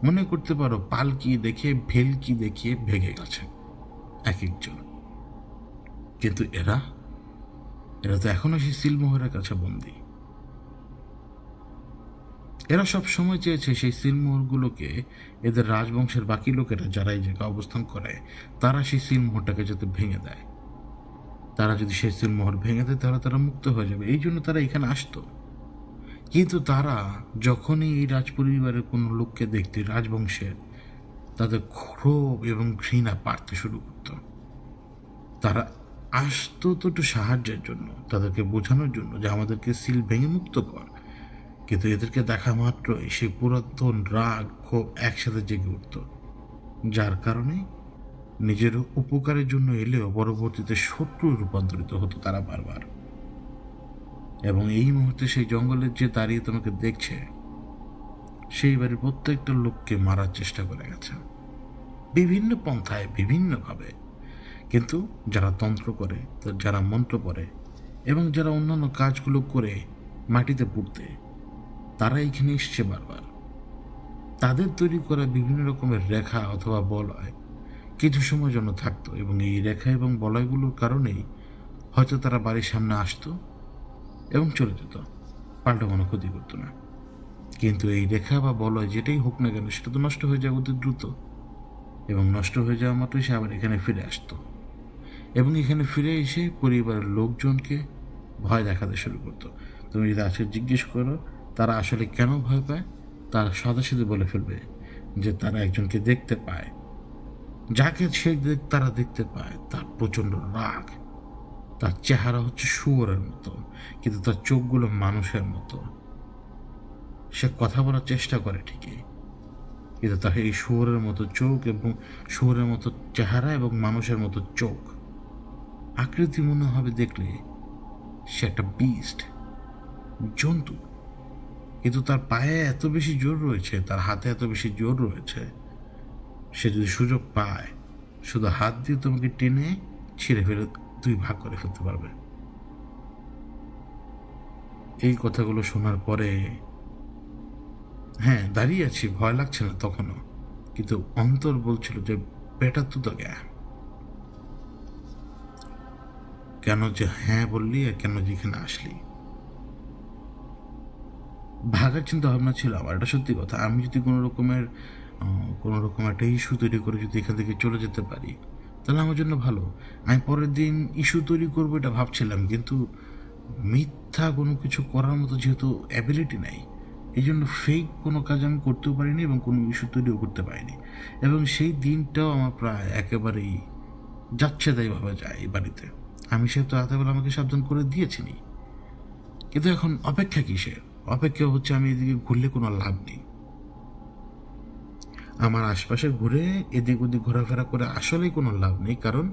মনে করতে পারো পালকি দেখে ভেলকি দেখিয়ে ভেঙে গেছে এক একজন। কিন্তু এরা তো এখনো সেই সিলমোহরের কাছে বন্দী। এরা সব সময় চেয়েছে সেই সিলমোহরগুলোকে এদের রাজবংশের বাকি লোকেরা যারা এই জায়গায় অবস্থান করে তারা সেই সিলমোহরটাকে যাতে ভেঙে দেয়। তারা যদি সেই সিলমোহর ভেঙে দেয় তাহলে তারা মুক্ত হয়ে যাবে, এই জন্য তারা এখানে আসতো। কিন্তু তারা যখনই এই রাজপরিবারের কোনো লোককে দেখতে রাজবংশের, তাদের ক্ষোভ এবং ঘৃণা বাড়তে শুরু করত। তারা আসতো তো একটু সাহায্যের জন্য, তাদেরকে বোঝানোর জন্য যে আমাদেরকে সিল ভেঙে মুক্ত কর। কিন্তু এদেরকে দেখা মাত্রই সেই পুরাতন রাগ ক্ষোভ একসাথে জেগে উঠত, যার কারণে নিজের উপকারের জন্য এলেও পরবর্তীতে শত্রু রূপান্তরিত হতো তারা বারবার। এবং এই মুহূর্তে সেই জঙ্গলের যে দাঁড়িয়ে তোমাকে দেখছে, সেই বাড়ির প্রত্যেকটা লোককে মারার চেষ্টা করে গেছে বিভিন্ন পন্থায় বিভিন্নভাবে। কিন্তু যারা তন্ত্র করে, যারা মন্ত্র পড়ে এবং যারা অন্যান্য কাজগুলো করে মাটিতে পুঁততে, তারা এখানে এসছে বারবার। তাদের তৈরি করা বিভিন্ন রকমের রেখা অথবা বলয় কিছু সময় জন্য থাকতো, এবং এই রেখা এবং বলয়গুলোর কারণেই হয়তো তারা বাড়ির সামনে আসতো এবং চলে যেত, পাল্টা কোনো ক্ষতি করতো না। কিন্তু এই রেখা বা বলয় যেটাই হোক না কেন সেটা তো নষ্ট হয়ে যায় অতি দ্রুত, এবং নষ্ট হয়ে যাওয়া মাত্রই সে আবার এখানে ফিরে আসতো, এবং এখানে ফিরে এসে পরিবারের লোকজনকে ভয় দেখাতে শুরু করতো। তুমি যদি আজকে জিজ্ঞেস করো তারা আসলে কেন ভয় পায়, তারা সাথে সাথে বলে ফেলবে যে তারা একজনকে দেখতে পায়, যাকে তারা দেখতে পায় তার প্রচণ্ড রাগ, তার চেহারা হচ্ছে শুয়োরের মতো কিন্তু তার চোখগুলো মানুষের মতো। সে কথা বলার চেষ্টা করে ঠিকই, কিন্তু তার এই শুয়োরের মতো চোখ এবং শুয়োরের মতো চেহারা এবং মানুষের মতো চোখ, আকৃতি মনে হবে দেখলে সে একটা বিস্ট, জন্তু। কিন্তু তার পায়ে এত বেশি জোর রয়েছে, তার হাতে এত বেশি জোর রয়েছে, সে যদি সুযোগ পায় শুধু হাত দিয়ে তোমাকে টেনে ছিঁড়ে ফেলে দুই ভাগ করে ফেলতে পারবে। এই কথাগুলো শোনার পরে হ্যাঁ দাঁড়িয়ে আছি, ভয় লাগছে না তখনও, কিন্তু অন্তর বলছিল যে বেটা তু তো গ্যা, কেন যে হ্যাঁ বললি আর কেন যেখানে আসলি। ভাগার চিন্তা ভাবনা ছিল আমার, এটা সত্যি কথা। আমি যদি কোনো রকম একটা ইস্যু তৈরি করে যদি এখান থেকে চলে যেতে পারি তাহলে আমার জন্য ভালো। আমি পরের দিন ইস্যু তৈরি করবো এটা ভাবছিলাম, কিন্তু মিথ্যা কোনো কিছু করার মতো যেহেতু অ্যাবিলিটি নাই, এই জন্য ফেক কোনো কাজ আমি করতেও পারিনি এবং কোনো ইস্যু তৈরিও করতে পারিনি। এবং সেই দিনটাও আমার প্রায় একেবারেই যাচ্ছে তাইভাবে যায় এই বাড়িতে। আমি সে তো রাতেবেলা আমাকে সাবধান করে দিয়েছিনি, কিন্তু এখন অপেক্ষা কিসের? অপেক্ষা হচ্ছে আমি এদিকে ঘুরলে কোনো লাভ নেই। আমার আশপাশে ঘুরে এদিক ওদিক ঘোরাফেরা করে আসলেই কোনো লাভ নেই, কারণ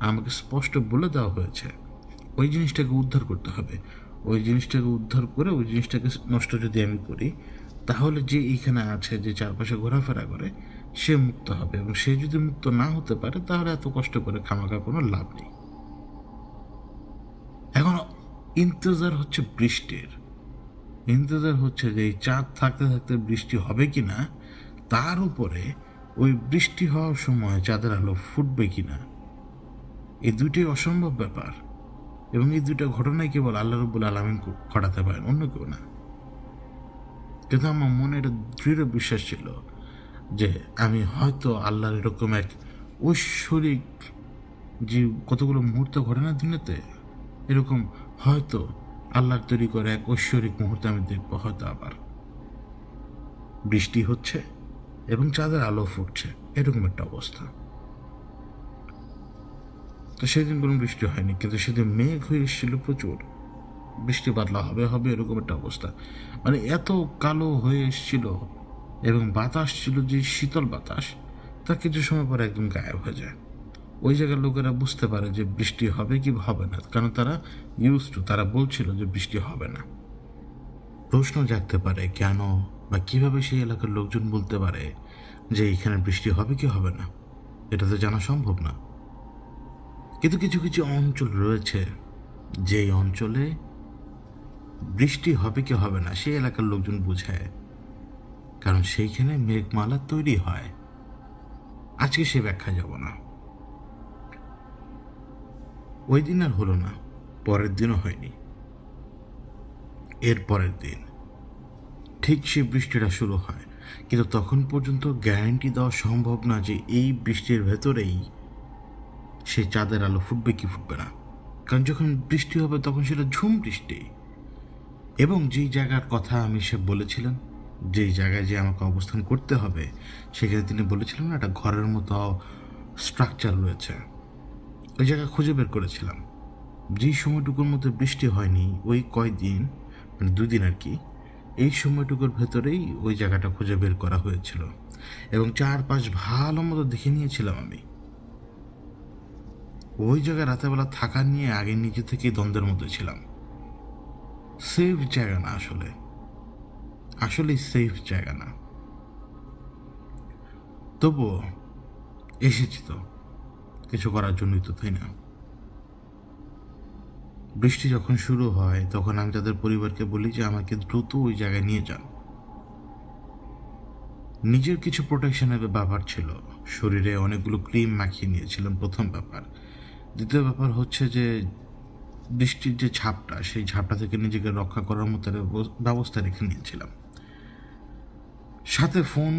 আমাকে স্পষ্ট বলে দেওয়া হয়েছে ওই জিনিসটাকে উদ্ধার করতে হবে। ওই জিনিসটাকে উদ্ধার করে ওই জিনিসটাকে নষ্ট যদি আমি করি তাহলে যে এইখানে আছে, যে চারপাশে ঘোরাফেরা করে, সে মুক্ত হবে, এবং সে যদি মুক্ত না হতে পারে তাহলে এত কষ্ট করে খামাখা কোনো লাভ নেই। এখন ইন্তজার হচ্ছে বৃষ্টির, ইন্তজার হচ্ছে যে এই চাঁদ থাকতে থাকতে বৃষ্টি হবে কি না, তার উপরে ওই বৃষ্টি হওয়ার সময় চাঁদের আলো ফুটবে কি না। এই দুইটাই অসম্ভব ব্যাপার, এবং এই দুইটা ঘটনাই কেবল আল্লাহ রাব্বুল আলামিন ঘটাতে পারেন, অন্য কেউ না। কিন্তু আমার মনে একটা দৃঢ় বিশ্বাস ছিল যে আমি হয়তো আল্লাহর এরকম এক ঐশ্বরিক, যে কতগুলো মুহূর্ত ঘটে না দুনিয়াতে, এরকম হয়তো আল্লাহর তৈরি করে এক ঐশ্বরিক মুহূর্ত আমি দেখবো। হয়তো আবার বৃষ্টি হচ্ছে এবং চাঁদের আলো ফুটছে, এরকম একটা অবস্থা। তো সেদিন কোনো বৃষ্টি হয়নি, কিন্তু সেদিন মেঘ হয়ে এসেছিল প্রচুর, বৃষ্টি বাদলা হবে হবে এরকম একটা অবস্থা। মানে এত কালো হয়ে এসেছিল এবং বাতাস ছিল যে শীতল বাতাস, তা কিছু সময় পরে একদম গায়েব হয়ে যায়। ওই জায়গার লোকেরা বুঝতে পারে যে বৃষ্টি হবে কি হবে না, কারণ তারা তারা বলছিল যে বৃষ্টি হবে না। প্রশ্ন জাগতে পারে কেন বা কিভাবে সেই এলাকার লোকজন বলতে পারে যে এখানে বৃষ্টি হবে কি হবে না, এটা তো জানা সম্ভব না। কিন্তু কিছু কিছু অঞ্চল রয়েছে যেই অঞ্চলে বৃষ্টি হবে কি হবে না সেই এলাকার লোকজন বুঝায়, কারণ সেইখানে মেঘমালা তৈরি হয়। আজকে সে ব্যাখ্যা যাব না। ওই দিন আর হলো না, পরের দিনও হয়নি। এর পরের দিন ঠিক সে বৃষ্টিটা শুরু হয়, কিন্তু তখন পর্যন্ত গ্যারান্টি দেওয়া সম্ভব না যে এই বৃষ্টির ভেতরেই সে চাঁদের আলো ফুটবে কি ফুটবে না, কারণ যখন বৃষ্টি হবে তখন সেটা ঝুম বৃষ্টি। এবং যেই জায়গার কথা আমি সে বলেছিলাম, যেই জায়গায় যে আমাকে অবস্থান করতে হবে, সেখানে তিনি বলেছিলেন একটা ঘরের মতো স্ট্রাকচার রয়েছে। ওই জায়গা খুঁজে বের করেছিলাম। যেই সময়টুকুর মধ্যে বৃষ্টি হয়নি, ওই কয়দিন মানে 2 দিন আর কি, এই সময়টুকুর ভেতরেই ওই জায়গাটা খুঁজে বের করা হয়েছিল এবং 4-5 ভালো মতো দেখে নিয়েছিলাম আমি। ওই জায়গায় রাতেরবেলা থাকা নিয়ে আগে নিজে থেকেই দ্বন্দ্বের মধ্যে ছিলাম। সেফ জায়গা না, আসলেই সেফ জায়গা না। তবুও এসেছি তো কিছু করার জন্যই তো, তাই না? বৃষ্টি যখন শুরু হয় তখন আমি তাদের পরিবারকে বলি যে আমাকে দ্রুত ওই জায়গায় নিয়ে যান। নিজের কিছু প্রোটেকশনের ব্যাপার ছিল, শরীরে অনেকগুলো ক্রিম মাখিয়ে নিয়েছিলাম প্রথম ব্যাপার। দ্বিতীয় ব্যাপার হচ্ছে যে বৃষ্টির যে ঝাপটা, সেই ঝাপটা থেকে নিজেকে রক্ষা করার মতো ব্যবস্থা রেখে নিয়েছিলাম। সাথে ফোন,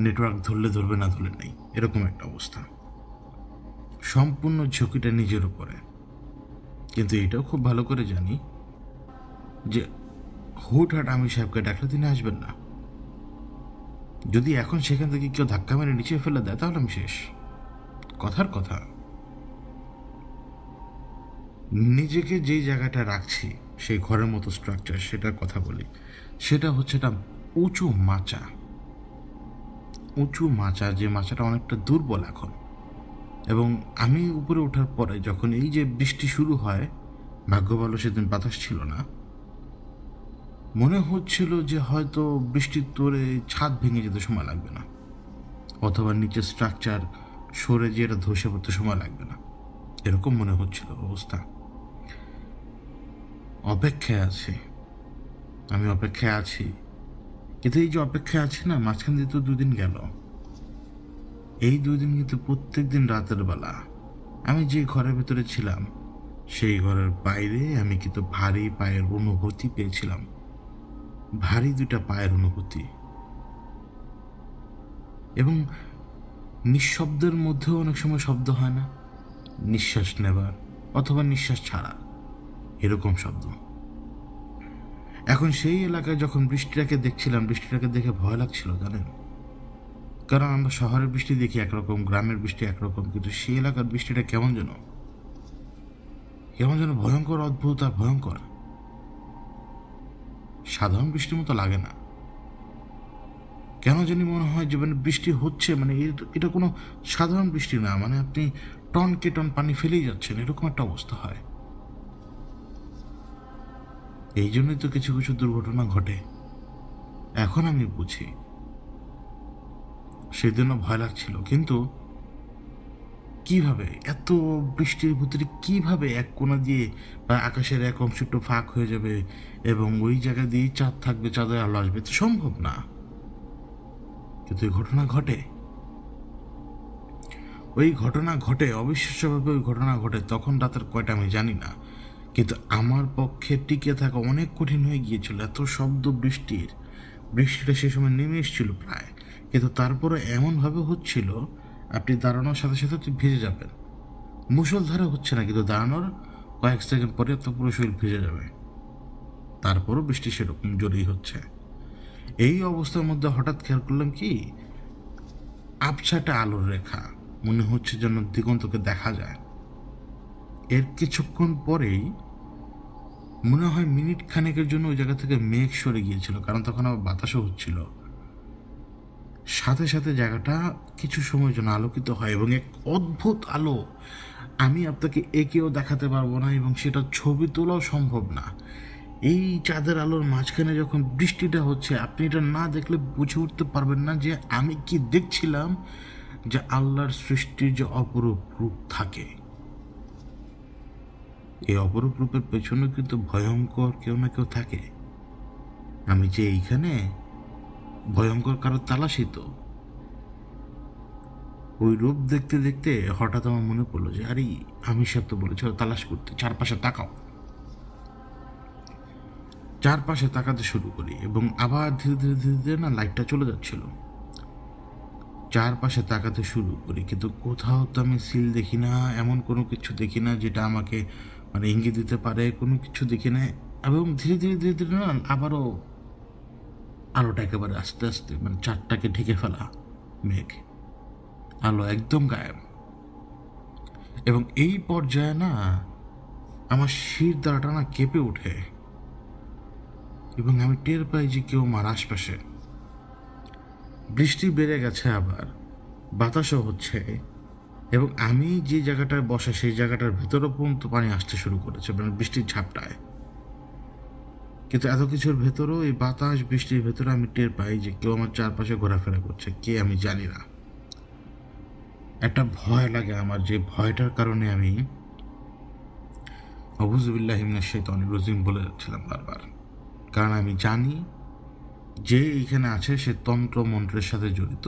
নেটওয়ার্ক ধরলে ধরবে না ধরলে নেই, এরকম একটা অবস্থা। সম্পূর্ণ ঝুঁকিটা নিজের উপরে। কিন্তু এটাও খুব ভালো করে জানি যে হুটহাট আমি সাহেবকে ডাকলে তিনি আসবেন না। যদি এখন সেখান থেকে কেউ ধাক্কা মেরে নিচে ফেলে দেয় তাহলে আমি শেষ। কথার কথা, নিজেকে যেই জায়গাটা রাখছি সেই ঘরের মতো স্ট্রাকচার, সেটার কথা বলি। সেটা হচ্ছে একটা উঁচু মাচা, যে মাচাটা অনেকটা দুর্বল এখন। এবং আমি উপরে ওঠার পরে যখন এই যে বৃষ্টি শুরু হয়, ভাগ্য ভালো সেদিন বাতাস ছিল না, মনে হচ্ছিল যে হয়তো বৃষ্টির তোরে ছাদ ভেঙে যেতে সময় লাগবে না, অথবা নিচের স্ট্রাকচার সরে যে এটা ধসে পড়তে সময় লাগবে না, এরকম মনে হচ্ছিল অবস্থা। আমি অপেক্ষায় আছি, কিন্তু এই যে অপেক্ষায় আছি না, মাঝখান দিয়ে তো 2 দিন গেল। এই 2 দিন কিন্তু প্রত্যেক দিন রাতের বেলা আমি যে ঘরের ভেতরে ছিলাম সেই ঘরের বাইরে আমি কিন্তু ভারী পায়ের অনুভূতি পেয়েছিলাম, ভারী 2টা পায়ের অনুভূতি। এবং নিঃশব্দের মধ্যেও অনেক সময় শব্দ হয় না, নিঃশ্বাস নেবার অথবা নিঃশ্বাস ছাড়া, এরকম শব্দ। এখন সেই এলাকায় যখন বৃষ্টিটাকে দেখছিলাম, বৃষ্টিটাকে দেখে ভয় লাগছিল জানেন, কারণ আমরা শহরের বৃষ্টি দেখি একরকম, গ্রামের বৃষ্টি একরকম, কিন্তু সেই এলাকার বৃষ্টিটা কেমন যেন ভয়ঙ্কর, অদ্ভুত আর ভয়ঙ্কর। সাধারণ বৃষ্টির মতো লাগে না, কেন জানি মনে হয় যে মানে বৃষ্টি হচ্ছে, মানে এটা কোনো সাধারণ বৃষ্টি না, মানে আপনি টনকে টন পানি ফেলেই যাচ্ছেন, এরকম একটা অবস্থা হয়। এই জন্যই তো কিছু কিছু দুর্ঘটনা ঘটে। এখন আমি বুঝি সেদিনও ভয় লাগছিল, কিন্তু কিভাবে এত বৃষ্টির ভিতরে কিভাবে এক কোণা দিয়ে বা আকাশের এক অংশ একটু ফাঁক হয়ে যাবে এবং ওই জায়গা দিয়ে চাঁদ থাকবে, চাঁদের আলো আসবে, তো সম্ভব না। কিন্তু ওই ঘটনা ঘটে অবিশ্বাস্যভাবে। ওই ঘটনা ঘটে তখন রাতের কয়টা আমি জানি না, কিন্তু আমার পক্ষে টিকে থাকা অনেক কঠিন হয়ে গিয়েছিল। এত শব্দ বৃষ্টিটা সে সময় নেমে এসেছিল প্রায়, কিন্তু তারপরে এমনভাবে হচ্ছিল আপনি দাঁড়ানোর সাথে সাথে আপনি ভিজে যাবেন। মুষলধারে হচ্ছে না, কিন্তু দাঁড়ানোর কয়েক সেকেন্ড পরে তো পুরো শরীর ভিজে যাবে। তারপরও বৃষ্টি সেরকম জোরেই হচ্ছে। এই অবস্থার মধ্যে হঠাৎ খেয়াল করলাম কি, আবছাটা আলোর রেখা, মনে হচ্ছে যেন দিগন্তকে দেখা যায়। এর কিছুক্ষণ পরেই মনে হয় মিনিট খানেকের জন্য ওই জায়গা থেকে মেঘ সরে গিয়েছিল, কারণ তখন আবার বাতাসও হচ্ছিল। সাথে সাথে জায়গাটা কিছু সময়ের জন্য আলোকিত হয় এবং এক অদ্ভুত আলো, আমি আপনাকে একেও দেখাতে পারবো না এবং সেটা ছবি তোলাও সম্ভব না। এই চাঁদের আলোর মাঝখানে যখন বৃষ্টিটা হচ্ছে, আপনি এটা না দেখলে বুঝে উঠতে পারবেন না যে আমি কি দেখছিলাম, যে আল্লাহর সৃষ্টির যে অপরূপ রূপ থাকে। এই অপরূপ রূপের পেছনে কিন্তু ভয়ঙ্কর কেউ না কেউ থাকে। আমি যে এইখানে ভয়ঙ্কর কারো তালাশি তো। ওই রূপ দেখতে দেখতে হঠাৎ আমার মনে পড়লো যে আরে আমি সব তো বলেছিল তালাশ করতে, চারপাশে তাকাও। চারপাশে তাকাতে শুরু করি এবং আবার ধীরে ধীরে ধীরে ধীরে না লাইটটা চলে যাচ্ছিল। চারপাশে তাকাতে শুরু করি, কিন্তু কোথাও তো আমি সিল দেখি না, এমন কোনো কিছু দেখি না যেটা আমাকে মানে ইঙ্গিত দিতে পারে, কোনো কিছু দেখি না। এবং ধীরে ধীরে ধীরে ধীরে না আবারও আলোটা একেবারে আস্তে আস্তে মানে চারটাকে ঢেকে ফেলা মেঘ, আলো একদম গায়েব। এবং এই পর্যায়ে না আমার শির দ্বারাটা না কেঁপে ওঠে এবং আমি টের পাই যে কেউ আমার আশপাশে। বৃষ্টি বেড়ে গেছে, আবার বাতাসও হচ্ছে এবং আমি যে জায়গাটায় বসা সেই জায়গাটার ভেতরও পর্যন্ত পানি আসতে শুরু করেছে, মানে বৃষ্টির ঝাপটায়। কিন্তু এত কিছুর ভেতরেও এই বাতাস বৃষ্টির ভেতরে আমি টের পাই যে কেউ আমার চারপাশে ঘোরাফেরা করছে, কে আমি জানি না। একটা ভয় লাগে আমার, যে ভয়টার কারণে আমি আউযুবিল্লাহি মিনাশ শাইতানির রাজিম বলে যাচ্ছিলাম বারবার। কারণ আমি জানি যে এইখানে আছে সে তন্ত্র মন্ত্রের সাথে জড়িত,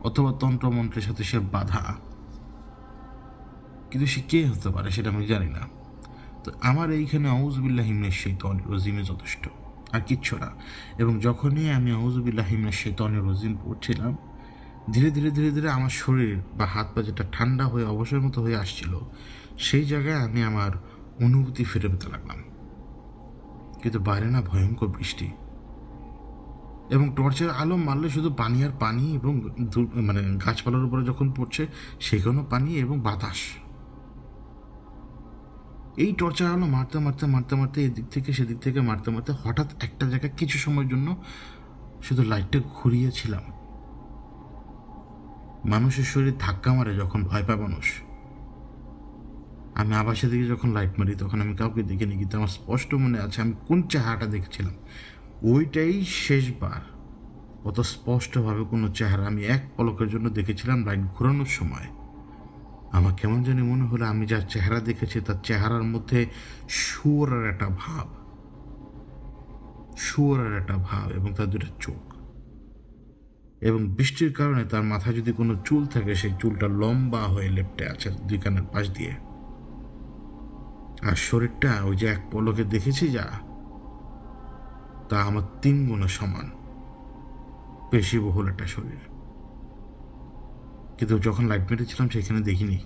অথবা তন্ত্র মন্ত্রের সাথে সে বাধা, কিন্তু সে কে হতে পারে সেটা আমি জানি না। তো আমার এইখানে আউযুবিল্লাহি মিনাশ শাইতানির রাজিমে যথেষ্ট, আর কিচ্ছু না। এবং যখনই আমি আউযুবিল্লাহি মিনাশ শাইতানির রাজিম পড়ছিলাম, ধীরে ধীরে ধীরে ধীরে আমার শরীর বা হাত পা যেটা ঠান্ডা হয়ে অবসর মতো হয়ে আসছিল, সেই জায়গায় আমি আমার অনুভূতি ফিরে পেতে লাগলাম। কিন্তু বাইরে না ভয়ঙ্কর বৃষ্টি, এবং টর্চের আলো মারলে শুধু পানি আর পানি, এবং মানে গাছপালার উপরে যখন পড়ছে সেখানেও পানি এবং বাতাস। এই টর্চের আলো মারতে মারতে মারতে মারতে এদিক থেকে সেদিক থেকে মারতে মারতে হঠাৎ একটা জায়গায় কিছু সময়ের জন্য শুধু লাইটটা ঘুরিয়েছিলাম। মানুষের শরীর ধাক্কা মারে যখন ভয় পায় মানুষ, আমি আবার সেদিকে যখন লাইট মারি তখন আমি কাউকে দেখিনি, কিন্তু আমার স্পষ্ট মনে আছে আমি কোন চেহারাটা দেখেছিলাম। ওইটাই শেষবার অত স্পষ্টভাবে কোনো চেহারা আমি এক পলকের জন্য দেখেছিলাম লাইট ঘোরানোর সময়। আমার কেমন জানি মনে হলো আমি যার চেহারা দেখেছি তার চেহারার মধ্যে শুয়োরের একটা ভাব, শুয়োরের একটা ভাব, এবং তার দুটো চোখ। এবং বৃষ্টির কারণে তার মাথায় যদি কোনো চুল থাকে সেই চুলটা লম্বা হয়ে লেপ্টে আছে দুই কানের পাশ দিয়ে। আর শরীরটা ওই যে এক পলকে দেখেছি যা, তা আমার 3 গুণ সমান পেশিবহুল একটা শরীর। কিন্তু যখন লাইট মেরেছিলাম সেখানে দেখিনি।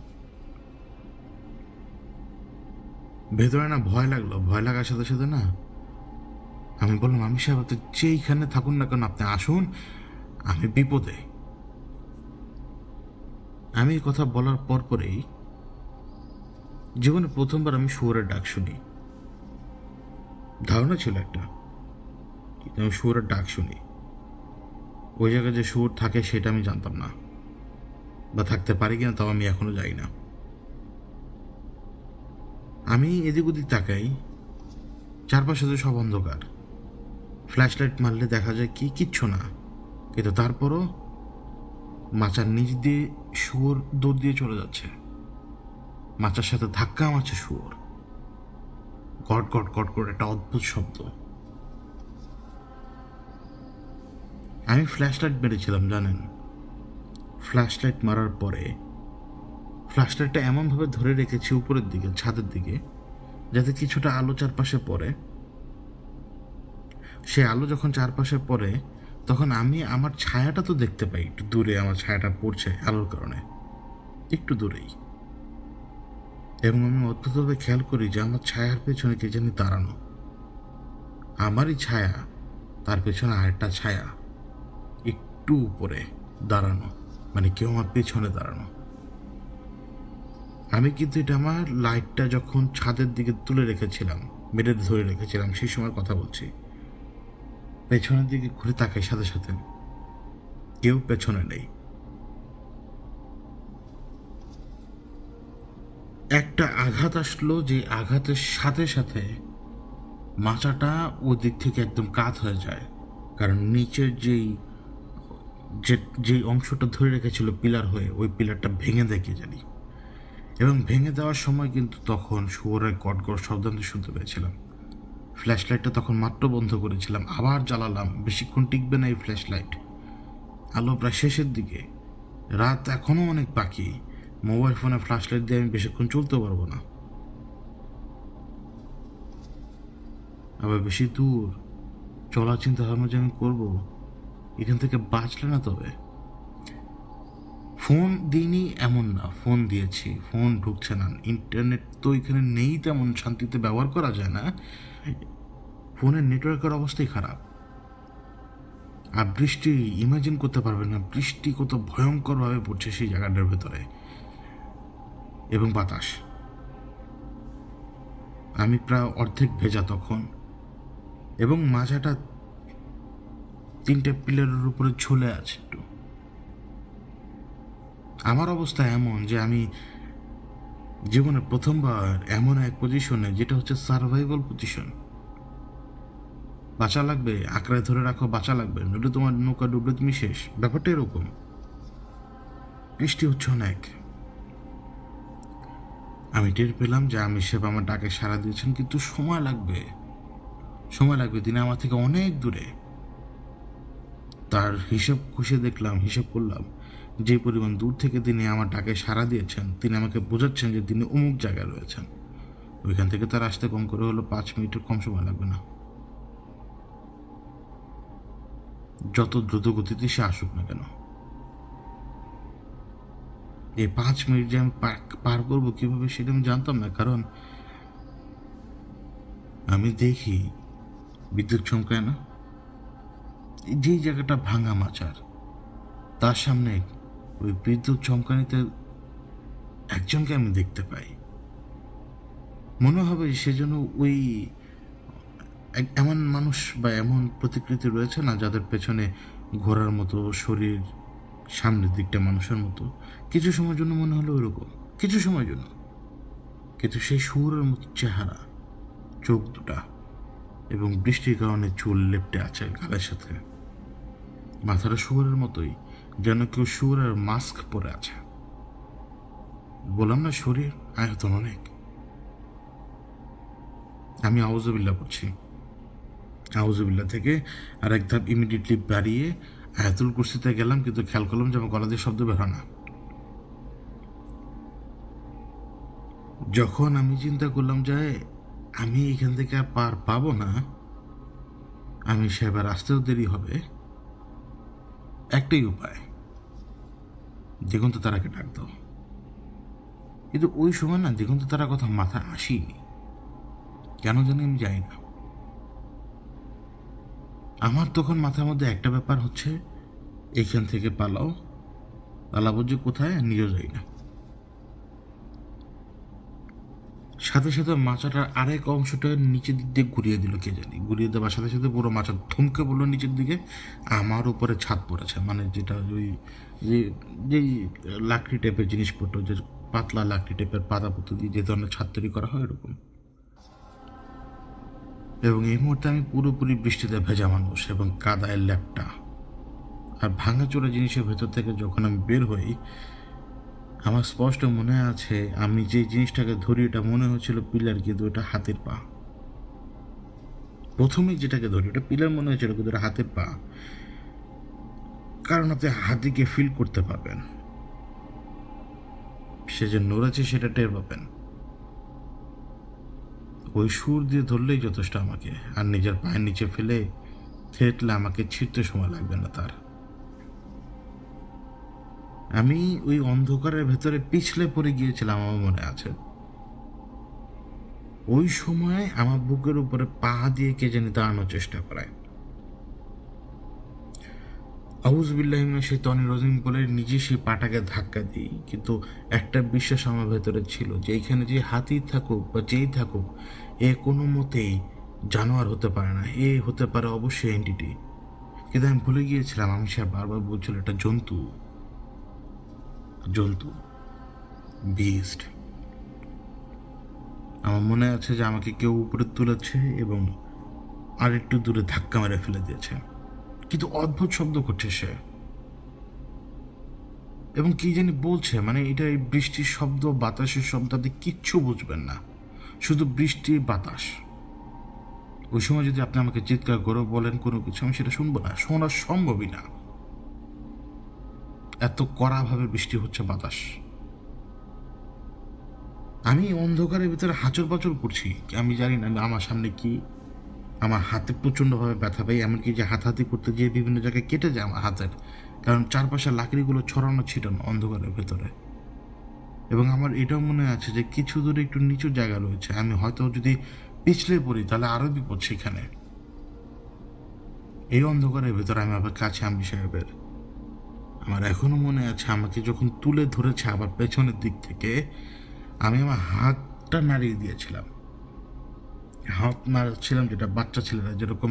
ভেতরে না ভয় লাগলো, ভয় লাগার সাথে সাথে না আমি বললাম, আমি সাহেব আপনি যেইখানে থাকুন না কেন আপনি আসুন, আমি বিপদে। আমি এই কথা বলার পরেই জীবনে প্রথমবার আমি শুয়োরের ডাক শুনি। ধারণা ছিল একটা, কিন্তু আমি শুয়োরের ডাক শুনি। ওই জায়গায় যে শুয়োর থাকে সেটা আমি জানতাম না, বা থাকতে পারি কিনা তাও আমি এখনো যাই না। আমি এদিক ওদিক তাকাই, চারপাশে তো সব অন্ধকার, ফ্ল্যাশ লাইট মারলে দেখা যায় কিচ্ছু না। কিন্তু তারপরও মাচার নিচ দিয়ে শুয়োর দৌড় দিয়ে চলে যাচ্ছে, মাচার সাথে ধাক্কা মারছে শুয়োর, গট গট গট করে একটা অদ্ভুত শব্দ। আমি ফ্ল্যাশ লাইট মেরেছিলাম জানেন। ফ্ল্যাশ লাইট মারার পরে ফ্ল্যাশ লাইটটা এমনভাবে ধরে রেখেছি উপরের দিকে, ছাদের দিকে, যাতে কিছুটা আলো চারপাশে পড়ে। সে আলো যখন চারপাশে পড়ে তখন আমি আমার ছায়াটা তো দেখতে পাই, একটু দূরে আমার ছায়াটা পড়ছে আলোর কারণে, একটু দূরেই। এবং আমি অদ্ভুতভাবে খেয়াল করি যে আমার ছায়ার পেছনে কে জানি দাঁড়ানো। আমারই ছায়া, তার পেছনে আরেকটা ছায়া একটু উপরে দাঁড়ানো, মানে কেউ আমার পেছনে দাঁড়ানো। আমি কিন্তু এটা আমার লাইটটা যখন ছাদের দিকে তুলে রেখেছিলাম বেডে ধরে রেখেছিলাম, সেই সময় কথা বলছি। পেছনের দিকে ঘুরে তাকাই, সাথে সাথে কেউ পেছনে নেই। একটা আঘাত আসলো, যে আঘাতের সাথে সাথে মাচাটা ওই দিক থেকে একদম কাত হয়ে যায়, কারণ নিচের যেই অংশটা ধরে রেখেছিল পিলার হয়ে, ওই পিলারটা ভেঙে দেয় কে জানি। এবং ভেঙে দেওয়ার সময় কিন্তু তখন শুয়োরের গটগট শব্দ আমি শুনতে পেয়েছিলাম। ফ্ল্যাশ লাইটটা তখন মাত্র বন্ধ করেছিলাম, আবার জ্বালালাম। বেশিক্ষণ টিকবে না এই ফ্ল্যাশ লাইট, আলো প্রায় শেষের দিকে, রাত এখনও অনেক বাকি। মোবাইল ফোনে ফ্ল্যাশ লাইট দিয়ে আমি বেশিক্ষণ চলতে পারবো না। আবার বেশি দূর চলার চিন্তা ভাবনা যে আমি করবো, এখান থেকে বাঁচলে না। তবে ফোন দিইনি এমন না, ফোন দিয়েছি, ফোন ঢুকছে না। ইন্টারনেট তো এখানে নেই, তেমন শান্তিতে ব্যবহার করা যায় না। ফোনের নেটওয়ার্কের অবস্থাই খারাপ। আর বৃষ্টি, ইমাজিন করতে পারবেন না বৃষ্টি কত ভয়ঙ্করভাবে পড়ছে সেই জায়গাটার ভেতরে, এবং বাতাস। আমি প্রায় অর্ধেক ভেজা তখন, এবং মাঝাটা 3টে পিলারের উপরে ঝুলে আছে একটু। আমার অবস্থা এমন যে আমি জীবনে প্রথমবার এমন এক পজিশনে, যেটা হচ্ছে সার্ভাইভাল পজিশন। বাঁচা লাগবে, আঁকড়ায় ধরে রাখো, বাঁচা লাগবে, নইলে তোমার নৌকা ডুবলে তুমি শেষ। ব্যাপারটা এরকম। বৃষ্টি হচ্ছে অনেক। আমি টের পেলাম যে আমি সে আমার ডাকে সাড়া দিয়েছেন, কিন্তু সময় লাগবে, সময় লাগবে। তিনি আমার থেকে অনেক দূরে। তার হিসাব কষে দেখলাম, হিসাব করলাম, যে পরিমাণ দূর থেকে তিনি আমার ডাকে সাড়া দিয়েছেন, তিনি আমাকে বোঝাচ্ছেন যে তিনি অমুক জায়গায় রয়েছেন। ওইখান থেকে তার আসতে কম করে হলো 5 মিনিটের কম সময় লাগবে না। যত দ্রুত গতিতে সে আসুক না কেন, এই 5 মিনিট যে আমি পার করবো কিভাবে সেটা আমি জানতাম না। কারণ আমি দেখি বিদ্যুৎ চমকায় না, যেই জায়গাটা ভাঙা মাচার, তার সামনে ওই বিদ্যুৎ চমকানিতে একজনকে আমি দেখতে পাই। মনে হবে সেজন্য ওই এমন মানুষ বা এমন প্রতিকৃতি রয়েছে না, যাদের পেছনে ঘোড়ার মতো শরীর, সামনের দিকটা মানুষের মতো। কিছু সময়ের জন্য মনে হলো ওইরকম, কিছু সময়ের জন্য। কিন্তু সেই শুয়োরের মতো চেহারা, চোখ দুটা, এবং বৃষ্টির কারণে চুল লেপটে আছে গালের সাথে। মাথাটা শুয়োরের মতোই, যেন কেউ শুয়োরের মাস্ক পরে আছে। বললাম না, শরীর আয়তন অনেক। আমি আউযুবিল্লাহ পড়ছি। আউযুবিল্লাহ থেকে আর এক ধাপ ইমিডিয়েটলি বাড়িয়ে আয়াতুল কুরসিতে গেলাম, কিন্তু খেয়াল করলাম যে আমার গলা দিয়ে শব্দ বের হয় না। যখন আমি চিন্তা করলাম যে আমি এখান থেকে আর পার পাবো না, আমি সেবার আসতেও দেরি হবে, একটাই উপায়, দিগন্ত তারাকে ডাক দাও। কিন্তু ওই সময় না দিগন্ত তারার কথা মাথায় আসেনি, কেন জানি আমি জানি না। আমার তখন মাথার মধ্যে একটা ব্যাপার হচ্ছে, এইখান থেকে পালাও, পালাবো যে কোথায় নিজেও যাই না। সাথে সাথে মাচাটার আরেক অংশটা নিচের দিক দিয়ে ঘুরিয়ে দিল কে জানি। ঘুরিয়ে দেওয়ার সাথে সাথে পুরো মাচা থমকে পড়লো নিচের দিকে। আমার উপরে ছাদ পড়েছে, মানে যেটা ওই যেই লাকড়ি টাইপের জিনিসপত্র, যে পাতলা লাকড়ি টাইপের পাতা পুতো দিয়ে যে ধরনের ছাদ তৈরি করা হয় এরকম। এবং এই মুহূর্তে আমি পুরোপুরি বৃষ্টিতে ভেজা মানুষ, এবং কাদায় ল্যাপটা আর ভাঙাচোরা জিনিসের ভেতর থেকে যখন আমি বের হই, আমার স্পষ্ট মনে আছে আমি যে জিনিসটাকে ধরি এটা মনে হচ্ছিল পিলার, কিন্তু ওটা হাতের পা। প্রথমেই যেটাকে ধরি ওটা পিলার মনে হয়েছিল, কিন্তু ওটা হাতের পা। কারণ আপনি হাতিকে ফিল করতে পারবেন, সে যে নড়েছে সেটা টের পাবেন। ওই সুর দিয়ে ধরলেই যথেষ্ট আমাকে, আর নিজের পায়ের নিচে ফেলে থেতলে আমাকে ছিঁড়তে সময় লাগবে না তার। আমি ওই অন্ধকারের ভেতরে পিছলে পড়ে গিয়েছিলাম, আমার মনে আছে। ওই সময় আমার বুকের উপরে পা দিয়ে কে জানি দাঁড়ানোর চেষ্টা করায়। আউযুবিল্লাহি মিনাশ শাইতানির রাজিম বলে নিজে সেই পাটাকে ধাক্কা দিই, কিন্তু একটা বিশ্বাস আমার ভেতরে ছিল যে এখানে যে হাতি থাকুক বা যেই থাকুক, এ কোনো মতেই জানোয়ার হতে পারে না, এ হতে পারে অবশ্যই এন্টিটি। কিন্তু আমি ভুলে গিয়েছিলাম, আমি সে বারবার বলছিল এটা জন্তু, জন্তু, বিস্ট। আমার মনে আছে যে আমাকে কেউ উপরে তুলেছে এবং আরেকটু দূরে ধাক্কা মেরে ফেলে দিয়েছে, কিন্তু অদ্ভুত শব্দ করছে সে, এবং কি জানি বলছে, মানে এটা এই বৃষ্টির শব্দ, বাতাসের শব্দ, আপনি কিচ্ছু বুঝবেন না, শুধু বৃষ্টি বাতাস। ওই সময় যদি আপনি আমাকে চিৎকার করে বলেন কোনো কিছু, আমি সেটা শুনবো না, শোনা সম্ভবই না, এত কড়াভাবে বৃষ্টি হচ্ছে, বাতাস। আমি অন্ধকারের ভিতরে হাঁচর পাচর করছি, আমি জানি না আমার সামনে কি। আমার হাতে প্রচণ্ডভাবে ব্যথা পাই, এমনকি যে হাতাহাতি করতে গিয়ে বিভিন্ন জায়গায় কেটে যায় আমার হাতের, কারণ চারপাশে লাকড়িগুলো ছড়ানো ছিটানো অন্ধকারের ভেতরে। এবং আমার এটাও মনে আছে যে কিছু দূরে একটু নিচু জায়গা রয়েছে, আমি হয়তো যদি পিছলে পড়ি তাহলে আরও বিপদ সেখানে। এই অন্ধকারের ভেতরে আমি আবার কাছে আমি সাহেবের, আমার এখনো মনে আছে আমাকে যখন তুলে ধরেছে আবার পেছনের দিক থেকে, আমি আমার হাতটা নাড়িয়ে দিয়েছিলাম, হাত নাড়াচ্ছিলাম, যেটা বাচ্চা ছেলেরা যেরকম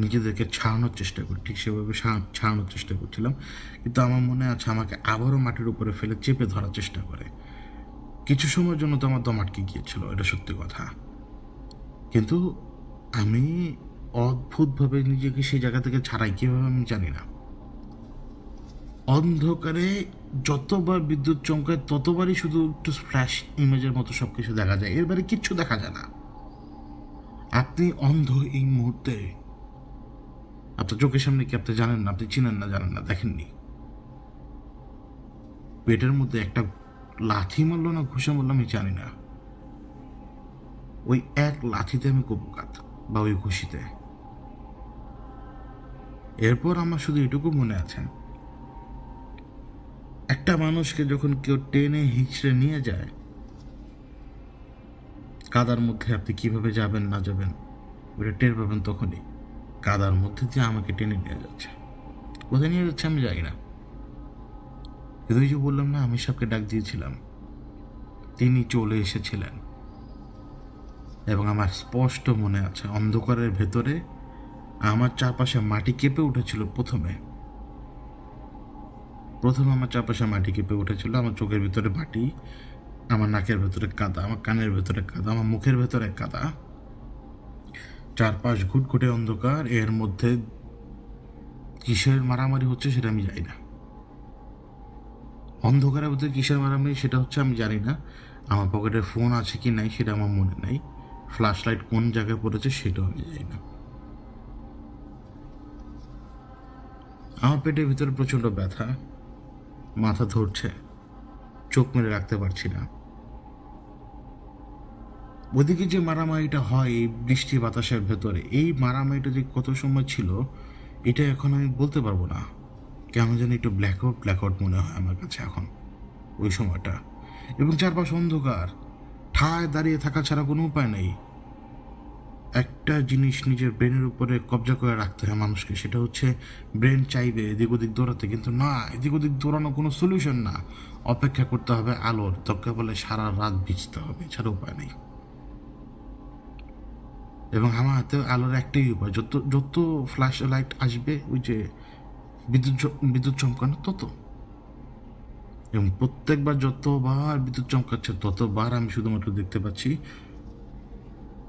নিজেদেরকে ছাড়ানোর চেষ্টা করি ঠিক সেভাবে ছাড়ানোর চেষ্টা করছিলাম। কিন্তু আমার মনে আছে আমাকে আবারও মাটির উপরে ফেলে চেপে ধরার চেষ্টা করে। কিছু সময়ের জন্য তো আমার দম আটকে গিয়েছিল, এটা সত্যি কথা, কিন্তু আমি অদ্ভুতভাবে নিজেকে সেই জায়গা থেকে ছাড়াই কীভাবে আমি জানি না। অন্ধকারে যতবার বিদ্যুৎ চমকায় ততবারই শুধু একটু ফ্ল্যাশ ইমেজের মতো সব কিছু দেখা যায়, এর বাইরে কিচ্ছু দেখা যায় না। আপনি অন্ধ এই মুহূর্তে, আপনার চোখের সামনে কি আপনি জানেন না, আপনি চিনেন না, জানেন না, দেখেননি। পেটের মধ্যে একটা লাথি মারলো না ঘুষে মারলো আমি জানি না, ওই এক লাথিতে আমি কুপকাত, বা ওই ঘুষিতে। এরপর আমার শুধু এটুকু মনে আছে, একটা মানুষকে যখন কেউ টেনে হিঁচড়ে নিয়ে যায় কাদার মধ্যে, আপনি কিভাবে যাবেন না যাবেন ওটা টের পাবেন তখনই। কাদার মধ্যে দিয়ে আমাকে টেনে নিয়ে যাচ্ছে, কোথায় নিয়ে যাচ্ছে আমি জানি না, কিন্তু ওই যে বললাম না আমি সবকে ডাক দিয়েছিলাম, তিনি চলে এসেছিলেন। এবং আমার স্পষ্ট মনে আছে অন্ধকারের ভেতরে আমার চারপাশে মাটি কেঁপে উঠেছিল। প্রথমে আমার চারপাশে মাটি কেঁপে উঠেছিল, আমার চোখের ভিতরে মাটি, আমার নাকের ভেতরে কাদা, আমার কানের ভেতরে কাদা, আমার মুখের ভেতরে কাদা, চারপাশ ঘুটঘুটে অন্ধকার, এর মধ্যে কিসের মারামারি হচ্ছে সেটা আমি জানি না, অন্ধকারের মধ্যে কিসের মারামারি সেটা হচ্ছে আমি জানি না। আমার পকেটে ফোন আছে কি নাই সেটা আমার মনে নাই, ফ্ল্যাশ লাইট কোন জায়গায় পড়েছে সেটাও আমি জানি না। আমার পেটের ভিতরে প্রচণ্ড ব্যথা, মাথা ধরছে, চোখ মেরে রাখতে পারছি না। ওদিকে যে মারামারিটা হয় এই বৃষ্টি বাতাসের ভেতরে, এই মারামারিটা যে কত সময় ছিল এটা এখন আমি বলতে পারবো না, কেন জানি একটু ব্ল্যাক আউট মনে হয় আমার কাছে এখন ওই সময়টা। এবং চারপাশ অন্ধকার, ঠায় দাঁড়িয়ে থাকা ছাড়া কোনো উপায় নেই। একটা জিনিস নিজের ব্রেনের উপরে কবজা করে রাখতে হয় মানুষকে, সেটা হচ্ছে ব্রেন চাইবে এদিক ওদিক দৌড়াতে, কিন্তু না, এদিক ওদিক দৌড়ানো কোনো সলিউশন না, অপেক্ষা করতে হবে আলোর, দরকার বলে সারা রাত ভিজতে হবে, ছাড়া উপায় নেই। এবং আমার হাতে আলোর একটাই উপায়, যত ফ্ল্যাশ লাইট আসবে ওই যে বিদ্যুৎ চমকানো তত, এবং প্রত্যেকবার যতবার বিদ্যুৎ চমকাচ্ছে ততবার আমি শুধুমাত্র দেখতে পাচ্ছি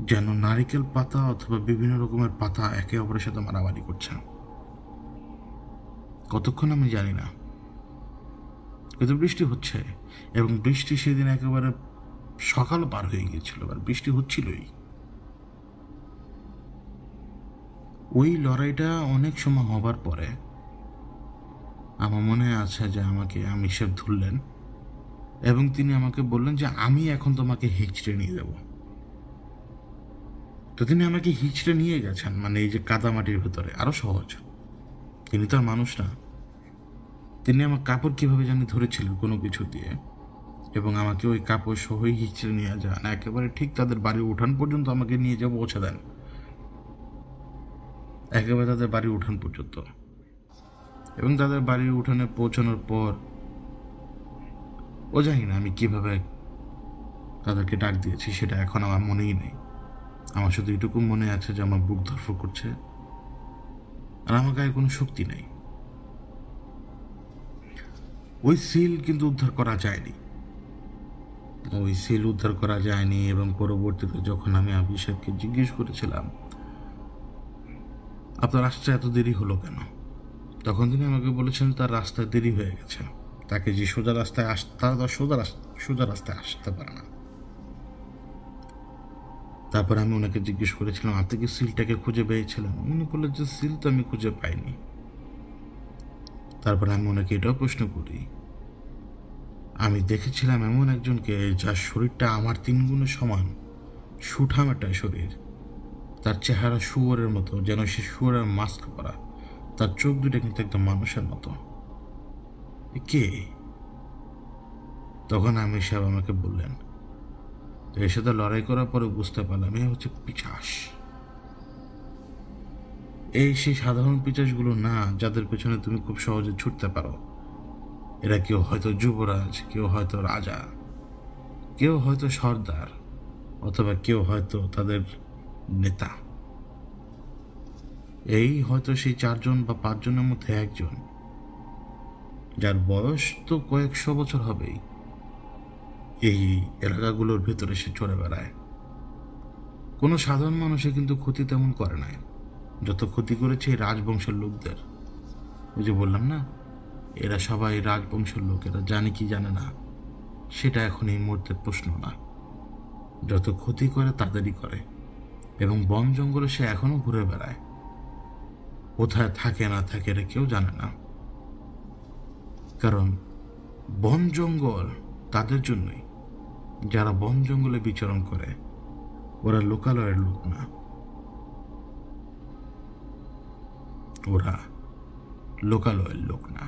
যেন নারিকেল পাতা অথবা বিভিন্ন রকমের পাতা একে অপরের সাথে মারামারি করছে। কতক্ষণ আমি জানি না, কিন্তু বৃষ্টি হচ্ছে, এবং বৃষ্টি সেদিন একেবারে সকাল পার হয়ে গিয়েছিল, আর বৃষ্টি হচ্ছিলই। ওই লড়াইটা অনেক সময় হবার পরে আমার মনে আছে যে আমাকে আমিষের ধরলেন এবং তিনি আমাকে বললেন যে আমি এখন তোমাকে হিচড়ে নিয়ে যাব। তো তিনি আমাকে হিচড়ে নিয়ে গেছেন, মানে এই যে কাদামাটির ভেতরে, আরো সহজ, তিনি তো আর মানুষ না। তিনি আমার কাপড় কিভাবে জানি ধরেছিলেন কোনো কিছু দিয়ে, এবং আমাকে ওই কাপড় সহই হিচড়ে নিয়ে যান একেবারে ঠিক তাদের বাড়ির উঠান পর্যন্ত, আমাকে নিয়ে যাবো পৌঁছে দেন একেবারে তাদের বাড়ির উঠান পর্যন্ত। এবং তাদের বাড়ির উঠানে পৌঁছানোর পর জানি না আমি কিভাবে তাদেরকে ডাক দিয়েছি, সেটা এখন আমার মনেই নেই। আমার শুধু এটুকু মনে আছে যে আমার বুক ধরফর করছে আর আমার গায়ে কোনো শক্তি নেই। ওই সিল কিন্তু উদ্ধার করা যায়নি, এবং পরবর্তীতে যখন আমি আবির সাহেবকে জিজ্ঞেস করেছিলাম আপনার আসতে এত দেরি হলো কেন, তখন তিনি আমাকে বলেছেন তার রাস্তায় দেরি হয়ে গেছে, তাকে যে সোজা রাস্তায় সোজা রাস্তায় আসতে পারে না। তারপর আমি ওনাকে জিজ্ঞেস করেছিলাম আপনি কি সিলটাকে খুঁজে পেয়েছিলেন? উনি বললেন যে সিল তো আমি খুঁজে পাইনি। তারপর আমি ওনাকে এটাও প্রশ্ন করি, আমি দেখেছিলাম এমন একজনকে যার শরীরটা আমার 3 গুণে সমান, সুঠাম একটা শরীর, তার চেহারা শুয়োরের মতো, যেন সে শুয়োরের মাস্ক পরা, তার চোখ দুটো কিন্তু একদম মানুষের মতো। কে? তখন আমির সাহেব আমাকে বললেন, এর সাথে লড়াই করার পরে বুঝতে পারলাম এ হচ্ছে পিশাচ। এই সেই সাধারণ পিশাচগুলো না যাদের পেছনে তুমি খুব সহজে ছুটতে পারো। এরা কেউ হয়তো যুবরাজ, কেউ হয়তো রাজা, কেউ হয়তো সর্দার, অথবা কেউ হয়তো তাদের নেতা। এই হয়তো সেই 4 জন বা 5 জনের মধ্যে একজন, যার বয়স তো কয়েকশো বছর হবেই, এই এলাকাগুলোর ভেতরে সে চড়ে বেড়ায়। কোনো সাধারণ মানুষে কিন্তু ক্ষতি তেমন করে নাই, যত ক্ষতি করেছে এই রাজবংশের লোকদের। ওই যে বললাম না, এরা সবাই রাজবংশের লোক, এরা জানে কি জানে না সেটা এখন এই মুহূর্তের প্রশ্ন না। যত ক্ষতি করে তাদেরই করে, এবং বন জঙ্গলে সে এখনো ঘুরে বেড়ায়। কোথায় থাকে না থাকে এটা কেউ জানে না, কারণ বন জঙ্গল তাদের জন্যই যারা বন জঙ্গলে বিচরণ করে। ওরা লোকালয়ের লোক না, ওরা লোকালয়ের লোক না।